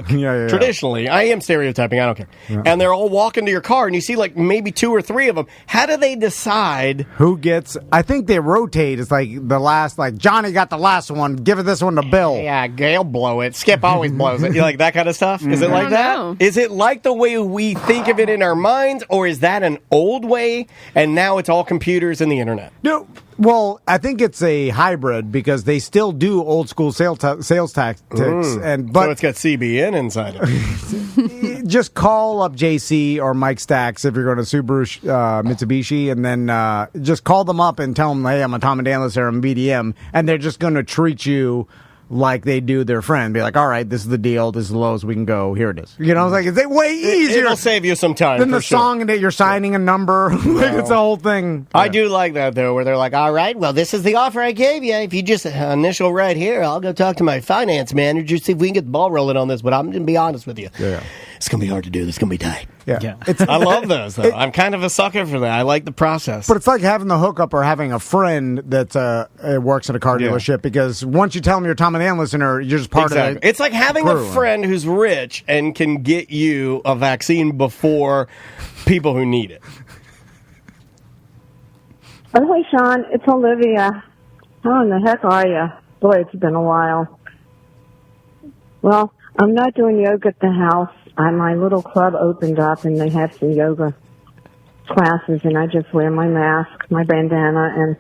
A: Traditionally. I am stereotyping, I don't care. Yeah. And they're all walking to your car, and you see like maybe 2 or 3 of them. How do they decide
B: who gets? I think they rotate. It's like the last, like Johnny got the last one, give this one to Bill.
A: Yeah, Gail blow it. Skip always blows it. You like that kind of stuff? Is it like that?
C: Know.
A: Is it like the way we think of it in our minds, or is that an old way and now it's all computers and the internet?
B: No. Well, I think it's a hybrid because they still do old school sales tactics, but
A: so it's got CBN inside it.
B: just call up JC or Mike Stacks if you're going to Subaru Mitsubishi, and then just call them up and tell them, hey, I'm a Tom and Dan listener, I'm BDM, and they're just going to treat you like they do their friend. Be like, all right, this is the deal, this is the lowest we can go, here it is. You know, it's like, it's way easier.
A: It'll save you some time.
B: Than the
A: sure.
B: song that you're signing a number. Like, it's the whole thing.
A: I do like that, though, where they're like, all right, well, this is the offer I gave you. If you just initial right here, I'll go talk to my finance manager, see if we can get the ball rolling on this. But I'm going to be honest with you.
B: Yeah.
A: It's going to be hard to do. It's going to be tight.
B: Yeah.
A: I love those, though. I'm kind of a sucker for that. I like the process.
B: But it's like having the hookup or having a friend that works at a car dealership, because once you tell them you're a Tom and Dan listener, you're just part of it.
A: It's like having a friend who's rich and can get you a vaccine before people who need it.
Q: Oh, hey, Sean. It's Olivia. How in the heck are you? Boy, it's been a while. Well, I'm not doing yoga at the house. My little club opened up, and they have some yoga classes, and I just wear my mask, my bandana, and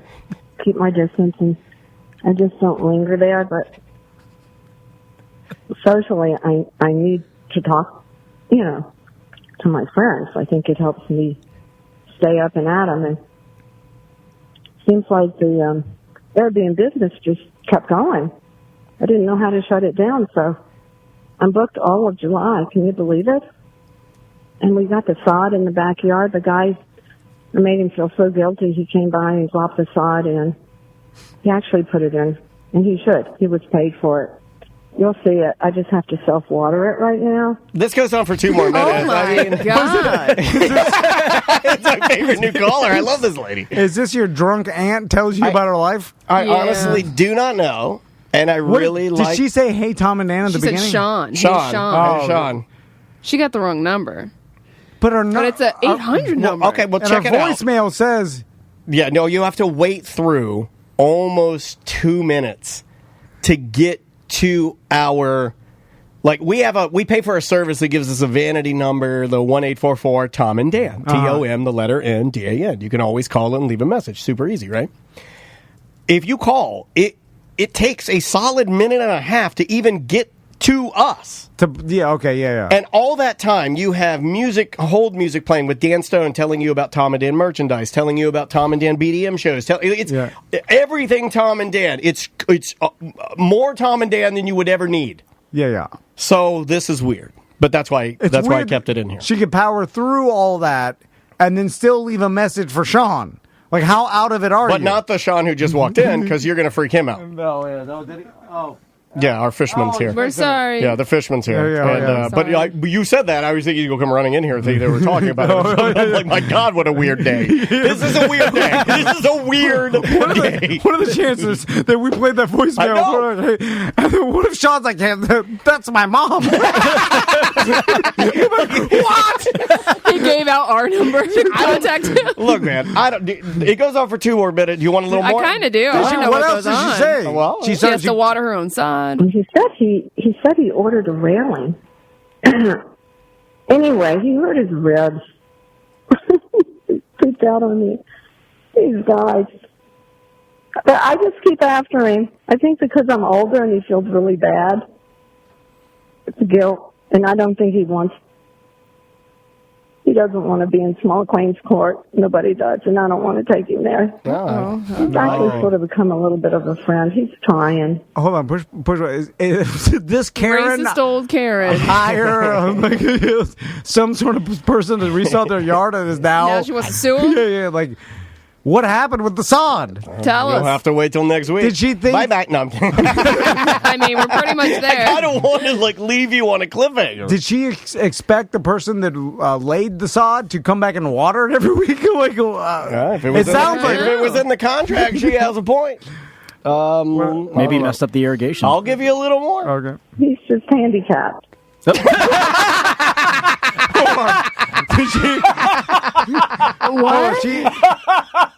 Q: keep my distance, and I just don't linger there. But socially, I need to talk, to my friends. I think it helps me stay up and at them, and seems like the Airbnb business just kept going. I didn't know how to shut it down, so I'm booked all of July. Can you believe it? And we got the sod in the backyard. The guy made him feel so guilty. He came by and dropped the sod in. He actually put it in, and he should. He was paid for it. You'll see it. I just have to self-water it right now.
A: This goes on for 2 more minutes.
C: Oh, my God.
A: It's my favorite new caller. I love this lady.
B: Is this your drunk aunt tells you about her life?
A: I honestly do not know, and I really
B: did
A: like...
B: she say, hey, Tom and Dan at the
C: She said
B: beginning?
C: Sean. Hey,
A: Sean.
C: Sean.
A: Hey, Sean.
C: She got the wrong number.
B: But
C: it's an 800 number.
A: Okay, well,
B: and
A: check
B: her
A: it out.
B: voicemail says...
A: Yeah, no, you have to wait through almost 2 minutes to get to our... Like, we pay for a service that gives us a vanity number, the 1-844 Tom and Dan. T-O-M, the letter N, D-A-N. You can always call it and leave a message. Super easy, right? If you call, it takes a solid minute and a half to even get to us.
B: And
A: all that time, you have hold music playing with Dan Stone telling you about Tom and Dan merchandise, telling you about Tom and Dan BDM shows. It's everything Tom and Dan. It's more Tom and Dan than you would ever need.
B: Yeah.
A: So this is weird, but that's why I kept it in here.
B: She could power through all that and then still leave a message for Sean. Like, how out of it are you?
A: But not the Sean who just walked in, because you're going to freak him out.
B: No, did he? Oh.
A: Yeah, our fishman's here.
C: We're sorry.
A: Yeah, the fishman's here.
B: Yeah.
A: But you said that. I was thinking you'd go come running in here and think they were talking about it. I'm like, my God, what a weird day. This is a weird day. This is a weird day.
B: What are the chances that we played that voicemail? And then what if Sean's like, that's my mom?
C: What? He gave out our number to contact him.
A: Look, man, it goes on for 2 more minutes. Do you want a little more?
C: I kind of do. I want to know what else
B: did she say?
A: Well,
C: she has to water her own sod.
Q: He said he ordered a railing. Anyway, he hurt his ribs. He freaked out on me. These guys. But I just keep after him. I think because I'm older and he feels really bad. It's guilt. And I don't think he doesn't want to be in small claims court. Nobody does, and I don't want to take him there. He's actually sort of become a little bit of a friend. He's trying.
B: Hold on, push. Is this Karen?
C: Racist old Karen.
B: Hire some sort of person to resell their yard and is now
C: she wants to sue him?
B: Yeah, like. What happened with the sod?
C: Tell us.
A: You'll have to wait till next week.
B: Did she think?
A: Bye. No, I'm kidding.
C: I mean, we're pretty much there.
A: I kind of want to leave you on a cliffhanger.
B: Did she expect the person that laid the sod to come back and water it every week?
A: If it was in the contract, she has a point.
O: Maybe he messed up the irrigation.
A: I'll give you a little more.
B: Okay.
Q: He's just handicapped.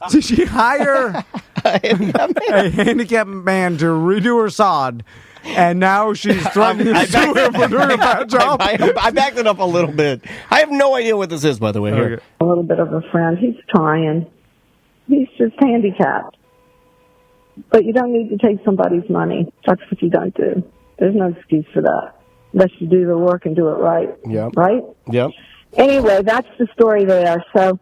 B: Did she hire a handicapped man to redo her sod, and now she's threatening to sue him for doing a bad job?
A: I backed it up a little bit. I have no idea what this is, by the way. Here.
B: Okay.
Q: A little bit of a friend. He's trying. He's just handicapped. But you don't need to take somebody's money. That's what you don't do. There's no excuse for that. unless you do the work and do it right.
A: Yep.
Q: Right?
A: Yep.
Q: Anyway, that's the story there. So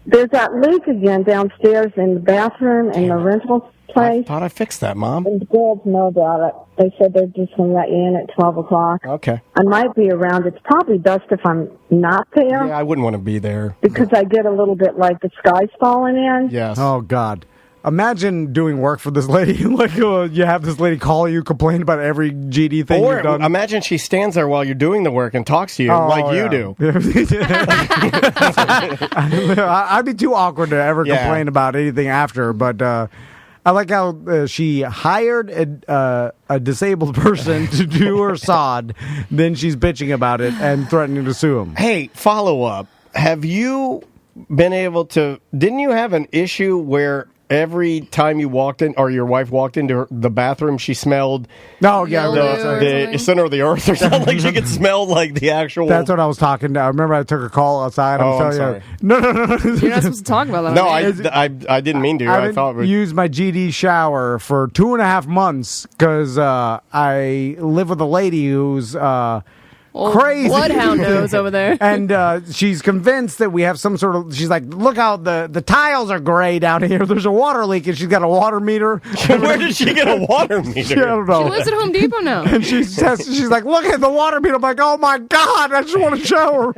Q: there's that leak again downstairs in the bathroom in the rental place.
A: I thought I fixed that, Mom.
Q: And the girls know about it. They said they're just going to let you in at 12 o'clock.
A: Okay.
Q: I might be around. It's probably best if I'm not there.
A: Yeah, I wouldn't want to be there.
Q: Because I get a little bit like the sky's falling in.
A: Yes.
B: Oh, God. Imagine doing work for this lady. Like, you have this lady call you, complain about every GD thing
A: Or
B: you've done.
A: imagine she stands there while you're doing the work and talks to you like you do.
B: I'd be too awkward to ever complain about anything after, but I like how she hired a disabled person to do her sod, then she's bitching about it and threatening to sue him.
A: Hey, follow up. Have you been able to... Didn't you have an issue where every time you walked in, or your wife walked into the bathroom, she smelled the center of the earth or something? Like she could smell like the actual...
B: That's what I was talking to. I remember I took a call outside.
A: I'm sorry.
B: No.
C: You're not supposed to talk about that.
A: No, I didn't mean to.
B: I thought used my GD shower for 2.5 months because I live with a lady who's... crazy
C: bloodhound nose over there.
B: And she's convinced that we have some sort of... She's like, look how the tiles are gray down here. There's a water leak, and she's got a water meter.
A: Where did she get a water meter?
B: I don't know.
C: She lives at Home Depot now.
B: And she's like, look at the water meter. I'm like, oh, my God, I just want to shower.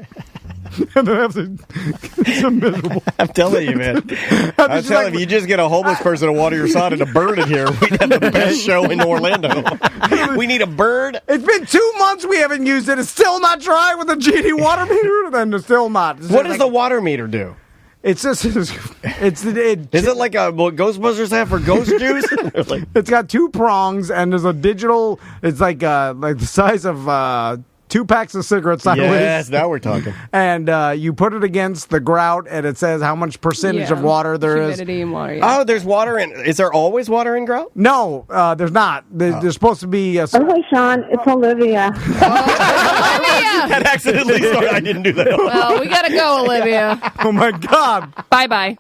B: And then I have to... It's so miserable.
A: I'm telling you, man. I'm telling you, you just get a homeless person to water your sod and a bird in here. We'd have the best show in Orlando. We need a bird.
B: It's been 2 months we haven't used it. It's still not dry with the GD water meter. Then it's still not.
A: What does the water meter do?
B: It's just... Is
A: it like what Ghostbusters have for ghost juice?
B: It's got 2 prongs, and there's a digital... It's like the size of... 2 packs of cigarettes sideways.
A: Yes, now we're talking.
B: And you put it against the grout, and it says how much percentage of water there is.
C: Humidity and water, yeah.
A: Oh, there's water in... Is there always water in grout?
B: No, there's not. There's supposed to be...
Q: Oh, hey, Sean. It's Olivia.
A: That accidentally started. I didn't do that.
C: Well, we got to go, Olivia.
B: Oh, my God.
C: Bye-bye.